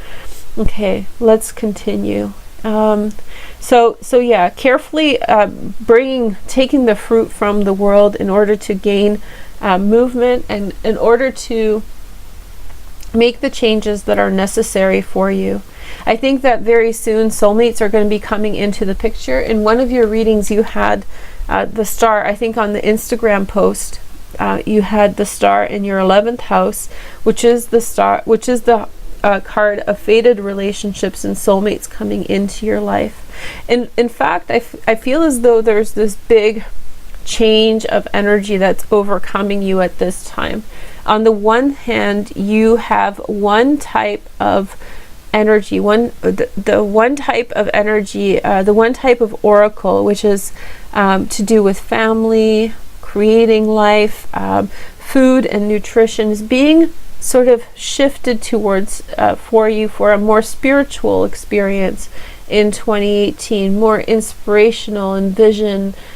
Okay, let's continue. So yeah, carefully taking the fruit from the world in order to gain movement, and in order to make the changes that are necessary for you. I think that very soon soulmates are going to be coming into the picture. In one of your readings you had the star. I think on the Instagram post you had the star in your 11th house, which is the card of fated relationships and soulmates coming into your life. And in fact, I feel as though there's this big change of energy that's overcoming you at this time. On the one hand, you have one type of energy, the one type of energy, the one type of oracle, which is to do with family, creating life, food and nutrition, is being sort of shifted towards for you for a more spiritual experience in 2018, more inspirational and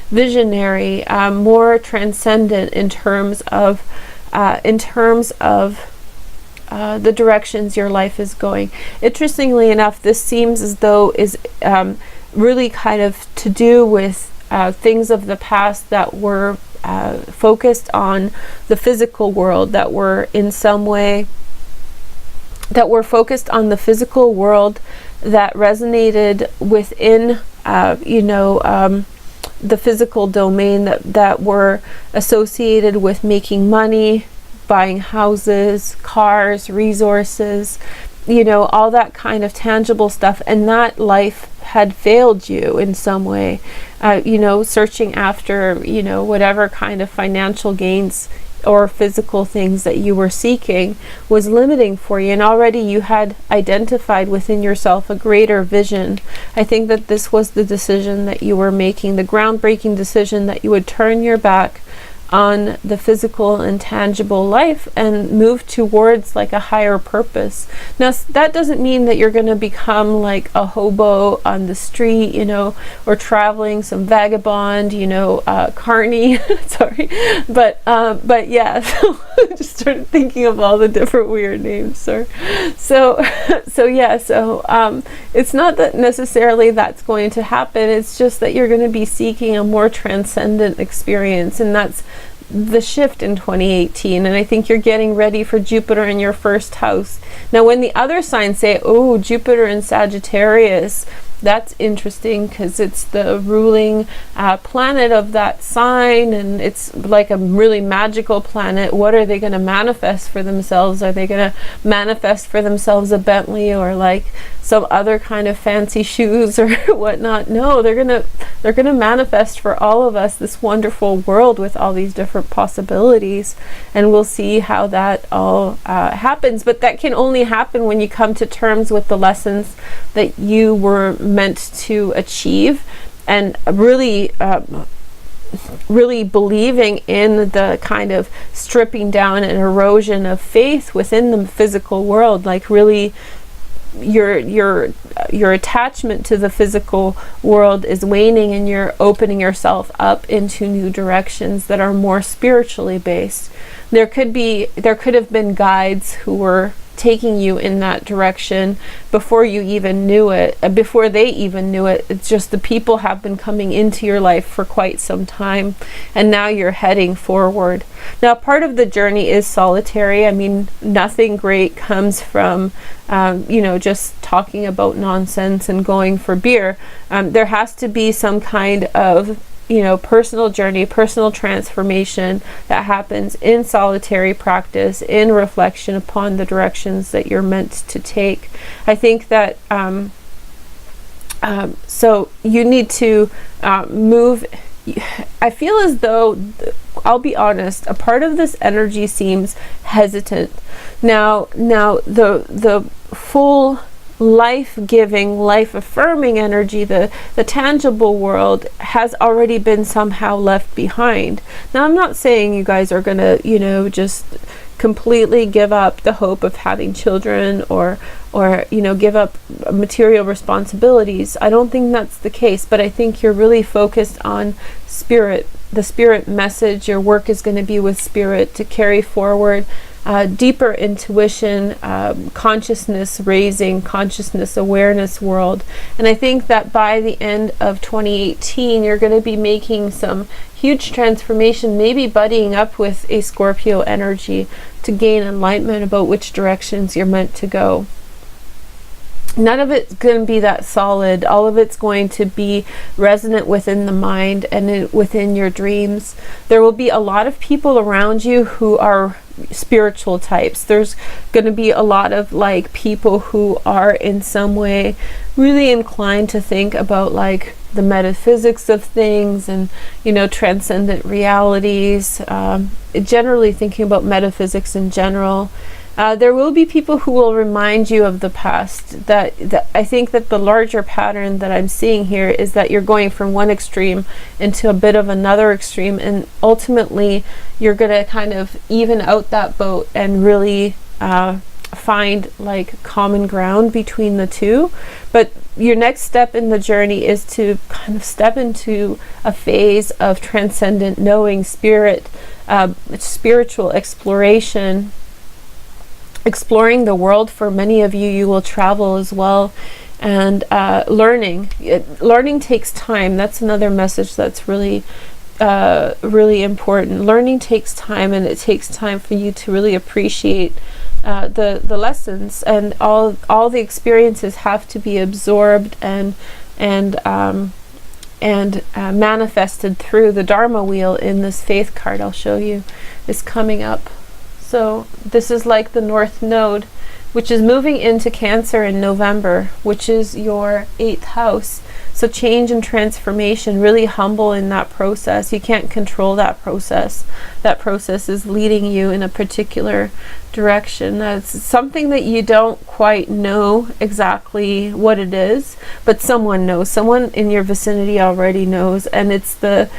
visionary, more transcendent in terms of the directions your life is going. Interestingly enough, this seems as though is really kind of to do with things of the past that were focused on the physical world, that were in some way, that were focused on the physical world, that resonated within, the physical domain, that were associated with making money, buying houses, cars, resources, all that kind of tangible stuff. And that life had failed you in some way, searching after, whatever kind of financial gains or physical things that you were seeking was limiting for you. And already you had identified within yourself a greater vision. I think that this was the decision that you were making, the groundbreaking decision that you would turn your back on the physical and tangible life and move towards like a higher purpose. Now that doesn't mean that you're going to become like a hobo on the street, or traveling, some vagabond, carny. Sorry, but yeah. So I just started thinking of all the different weird names. So yeah. So it's not that necessarily that's going to happen. It's just that you're going to be seeking a more transcendent experience, and that's the shift in 2018. And I think you're getting ready for Jupiter in your first house. Now when the other signs say, oh, Jupiter in Sagittarius, that's interesting because it's the ruling planet of that sign, and it's like a really magical planet. What are they going to manifest for themselves? Are they going to manifest for themselves a Bentley or like some other kind of fancy shoes or whatnot? No, they're gonna manifest for all of us this wonderful world with all these different possibilities, and we'll see how that all happens. But that can only happen when you come to terms with the lessons that you were meant to achieve, and really believing in the kind of stripping down and erosion of faith within the physical world, like really your attachment to the physical world is waning, and you're opening yourself up into new directions that are more spiritually based. There could have been guides who were taking you in that direction before you even knew it, before they even knew it. It's just the people have been coming into your life for quite some time, and now you're heading forward. Now part of the journey is solitary. I mean, nothing great comes from just talking about nonsense and going for beer. There has to be some kind of personal journey, personal transformation that happens in solitary practice, in reflection upon the directions that you're meant to take. I think that so you need to move. I feel as though, I'll be honest, a part of this energy seems hesitant. Now the full life-giving, life-affirming energy, the tangible world, has already been somehow left behind. Now I'm not saying you guys are gonna just completely give up the hope of having children or give up material responsibilities. I don't think that's the case, but I think you're really focused on spirit, the spirit message. Your work is going to be with spirit to carry forward deeper intuition, consciousness raising, consciousness awareness world. And I think that by the end of 2018 you're going to be making some huge transformation, maybe buddying up with a Scorpio energy to gain enlightenment about which directions you're meant to go. None of it's going to be that solid. All of it's going to be resonant within the mind and within your dreams. There will be a lot of people around you who are spiritual types. There's going to be a lot of like people who are in some way really inclined to think about like the metaphysics of things and transcendent realities, generally thinking about metaphysics in general. There will be people who will remind you of the past. That I think that the larger pattern that I'm seeing here is that you're going from one extreme into a bit of another extreme, and ultimately you're going to kind of even out that boat and really find like common ground between the two. But your next step in the journey is to kind of step into a phase of transcendent knowing, spiritual exploration, exploring the world. For many of you, you will travel as well, and learning takes time. That's another message that's really really important. Learning takes time, and it takes time for you to really appreciate the lessons, and all the experiences have to be absorbed and manifested through the Dharma wheel. In this faith card I'll show you is coming up. So this is like the North Node, which is moving into Cancer in November, which is your 8th house. So change and transformation, really humble in that process. You can't control that process. That process is leading you in a particular direction. That's something that you don't quite know exactly what it is, but someone knows. Someone in your vicinity already knows, and it's the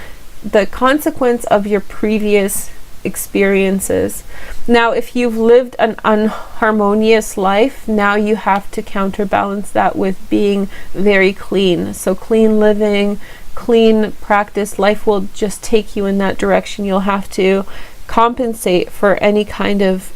consequence of your previous experiences. Now, if you've lived an unharmonious life, now you have to counterbalance that with being very clean. So clean living, clean practice. Life will just take you in that direction. You'll have to compensate for any kind of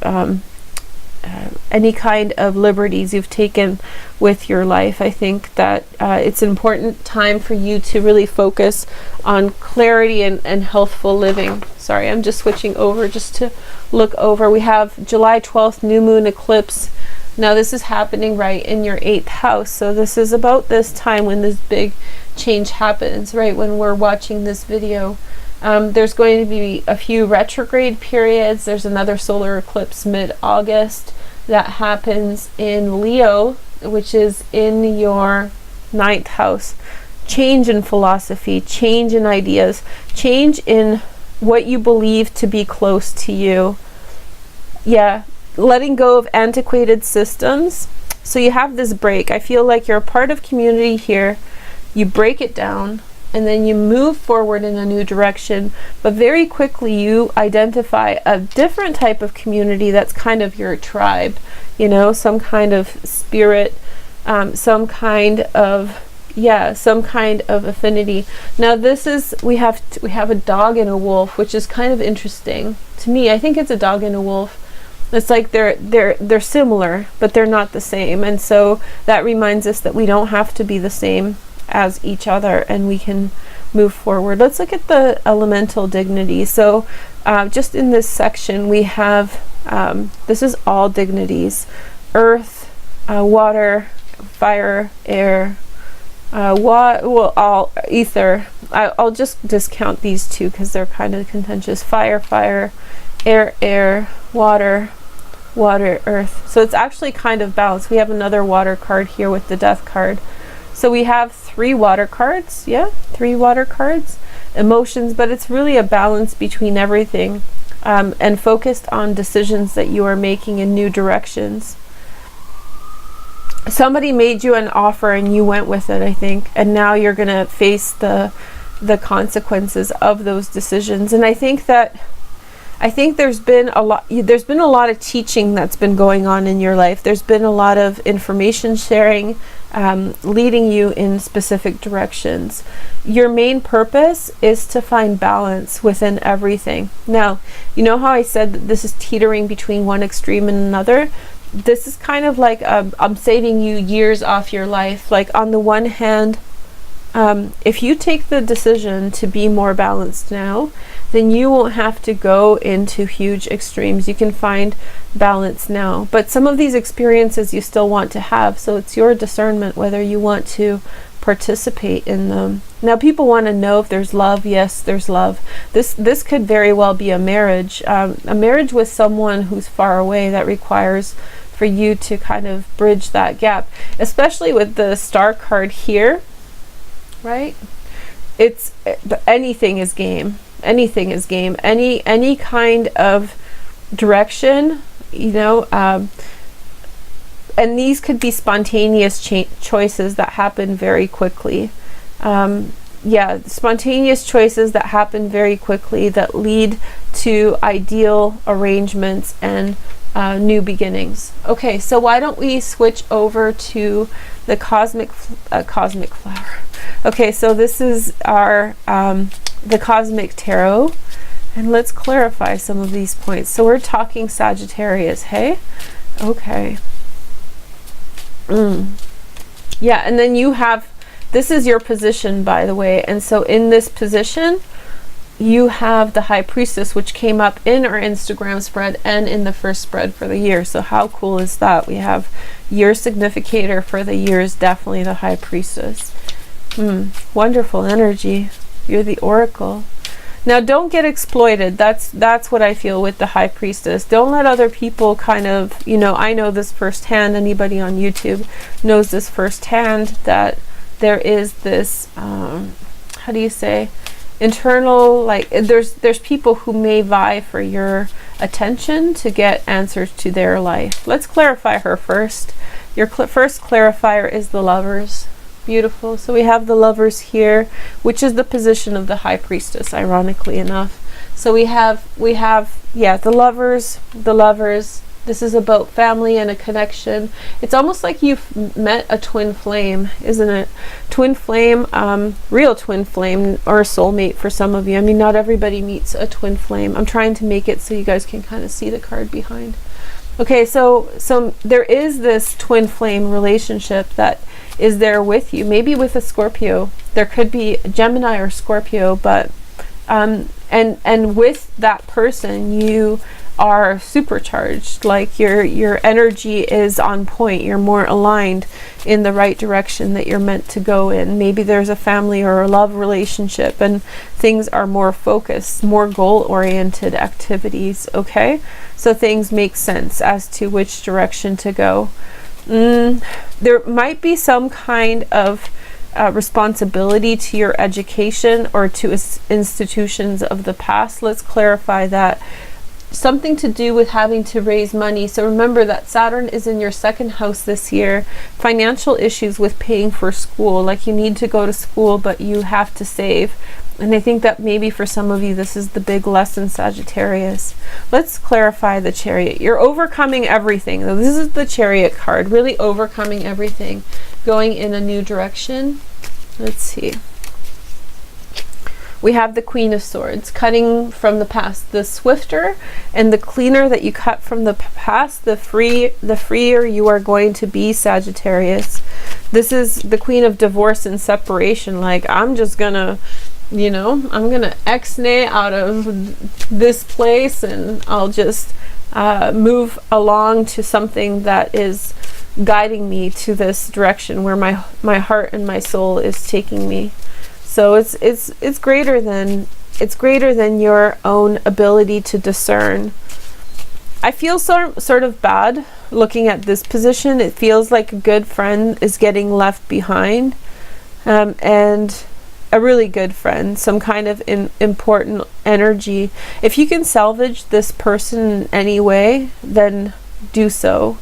liberties you've taken with your life. I think that it's an important time for you to really focus on clarity and healthful living. Sorry, I'm just switching over just to look over. We have July 12th new moon eclipse. Now this is happening right in your 8th house. So this is about this time when this big change happens, right when we're watching this video. There's going to be a few retrograde periods. There's another solar eclipse mid-August that happens in Leo, which is in your 9th house. Change in philosophy, change in ideas, change in what you believe to be close to you. Yeah, letting go of antiquated systems. So you have this break. I feel like you're a part of community here. You break it down, and then you move forward in a new direction, but very quickly you identify a different type of community that's kind of your tribe, you know, some kind of spirit, some kind of affinity. Now this is, we have a dog and a wolf, which is kind of interesting to me. I think it's a dog and a wolf. It's like they're similar, but they're not the same, and so that reminds us that we don't have to be the same as each other, and we can move forward. Let's look at the elemental dignity. So just in this section we have this is all dignities: earth, water, fire, air, all ether. I'll just discount these two because they're kind of contentious. Fire, air, water, earth. So it's actually kind of balanced. We have another water card here with the death card. So we have 3 water cards, 3 water cards, emotions, but it's really a balance between everything, and focused on decisions that you are making in new directions. Somebody made you an offer and you went with it, I think, and now you're going to face the consequences of those decisions. And I think there's been a lot of teaching that's been going on in your life. There's been a lot of information sharing, leading you in specific directions. Your main purpose is to find balance within everything. Now, you know how I said that this is teetering between one extreme and another? This is kind of like I'm saving you years off your life. Like, on the one hand, if you take the decision to be more balanced now, then you won't have to go into huge extremes. You can find balance now. But some of these experiences you still want to have, so it's your discernment whether you want to participate in them. Now, people want to know if there's love. Yes, there's love. This could very well be a marriage with someone who's far away. That requires for you to kind of bridge that gap, especially with the star card here, right? It's anything is game. Anything is game. Any kind of direction, you know, and these could be spontaneous choices that happen very quickly. Yeah, spontaneous choices that happen very quickly that lead to ideal arrangements and new beginnings. Okay, so why don't we switch over to the cosmic flower. Okay, so this is our the cosmic tarot, and let's clarify some of these points. So we're talking Sagittarius, hey? Okay. Yeah, and then you have, this is your position, by the way, and so in this position you have the High Priestess, which came up in our Instagram spread and in the first spread for the year. So how cool is that? We have your significator for the year is definitely the High Priestess. Wonderful energy. You're the Oracle. Now don't get exploited. That's what I feel with the High Priestess. Don't let other people kind of, you know, I know this firsthand. Anybody on YouTube knows this firsthand, that there is this how do you say, internal, like there's people who may vie for your attention to get answers to their life. Let's clarify her first. Your first clarifier is the Lovers. Beautiful. So we have the Lovers here, which is the position of the High Priestess, ironically enough. So we have yeah, the Lovers. This is about family and a connection. It's almost like you've met a twin flame, isn't it? Twin flame, real twin flame, or a soulmate for some of you. I mean, not everybody meets a twin flame. I'm trying to make it so you guys can kind of see the card behind. Okay, so there is this twin flame relationship that is there with you, maybe with a Scorpio. There could be Gemini or Scorpio, but and with that person you are supercharged, like your energy is on point, you're more aligned in the right direction that you're meant to go in. Maybe there's a family or a love relationship and things are more focused, more goal-oriented activities. Okay, so things make sense as to which direction to go. There might be some kind of responsibility to your education or to institutions of the past. Let's clarify that. Something to do with having to raise money. So remember that Saturn is in your second house this year. Financial issues with paying for school, like you need to go to school but you have to save. And I think that maybe for some of you this is the big lesson, Sagittarius. Let's clarify the Chariot. You're overcoming everything. So this is the Chariot card, really overcoming everything, going in a new direction. Let's see. We have the Queen of Swords, cutting from the past. The swifter and the cleaner that you cut from the past, the freer you are going to be, Sagittarius. This is the Queen of Divorce and Separation. Like, I'm just gonna, you know, I'm gonna ex-nay out of this place and I'll just move along to something that is guiding me to this direction where my heart and my soul is taking me. So it's greater than your own ability to discern. I feel sort of bad looking at this position. It feels like a good friend is getting left behind, and a really good friend, some kind of important energy. If you can salvage this person in any way, then do so.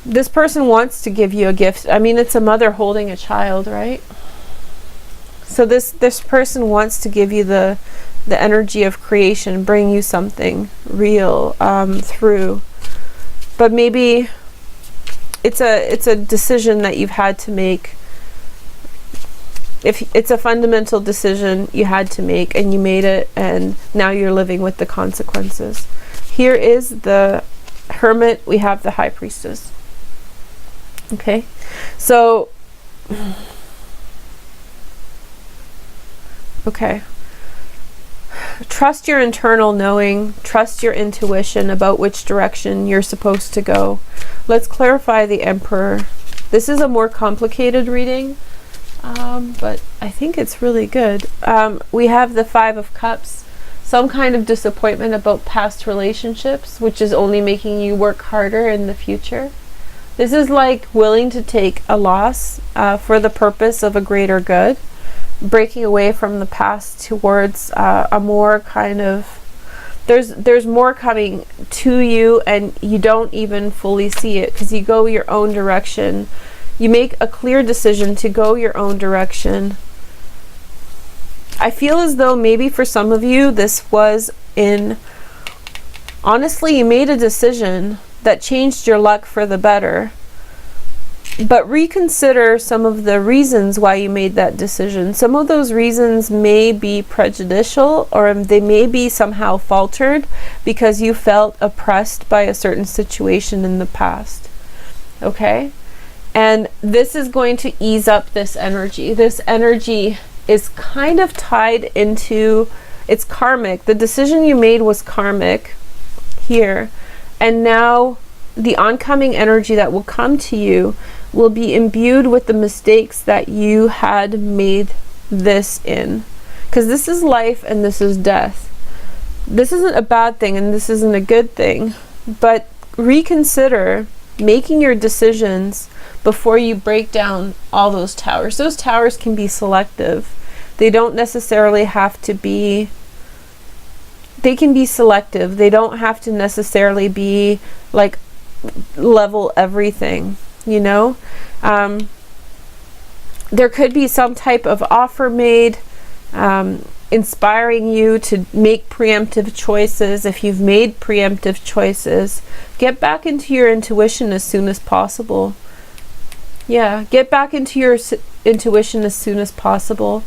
This person wants to give you a gift. I mean, it's a mother holding a child, right? So this person wants to give you the energy of creation, bring you something real through. But maybe it's a decision that you've had to make. If it's a fundamental decision you had to make and you made it, and now you're living with the consequences. Here is the Hermit. We have the High Priestess. Okay, so okay, trust your internal knowing, trust your intuition about which direction you're supposed to go. Let's clarify the Emperor. This is a more complicated reading, but I think it's really good. We have the Five of Cups, some kind of disappointment about past relationships, which is only making you work harder in the future. This is like willing to take a loss for the purpose of a greater good, breaking away from the past towards a more kind of there's more coming to you, and you don't even fully see it because you go your own direction. You make a clear decision to go your own direction. I feel as though maybe for some of you this was honestly, you made a decision that changed your luck for the better. But reconsider some of the reasons why you made that decision. Some of those reasons may be prejudicial, or they may be somehow faltered because you felt oppressed by a certain situation in the past. Okay? And this is going to ease up this energy. This energy is kind of tied into, it's karmic. The decision you made was karmic here. And now the oncoming energy that will come to you will be imbued with the mistakes that you had made this in. Because this is life and this is death. This isn't a bad thing and this isn't a good thing. But reconsider making your decisions before you break down all those towers. Those towers can be selective. They don't necessarily have to be, they can be selective. They don't have to necessarily be like level everything, you know. There could be some type of offer made, inspiring you to make preemptive choices. If you've made preemptive choices, get back into your intuition as soon as possible. Yeah, get back into your intuition as soon as possible.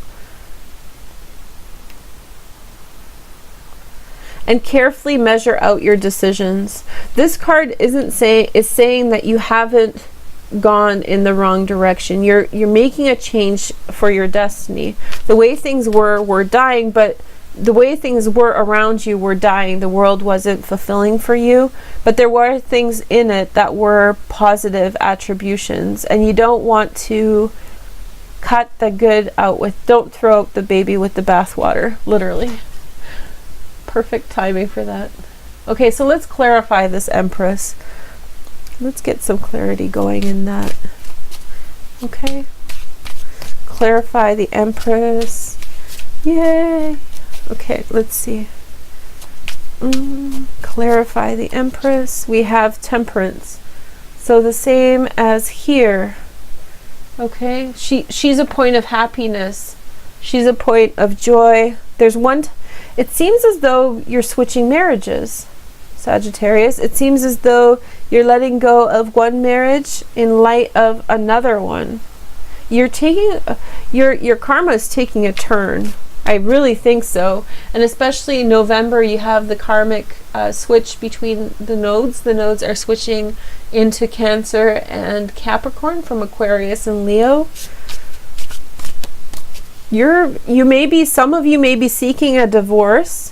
And carefully measure out your decisions. This card is saying that you haven't gone in the wrong direction. You're making a change for your destiny. The way things were dying, but the way things were around you were dying. The world wasn't fulfilling for you, but there were things in it that were positive attributions, and you don't want to cut the good out with, don't throw out the baby with the bathwater, literally. Perfect timing for that. Okay, so let's clarify this Empress. Let's get some clarity going in that. Okay. Clarify the Empress. Yay. Okay, let's see. Clarify the Empress. We have Temperance. So the same as here. Okay, she's a point of happiness. She's a point of joy. There's one. It seems as though you're switching marriages, Sagittarius. It seems as though you're letting go of one marriage in light of another one. You're taking your karma is taking a turn. I really think so. And especially in November, you have the karmic switch between the nodes. The nodes are switching into Cancer and Capricorn from Aquarius and Leo. Some of you may be seeking a divorce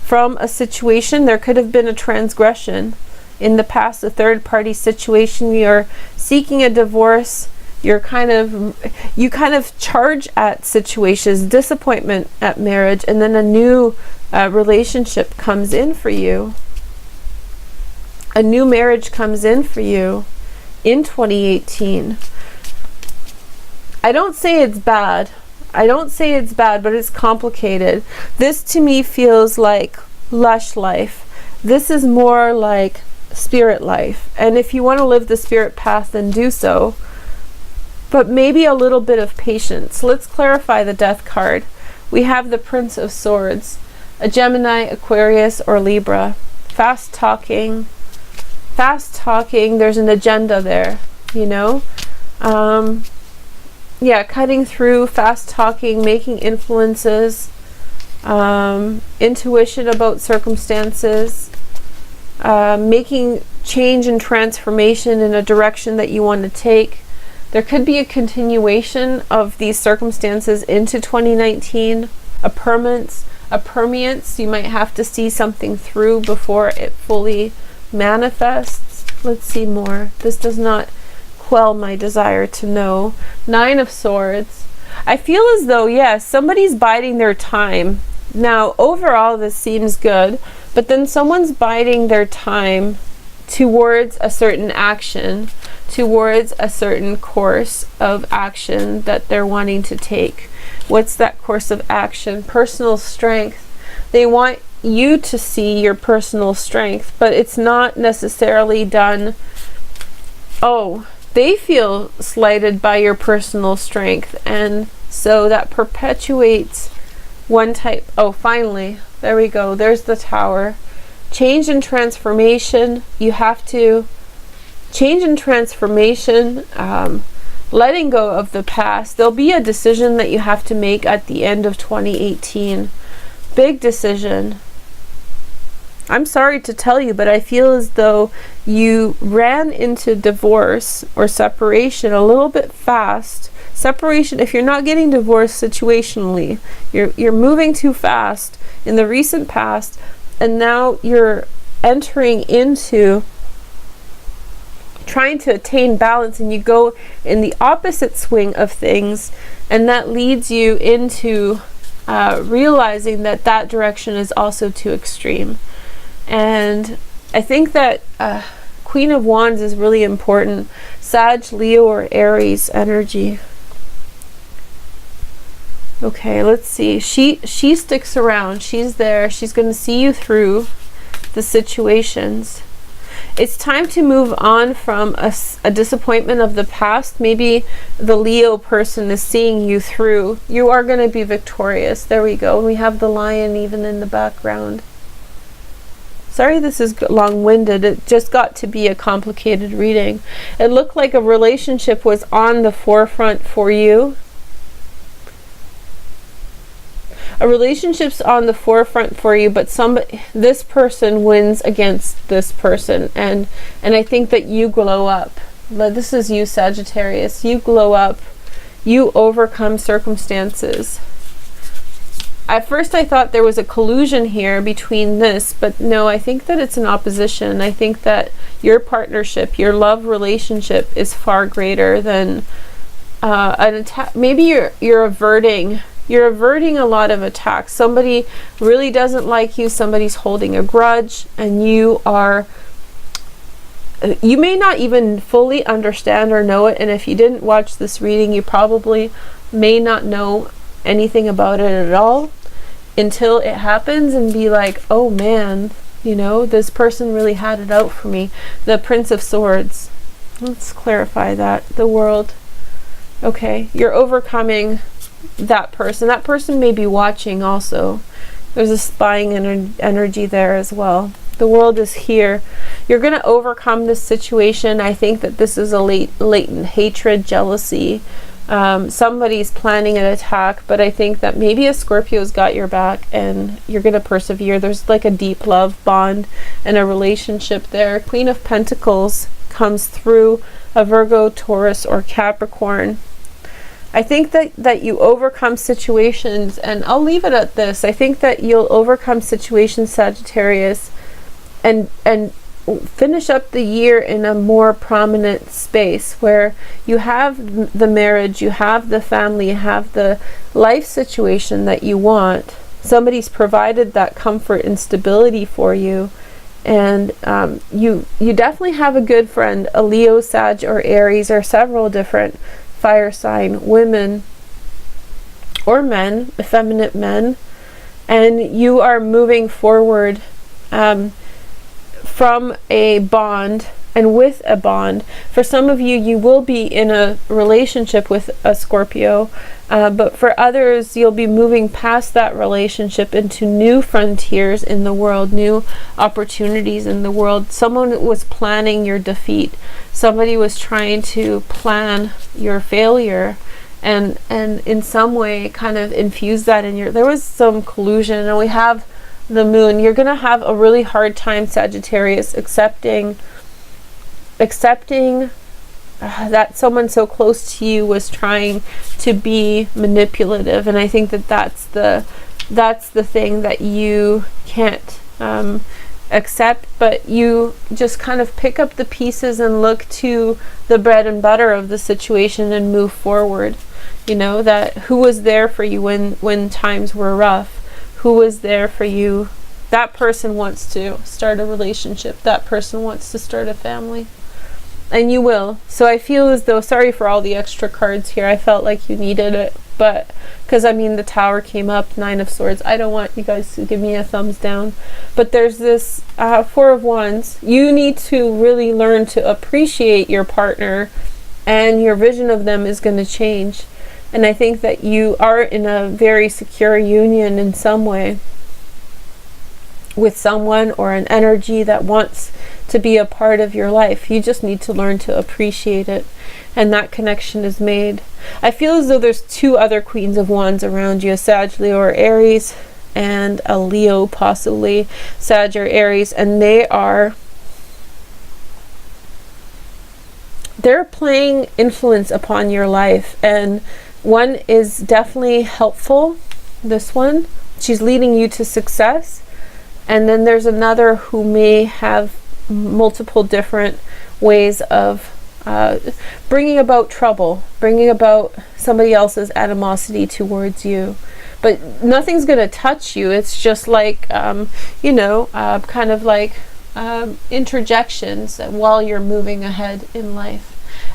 from a situation. There could have been a transgression in the past, a third party situation. You're seeking a divorce. You kind of charge at situations, disappointment at marriage, and then a new relationship comes in for you. A new marriage comes in for you in 2018. I don't say it's bad. But it's complicated. This to me feels like lush life. This is more like spirit life. And if you want to live the spirit path, then do so. But maybe a little bit of patience. Let's clarify the Death card. We have the Prince of Swords, a Gemini, Aquarius, or Libra. Fast talking. There's an agenda there, you know. Yeah, cutting through, fast talking, making influences, intuition about circumstances, making change and transformation in a direction that you want to take. There could be a continuation of these circumstances into 2019, a permanence. You might have to see something through before it fully manifests. Let's see more. This does not quell my desire to know. 9 of Swords. I feel as though, yes, somebody's biding their time. Now, overall, this seems good, but then someone's biding their time towards a certain action, towards a certain course of action that they're wanting to take. What's that course of action? Personal strength. They want you to see your personal strength, but it's not necessarily done, oh, they feel slighted by your personal strength, and so that perpetuates one type. Oh, finally, there we go. There's the Tower. Change and transformation. You have to change and transformation, letting go of the past. There'll be a decision that you have to make at the end of 2018. Big decision. I'm sorry to tell you, but I feel as though you ran into divorce or separation a little bit fast. Separation, if you're not getting divorced situationally, you're moving too fast in the recent past, and now you're entering into trying to attain balance, and you go in the opposite swing of things, and that leads you into realizing that that direction is also too extreme. And I think that Queen of Wands is really important. Sag, Leo, or Aries energy. Okay, let's see. She sticks around. She's there. She's going to see you through the situations. It's time to move on from a disappointment of the past. Maybe the Leo person is seeing you through. You are going to be victorious. There we go. And we have the lion even in the background. Sorry this is long-winded. It just got to be a complicated reading. It looked like a relationship was on the forefront for you. A relationship's on the forefront for you, but this person wins against this person, and I think that you glow up. But this is you, Sagittarius. You glow up. You overcome circumstances. At first I thought there was a collusion here between this, but no, I think that it's an opposition. I think that your partnership, your love relationship is far greater than an attack. Maybe you're averting a lot of attacks. Somebody really doesn't like you, somebody's holding a grudge, and you may not even fully understand or know it, and if you didn't watch this reading, you probably may not know anything about it at all until it happens and be like, oh man, you know, this person really had it out for me. The Prince of Swords. Let's clarify that. The World. Okay, you're overcoming that person. That person may be watching also. There's a spying energy there as well. The World is here. You're going to overcome this situation. I think that this is a latent hatred, jealousy. Somebody's planning an attack, but I think that maybe a Scorpio's got your back and you're going to persevere. There's like a deep love bond and a relationship there. Queen of Pentacles comes through, a Virgo, Taurus, or Capricorn. I think that you overcome situations, and I'll leave it at this. I think that you'll overcome situations, Sagittarius, and finish up the year in a more prominent space where you have the marriage, you have the family, you have the life situation that you want. Somebody's provided that comfort and stability for you, and you definitely have a good friend, a Leo, Sag, or Aries, or several different fire sign women or men, effeminate men, and you are moving forward from a bond and with a bond. For some of you, you will be in a relationship with a Scorpio, but for others, you'll be moving past that relationship into new frontiers in the world, new opportunities in the world. Someone was planning your defeat. Somebody was trying to plan your failure, and in some way kind of infuse that in there was some collusion. And we have the Moon. You're going to have a really hard time, Sagittarius, accepting that someone so close to you was trying to be manipulative, and I think that that's the thing that you can't accept, but you just kind of pick up the pieces and look to the bread and butter of the situation and move forward. You know, that who was there for you when times were rough, who was there for you. That person wants to start a relationship, that person wants to start a family, and you will. So I feel as though, sorry for all the extra cards here, I felt like you needed it. but because I mean the Tower came up, Nine of Swords. I don't want you guys to give me a thumbs down, but there's this Four of Wands. You need to really learn to appreciate your partner, and your vision of them is going to change. And I think that you are in a very secure union in some way with someone, or an energy that wants to be a part of your life. You just need to learn to appreciate it, and that connection is made. I feel as though there's two other Queens of Wands around you, a Sag, Leo, or Aries, and a Leo, possibly Sag or Aries, and they're playing influence upon your life, and one is definitely helpful. This one, she's leading you to success. And then there's another who may have multiple different ways of bringing about trouble, bringing about somebody else's animosity towards you. But nothing's going to touch you. It's just like, kind of like interjections while you're moving ahead in life.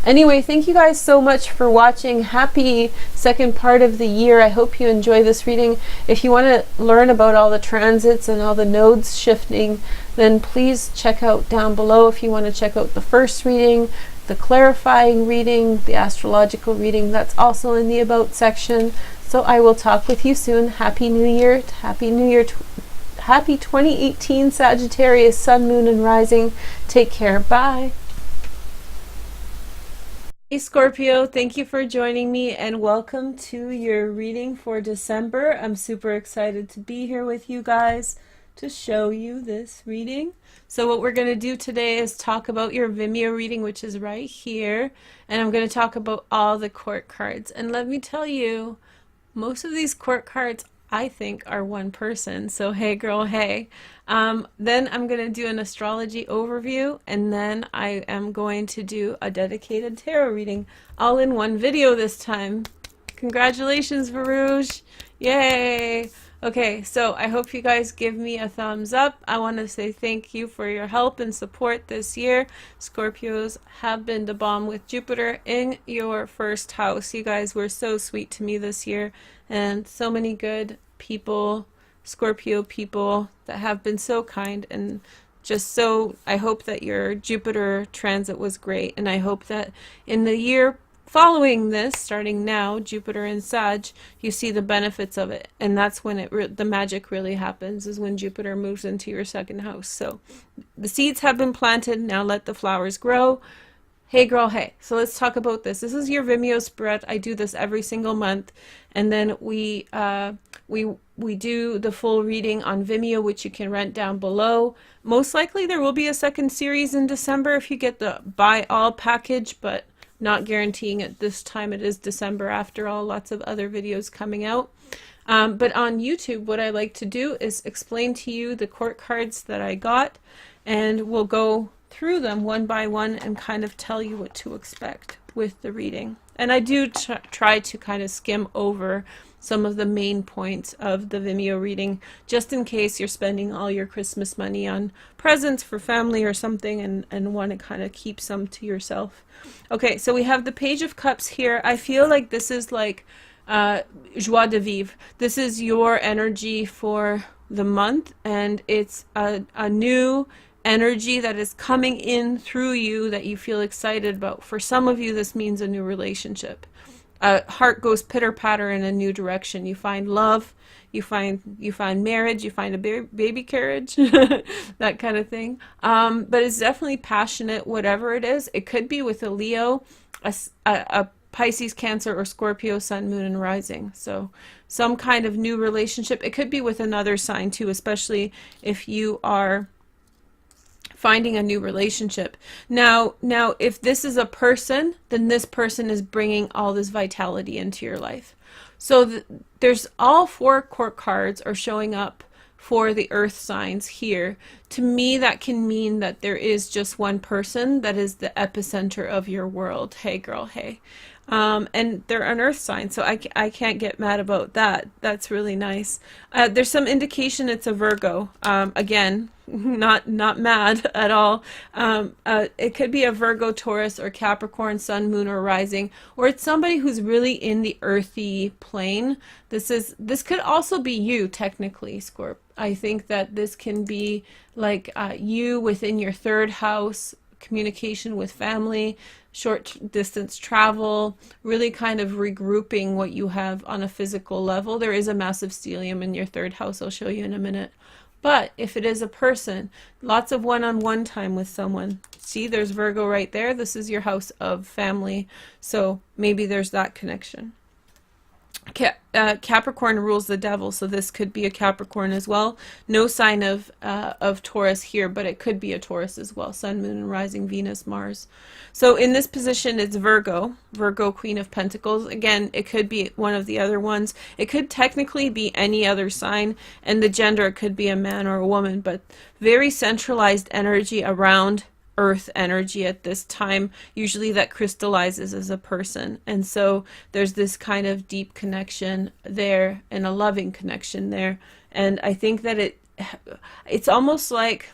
Anyway, thank you guys so much for watching. Happy second part of the year. I hope you enjoy this reading. If you want to learn about all the transits and all the nodes shifting, then please check out down below. If you want to check out the first reading, the clarifying reading, the astrological reading, that's also in the About section. So I will talk with you soon. Happy New Year. Happy New Year. Happy 2018 Sagittarius, Sun, Moon, and Rising. Take care. Bye. Hey Scorpio, thank you for joining me, and welcome to your reading for December. I'm super excited to be here with you guys to show you this reading. So what we're going to do today is talk about your Vimeo reading, which is right here, and I'm going to talk about all the court cards. And let me tell you, most of these court cards I think are one person, so hey girl, hey. Then I'm going to do an astrology overview, and then I am going to do a dedicated tarot reading, all in one video this time. Congratulations, Varouge! Yay! Okay, so I hope you guys give me a thumbs up. I want to say thank you for your help and support this year. Scorpios have been the bomb with Jupiter in your first house. You guys were so sweet to me this year, and so many good people, Scorpio people, that have been so kind, and just so, I hope that your Jupiter transit was great, and I hope that in the year following this, starting now, Jupiter and Sag, you see the benefits of it, and that's when the magic really happens, is when Jupiter moves into your second house. So the seeds have been planted, now let the flowers grow. Hey girl, hey. So let's talk about this. This is your Vimeo spread. I do this every single month, and then we do the full reading on Vimeo, which you can rent down below. Most likely there will be a second series in December if you get the buy all package, but not guaranteeing it this time. It is December after all, lots of other videos coming out. But on YouTube, what I like to do is explain to you the court cards that I got, and we'll go through them one by one and kind of tell you what to expect with the reading. And I do try to kind of skim over some of the main points of the Vimeo reading, just in case you're spending all your Christmas money on presents for family or something, and want to kind of keep some to yourself. Okay, so we have the Page of Cups here. I feel like this is like joie de vivre. This is your energy for the month, and it's a new energy that is coming in through you that you feel excited about. For some of you, this means a new relationship. Heart goes pitter-patter in a new direction. You find love, you find marriage, you find a baby carriage, that kind of thing. But it's definitely passionate, whatever it is. It could be with a Leo, a Pisces, Cancer, or Scorpio, Sun, Moon, and Rising. So some kind of new relationship. It could be with another sign too, especially if you are finding a new relationship. Now, if this is a person, then this person is bringing all this vitality into your life. So there's all four court cards are showing up for the earth signs here. To me, that can mean that there is just one person that is the epicenter of your world. Hey girl, hey. And they're an earth sign, so I can't get mad about that. That's really nice. There's some indication it's a Virgo. Again, not mad at all. It could be a Virgo, Taurus, or Capricorn, Sun, Moon, or Rising, or it's somebody who's really in the earthy plane. This could also be you, technically, Scorp. I think that this can be like you within your third house, communication with family, short distance travel, really kind of regrouping what you have on a physical level. There is a massive stellium in your third house, I'll show you in a minute. But if it is a person, lots of one-on-one time with someone. See, there's Virgo right there. This is your house of family, so maybe there's that connection. Capricorn rules the devil, so this could be a Capricorn as well. No sign of Taurus here, but it could be a Taurus as well. Sun, Moon, and Rising, Venus, Mars. So in this position, it's Virgo, Queen of Pentacles. Again, it could be one of the other ones. It could technically be any other sign, and the gender, it could be a man or a woman, but very centralized energy around earth energy at this time, usually that crystallizes as a person. And so there's this kind of deep connection there and a loving connection there. And I think that it's almost like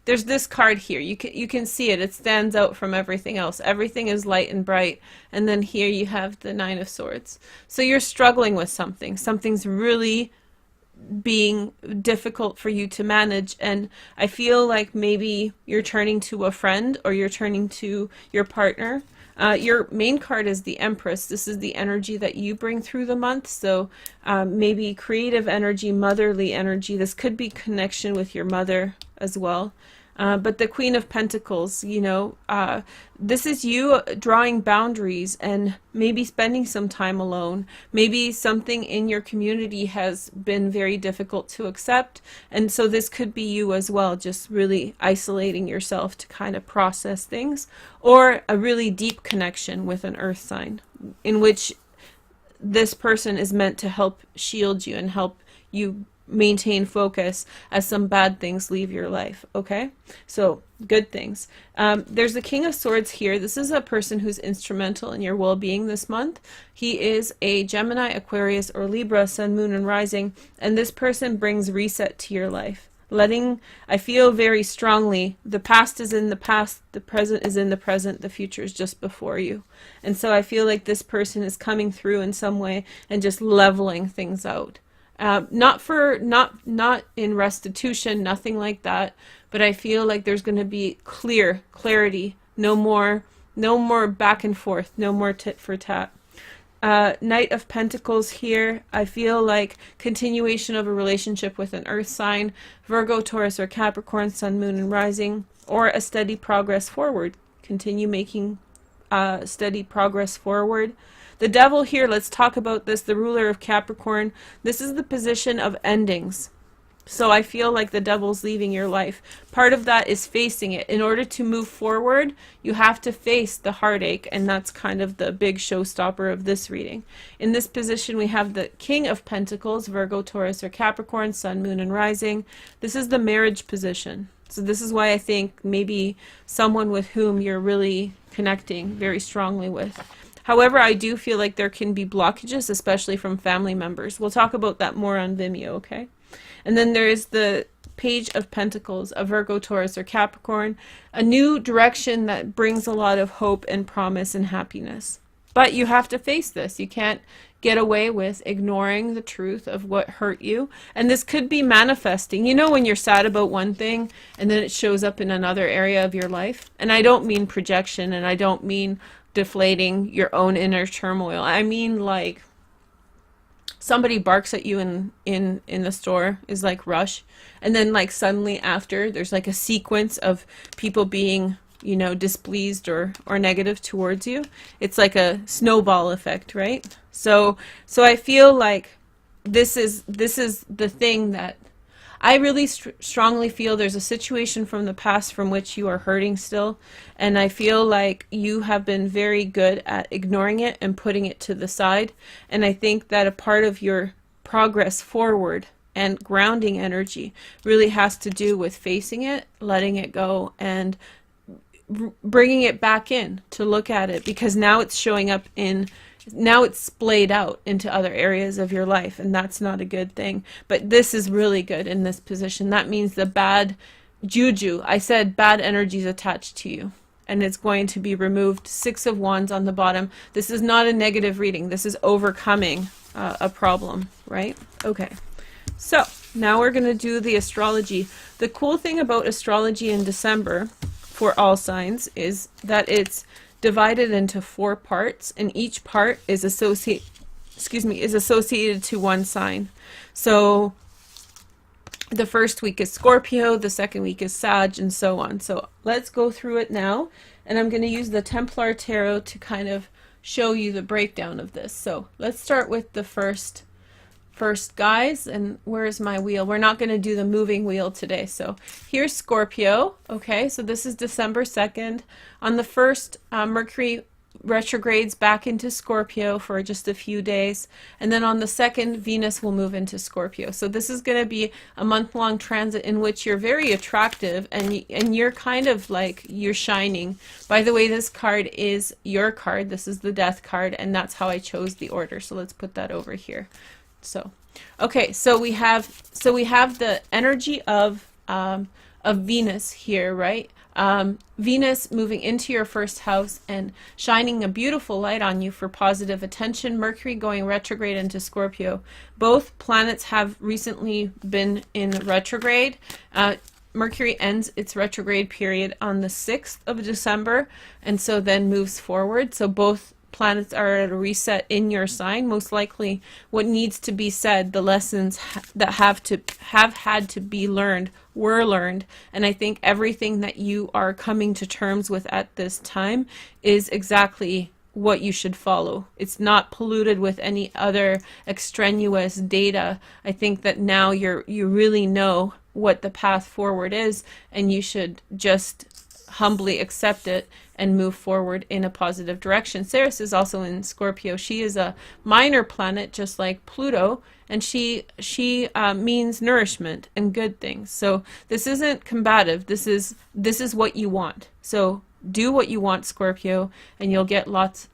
there's this card here. You can see it. It stands out from everything else. Everything is light and bright. And then here you have the Nine of Swords. So you're struggling with something. Something's really being difficult for you to manage, and I feel like maybe you're turning to a friend or you're turning to your partner. Your main card is the Empress. This is the energy that you bring through the month, so maybe creative energy, motherly energy. This could be connection with your mother as well. But the Queen of Pentacles, you know, this is you drawing boundaries and maybe spending some time alone. Maybe something in your community has been very difficult to accept. And so this could be you as well, just really isolating yourself to kind of process things. Or a really deep connection with an earth sign in which this person is meant to help shield you and help you maintain focus as some bad things leave your life. Okay, so good things. There's the King of Swords here. This is a person who's instrumental in your well-being this month. He is a Gemini, Aquarius, or Libra, Sun, Moon, and Rising, and this person brings reset to your life. I feel very strongly, the past is in the past, the present is in the present, the future is just before you. And so I feel like this person is coming through in some way and just leveling things out. Not in restitution, nothing like that, but I feel like there's going to be clarity, no more back and forth, no more tit for tat. Knight of Pentacles here. I feel like continuation of a relationship with an earth sign, Virgo, Taurus, or Capricorn, Sun, Moon, and Rising, or a steady progress forward. Continue making steady progress forward. The Devil here, let's talk about this, the ruler of Capricorn. This is the position of endings. So I feel like the Devil's leaving your life. Part of that is facing it. In order to move forward, you have to face the heartache, and that's kind of the big showstopper of this reading. In this position, we have the King of Pentacles, Virgo, Taurus, or Capricorn, Sun, Moon, and Rising. This is the marriage position. So this is why I think maybe someone with whom you're really connecting very strongly with. However, I do feel like there can be blockages, especially from family members. We'll talk about that more on Vimeo, okay? And then there is the Page of Pentacles, a Virgo, Taurus, or Capricorn, a new direction that brings a lot of hope and promise and happiness. But you have to face this. You can't get away with ignoring the truth of what hurt you. And this could be manifesting. You know when you're sad about one thing and then it shows up in another area of your life? And I don't mean projection, and I don't mean deflating your own inner turmoil. I mean like somebody barks at you in the store, is like rush, and then like suddenly after there's like a sequence of people being, you know, displeased or negative towards you. It's like a snowball effect, right? So I feel like this is the thing that I really strongly feel there's a situation from the past from which you are hurting still, and I feel like you have been very good at ignoring it and putting it to the side, and I think that a part of your progress forward and grounding energy really has to do with facing it, letting it go, and bringing it back in to look at it, because now it's showing up in, now it's splayed out into other areas of your life, and that's not a good thing. But this is really good in this position. That means the bad juju, I said bad energies attached to you, and it's going to be removed. 6 of Wands on the bottom. This is not a negative reading. This is overcoming a problem, right? Okay. So now we're going to do the astrology. The cool thing about astrology in December for all signs is that it's divided into 4 parts, and each part is associated to one sign. So the first week is Scorpio, the second week is Sag, and so on. So let's go through it now, and I'm going to use the Templar Tarot to kind of show you the breakdown of this. So let's start with the first guys, and where's my wheel? We're not going to do the moving wheel today. So here's Scorpio. Okay, so this is December 2nd. On the 1st, Mercury retrogrades back into Scorpio for just a few days, and then on the 2nd, Venus will move into Scorpio. So this is going to be a month-long transit in which you're very attractive, and you're kind of like, you're shining. By the way, this card is your card. This is the Death card, and that's how I chose the order. So let's put that over here. So okay, so we have the energy of Venus here, right? Venus moving into your first house and shining a beautiful light on you for positive attention. Mercury going retrograde into Scorpio. Both planets have recently been in retrograde. Mercury ends its retrograde period on the 6th of December, and so then moves forward. So both planets are at a reset in your sign. Most likely what needs to be said, the lessons that have had to be learned were learned, and I think everything that you are coming to terms with at this time is exactly what you should follow. It's not polluted with any other extraneous data. I think that now you really know what the path forward is, and you should just humbly accept it and move forward in a positive direction. Ceres is also in Scorpio. She is a minor planet, just like Pluto, and she means nourishment and good things. So this isn't combative. This is what you want. So do what you want, Scorpio, and you'll get lots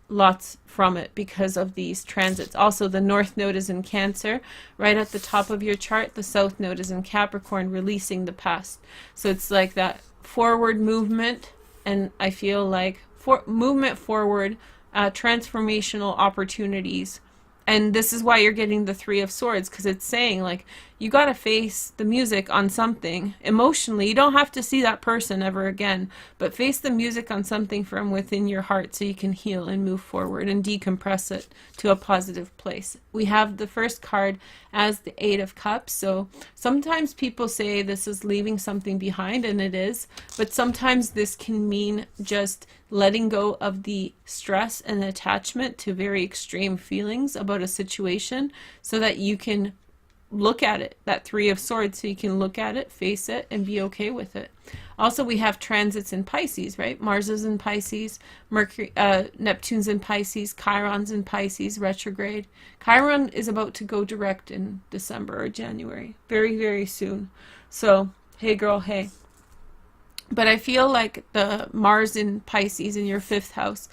from it because of these transits. Also, the North Node is in Cancer, right at the top of your chart. The South Node is in Capricorn, releasing the past. So it's like that forward movement, and I feel like movement forward, transformational opportunities. And this is why you're getting the 3 of Swords, because it's saying, like, you got to face the music on something emotionally. You don't have to see that person ever again, but face the music on something from within your heart so you can heal and move forward and decompress it to a positive place. We have the first card as the 8 of Cups. So sometimes people say this is leaving something behind, and it is, but sometimes this can mean just letting go of the stress and attachment to very extreme feelings about a situation so that you can look at it, that 3 of Swords, so you can look at it, face it, and be okay with it. Also, we have transits in Pisces, right? Mars is in Pisces, Mercury, Neptune's in Pisces, Chiron's in Pisces, retrograde. Chiron is about to go direct in December or January, very, very soon. So, hey girl, hey. But I feel like the Mars in Pisces in your 5th house,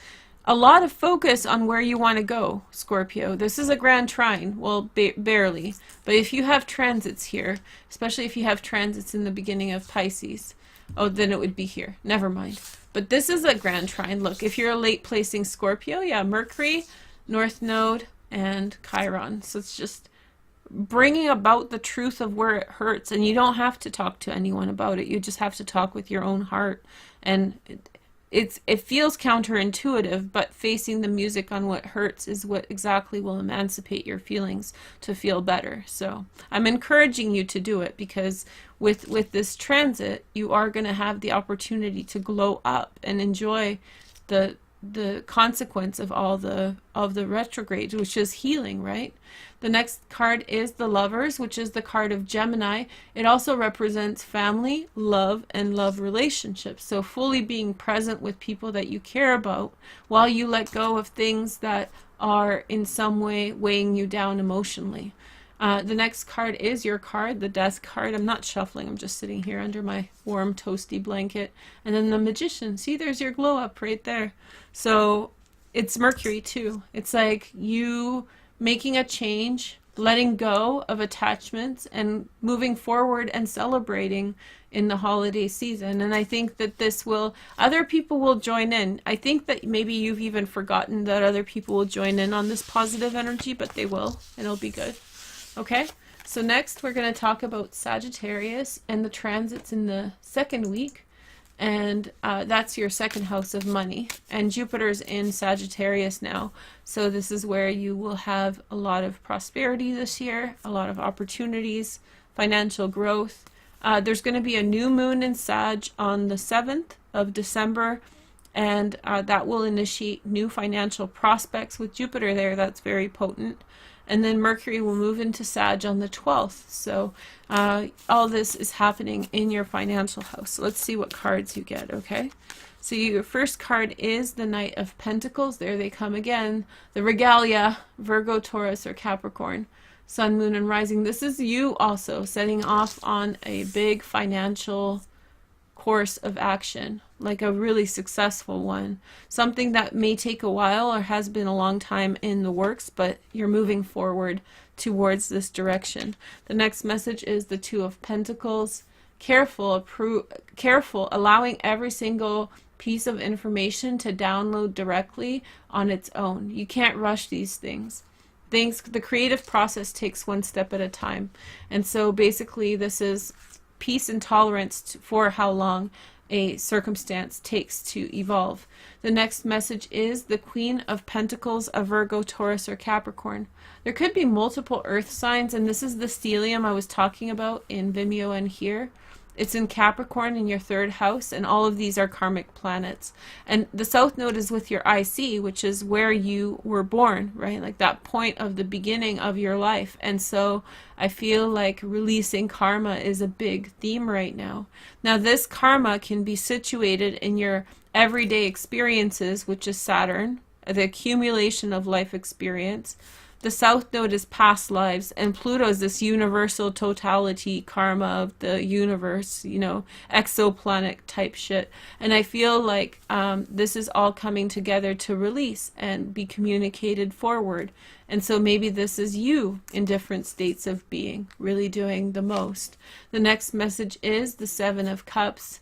a lot of focus on where you want to go, Scorpio. This is a grand trine. Well, barely. But if you have transits here, especially if you have transits in the beginning of Pisces, oh, then it would be here. Never mind. But this is a grand trine. Look, if you're a late placing Scorpio, yeah, Mercury, North Node, and Chiron. So it's just bringing about the truth of where it hurts. And you don't have to talk to anyone about it. You just have to talk with your own heart. And it feels counterintuitive, but facing the music on what hurts is what exactly will emancipate your feelings to feel better. So I'm encouraging you to do it, because with this transit, you are going to have the opportunity to glow up and enjoy the consequence of all the retrograde, which is healing, right? The next card is the Lovers, which is the card of Gemini. It also represents family, love, and love relationships. So fully being present with people that you care about while you let go of things that are in some way weighing you down emotionally. The next card is your card, the Death card. I'm not shuffling, I'm just sitting here under my warm, toasty blanket. And then the Magician. See, there's your glow up right there. So it's Mercury too. It's like you making a change, letting go of attachments, and moving forward and celebrating in the holiday season. And I think that this will, other people will join in. I think that maybe you've even forgotten that other people will join in on this positive energy, but they will, and it'll be good. Okay, so next we're going to talk about Sagittarius and the transits in the second week, and that's your second house of money, and Jupiter's in Sagittarius now, so this is where you will have a lot of prosperity this year, a lot of opportunities, financial growth. There's going to be a new moon in Sag on the 7th of December, and that will initiate new financial prospects with Jupiter there. That's very potent. And then Mercury will move into Sag on the 12th. So all this is happening in your financial house. So let's see what cards you get, okay? So your first card is the Knight of Pentacles. There they come again. The Regalia, Virgo, Taurus, or Capricorn. Sun, Moon, and Rising. This is you also setting off on a big financial course of action, like a really successful one, something that may take a while or has been a long time in the works, but you're moving forward towards this direction. The next message is the Two of Pentacles. Careful, allowing every single piece of information to download directly on its own. You can't rush these things. The creative process takes one step at a time. And so basically this is peace and tolerance for how long a circumstance takes to evolve. The next message is the Queen of Pentacles, a Virgo, Taurus, or Capricorn. There could be multiple earth signs, and this is the stellium I was talking about in Vimeo and here. It's in Capricorn in your third house, and all of these are karmic planets. And the South Node is with your IC, which is where you were born, right? Like that point of the beginning of your life. And so I feel like releasing karma is a big theme right now. Now this karma can be situated in your everyday experiences, which is Saturn, the accumulation of life experience. The South Node is past lives, and Pluto is this universal totality karma of the universe, you know, exoplanet type shit. And I feel like this is all coming together to release and be communicated forward. And so maybe this is you in different states of being, really doing the most. The next message is the Seven of Cups.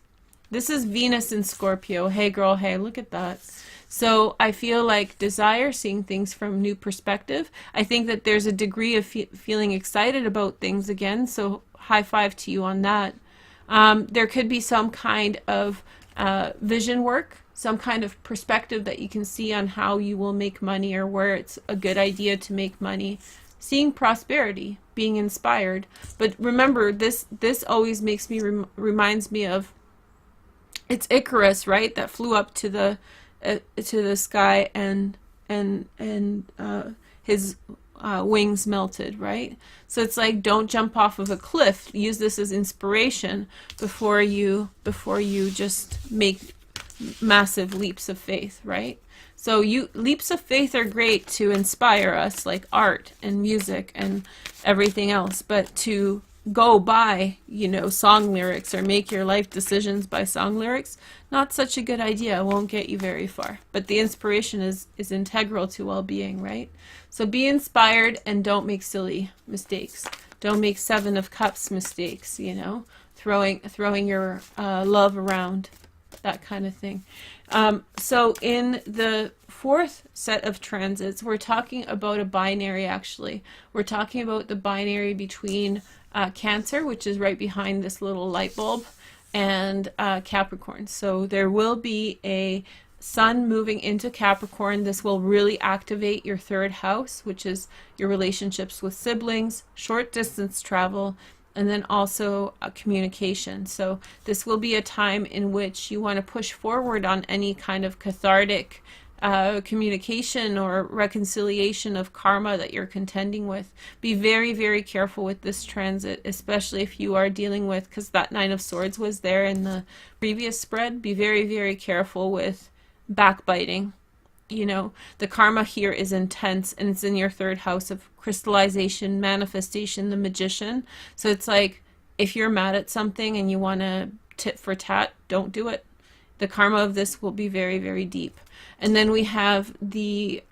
This is Venus in Scorpio. Hey girl, hey, look at that. So I feel like desire, seeing things from new perspective. I think that there's a degree of feeling excited about things again. So high five to you on that. There could be some kind of vision work, some kind of perspective that you can see on how you will make money or where it's a good idea to make money. Seeing prosperity, being inspired. But remember, this always makes me reminds me of, it's Icarus, right? That flew up to the sky and his wings melted, right? So it's like, don't jump off of a cliff. Use this as inspiration before you just make massive leaps of faith, right? So leaps of faith are great to inspire us, like art and music and everything else, but to go by, you know, song lyrics or make your life decisions by song lyrics, not such a good idea. It won't get you very far. But the inspiration is integral to well-being, right? So be inspired and don't make silly mistakes. Don't make Seven of Cups mistakes, you know, throwing your love around, that kind of thing. So in the fourth set of transits, we're talking about a binary, actually. We're talking about the binary between Cancer, which is right behind this little light bulb, and Capricorn. So there will be a Sun moving into Capricorn. This will really activate your third house, which is your relationships with siblings, short distance travel, and then also communication. So this will be a time in which you want to push forward on any kind of cathartic communication or reconciliation of karma that you're contending with. Be very, very careful with this transit, especially if you are dealing with, because that Nine of Swords was there in the previous spread. Be very, very careful with backbiting you know, the karma here is intense, and it's in your third house of crystallization, manifestation, the magician. So it's like, if you're mad at something and you want to tit for tat, don't do it. The karma of this will be very, very deep. And then we have the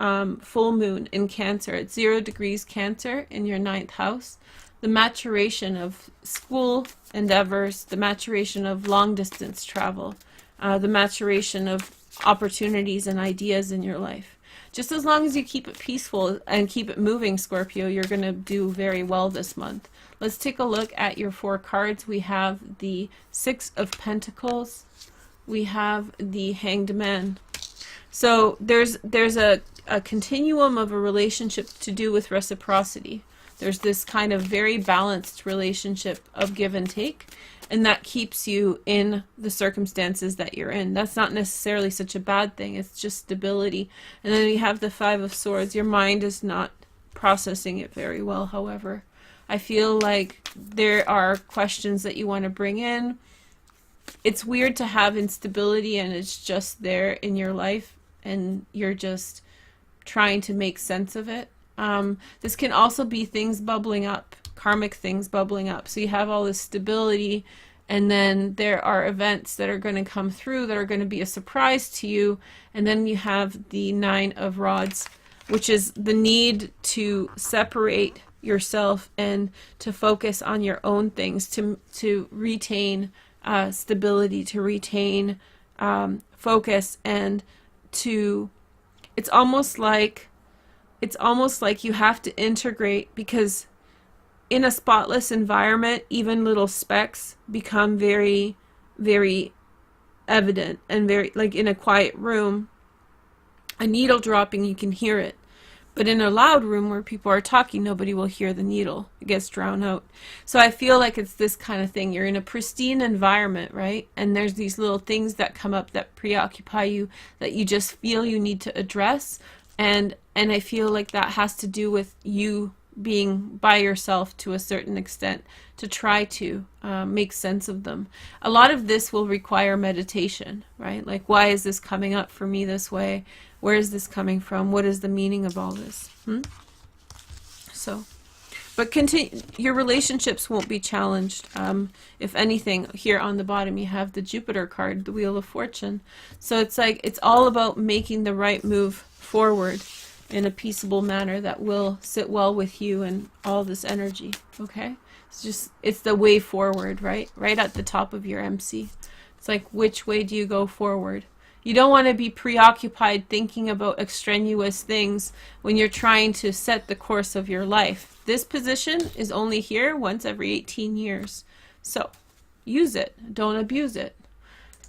full moon in Cancer. It's 0 degrees Cancer in your 9th house. The maturation of school endeavors, the maturation of long distance travel, the maturation of opportunities and ideas in your life. Just as long as you keep it peaceful and keep it moving, Scorpio, you're going to do very well this month. Let's take a look at your 4 cards. We have the 6 of Pentacles. We have the Hanged Man. So there's a continuum of a relationship to do with reciprocity. There's this kind of very balanced relationship of give and take, and that keeps you in the circumstances that you're in. That's not necessarily such a bad thing. It's just stability. And then we have the 5 of Swords. Your mind is not processing it very well, however. I feel like there are questions that you want to bring in. It's weird to have instability and it's just there in your life and you're just trying to make sense of it. This can also be things bubbling up, karmic things bubbling up. So you have all this stability, and then there are events that are going to come through that are going to be a surprise to you. And then you have the 9 of Rods, which is the need to separate yourself and to focus on your own things, to retain stability, to retain focus, and to, it's almost like you have to integrate, because in a spotless environment, even little specks become very, very evident, and very, like in a quiet room, a needle dropping, you can hear it. But in a loud room where people are talking, nobody will hear the needle. It gets drowned out. So I feel like it's this kind of thing. You're in a pristine environment, right? And there's these little things that come up that preoccupy you, that you just feel you need to address. And I feel like that has to do with you being by yourself to a certain extent to try to make sense of them. A lot of this will require meditation, right? Like, why is this coming up for me this way? Where is this coming from? What is the meaning of all this? So, but continue. Your relationships won't be challenged. If anything, here on the bottom you have the Jupiter card, the Wheel of Fortune. So it's like, it's all about making the right move forward in a peaceable manner that will sit well with you and all this energy. Okay, it's the way forward, right at the top of your MC. It's like, which way do you go forward? You don't want to be preoccupied thinking about extraneous things when you're trying to set the course of your life. This position is only here once every 18 years. So use it. Don't abuse it.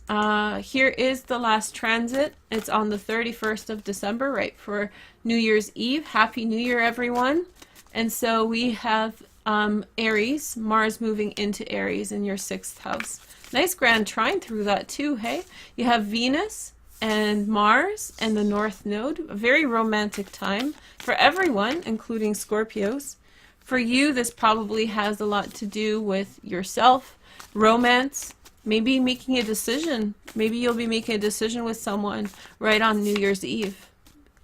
Here is the last transit. It's on the 31st of December, right for New Year's Eve. Happy New Year, everyone. And so we have Aries, Mars moving into Aries in your 6th house. Nice grand trine through that too, hey? You have Venus and Mars and the North Node. A very romantic time for everyone, including Scorpios. For you, this probably has a lot to do with yourself, romance, maybe making a decision. Maybe you'll be making a decision with someone right on New Year's Eve.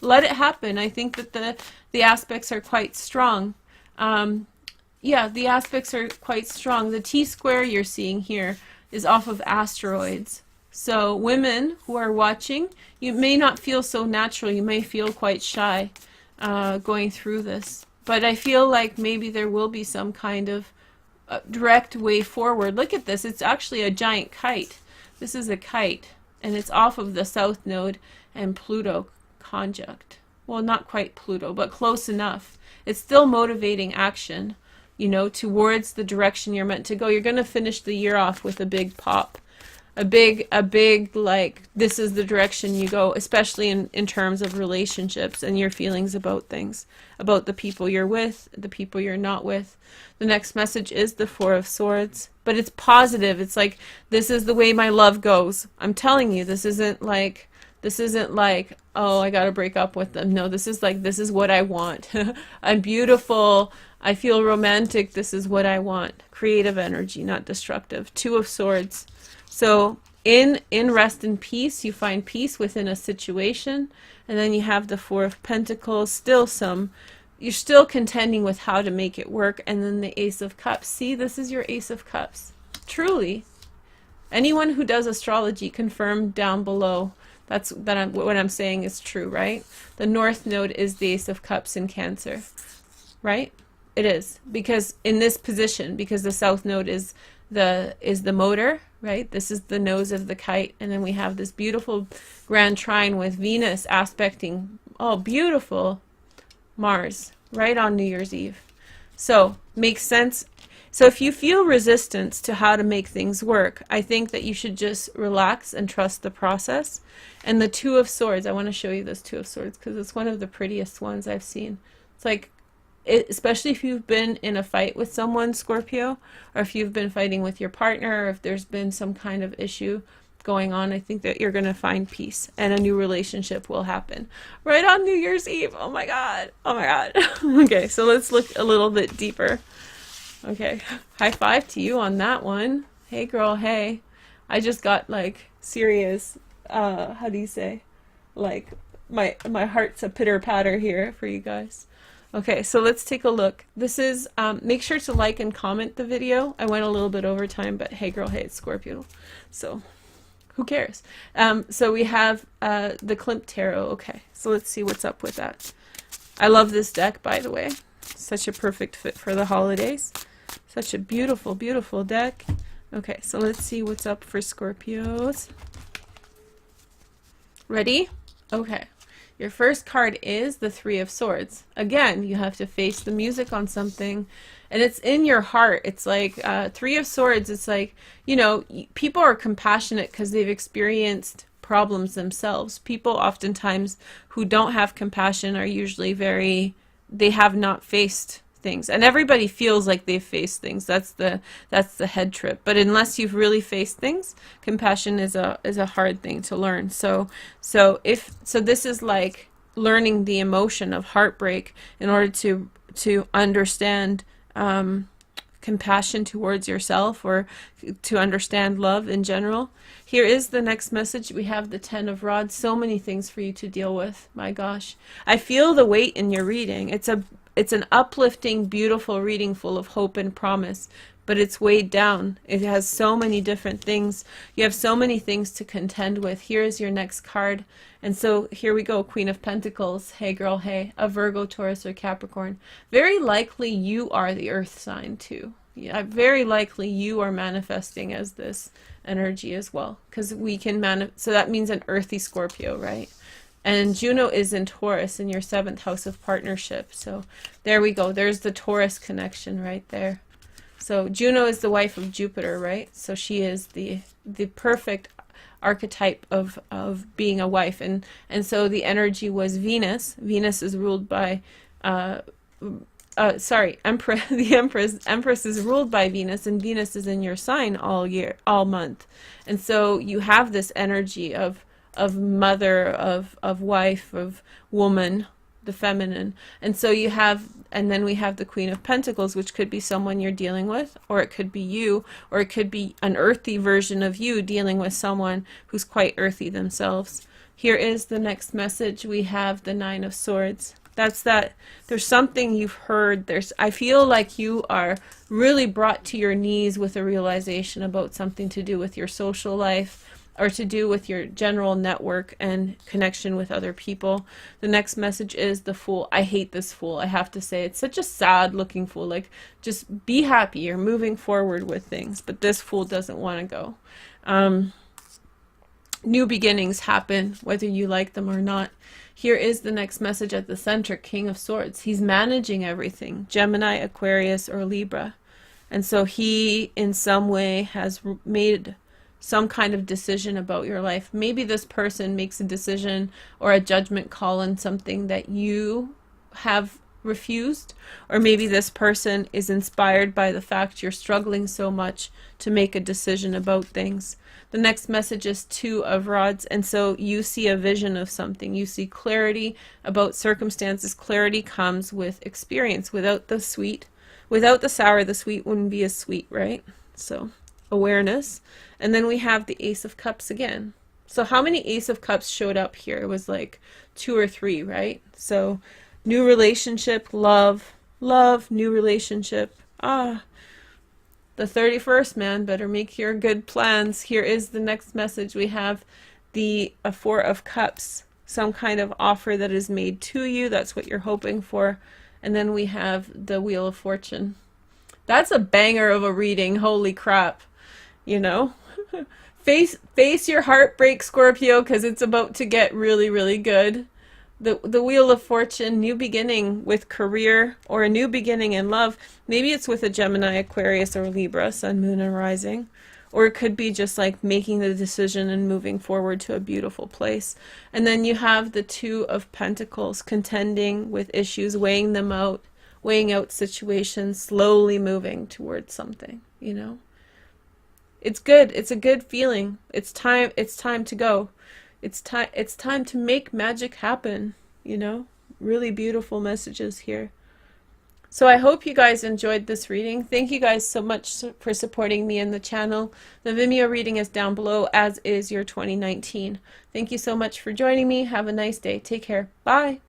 Let it happen. I think that the aspects are quite strong. Yeah, the aspects are quite strong. The T-square you're seeing here is off of asteroids. So women who are watching, you may not feel so natural. You may feel quite shy going through this. But I feel like maybe there will be some kind of direct way forward. Look at this. It's actually a giant kite. This is a kite, and it's off of the South Node and Pluto conjunct. Well, not quite Pluto, but close enough. It's still motivating action, you know, towards the direction you're meant to go. You're going to finish the year off with a big pop. A big, like, this is the direction you go, especially in terms of relationships and your feelings about things, about the people you're with, the people you're not with. The next message is the 4 of Swords, but it's positive. It's like, this is the way my love goes. I'm telling you, this isn't like, oh, I gotta break up with them. No, this is like, this is what I want. I'm beautiful. I feel romantic. This is what I want. Creative energy, not destructive. 2 of Swords. So in rest and peace, you find peace within a situation. And then you have the Four of Pentacles, you're still contending with how to make it work. And then the Ace of Cups. See, this is your Ace of Cups. Truly. Anyone who does astrology, confirm down below. What I'm saying is true, right? The North Node is the Ace of Cups in Cancer, right? It is, because in this position, because the South Node is the motor, right? This is the nose of the kite, and then we have this beautiful grand trine with Venus aspecting, oh, beautiful, Mars, right on New Year's Eve. So, makes sense. So if you feel resistance to how to make things work, I think that you should just relax and trust the process. And the Two of Swords, I want to show you this Two of Swords because it's one of the prettiest ones I've seen. It's like, especially if you've been in a fight with someone, Scorpio, or if you've been fighting with your partner, or if there's been some kind of issue going on, I think that you're going to find peace and a new relationship will happen right on New Year's Eve. Oh my God. Oh my God. Okay, so let's look a little bit deeper. Okay, high five to you on that one. Hey girl, hey. I just got like serious, how do you say? Like my heart's a pitter patter here for you guys. Okay, so let's take a look. This is, make sure to like and comment the video. I went a little bit over time, but hey girl, hey, it's Scorpio. So who cares? So we have the Klimt Tarot. Okay, so let's see what's up with that. I love this deck, by the way. Such a perfect fit for the holidays. Such a beautiful, beautiful deck. Okay, so let's see what's up for Scorpios. Ready? Okay. Your first card is the Three of Swords. Again, you have to face the music on something, and it's in your heart. It's like Three of Swords. It's like, you know, people are compassionate because they've experienced problems themselves. People oftentimes who don't have compassion are usually they have not faced things, and everybody feels like they've faced things. That's the head trip. But unless you've really faced things, compassion is a hard thing to learn. So this is like learning the emotion of heartbreak in order to understand compassion towards yourself, or to understand love in general. Here is the next message. We have the Ten of Rods. So many things for you to deal with. My gosh, I feel the weight in your reading. It's an uplifting, beautiful reading full of hope and promise, but it's weighed down. It has so many different things. You have so many things to contend with. Here is your next card. And so here we go, Queen of Pentacles. Hey girl, hey. A Virgo, Taurus, or Capricorn. Very likely you are the earth sign too. Yeah, very likely you are manifesting as this energy as well, because we can so that means an earthy Scorpio, right? And Juno is in Taurus in your 7th house of partnership. So there we go. There's the Taurus connection right there. So Juno is the wife of Jupiter, right? So she is the perfect archetype of being a wife. And so the energy was Venus. Venus is ruled by Empress. The Empress is ruled by Venus, and Venus is in your sign all month. And so you have this energy of mother, of wife, of woman, the feminine. And so you have, and then we have the Queen of Pentacles, which could be someone you're dealing with, or it could be you, or it could be an earthy version of you dealing with someone who's quite earthy themselves. Here is the next message. We have the Nine of Swords. That's that. There's something you've heard. I feel like you are really brought to your knees with a realization about something to do with your social life, or to do with your general network and connection with other people. The next message is the Fool. I hate this Fool. I have to say, it's such a sad looking Fool. Like, just be happy. You're moving forward with things. But this Fool doesn't want to go. New beginnings happen, whether you like them or not. Here is the next message at the center, King of Swords. He's managing everything. Gemini, Aquarius, or Libra. And so he, in some way, has made some kind of decision about your life. Maybe this person makes a decision or a judgment call on something that you have refused, or maybe this person is inspired by the fact you're struggling so much to make a decision about things. The next message is Two of Rods, and so you see a vision of something. You see clarity about circumstances. Clarity comes with experience. Without the sweet, without the sour, the sweet wouldn't be as sweet, right? So awareness. And then we have the Ace of Cups again. So how many Ace of Cups showed up here? It was like 2 or 3, right? So new relationship, love, new relationship. The 31st, man, better make your good plans. Here is the next message. We have the 4 of Cups, some kind of offer that is made to you. That's what you're hoping for. And then we have the Wheel of Fortune. That's a banger of a reading. Holy crap. You know? Face your heartbreak, Scorpio, because it's about to get really, really good. The Wheel of Fortune, new beginning with career, or a new beginning in love. Maybe it's with a Gemini, Aquarius, or Libra, Sun, Moon, and Rising. Or it could be just like making the decision and moving forward to a beautiful place. And then you have the 2 of Pentacles, contending with issues, weighing them out, weighing out situations, slowly moving towards something, you know? It's good. It's a good feeling. It's time to go. It's time to make magic happen, you know? Really beautiful messages here. So I hope you guys enjoyed this reading. Thank you guys so much for supporting me in the channel. The Vimeo reading is down below, as is your 2019. Thank you so much for joining me. Have a nice day. Take care. Bye.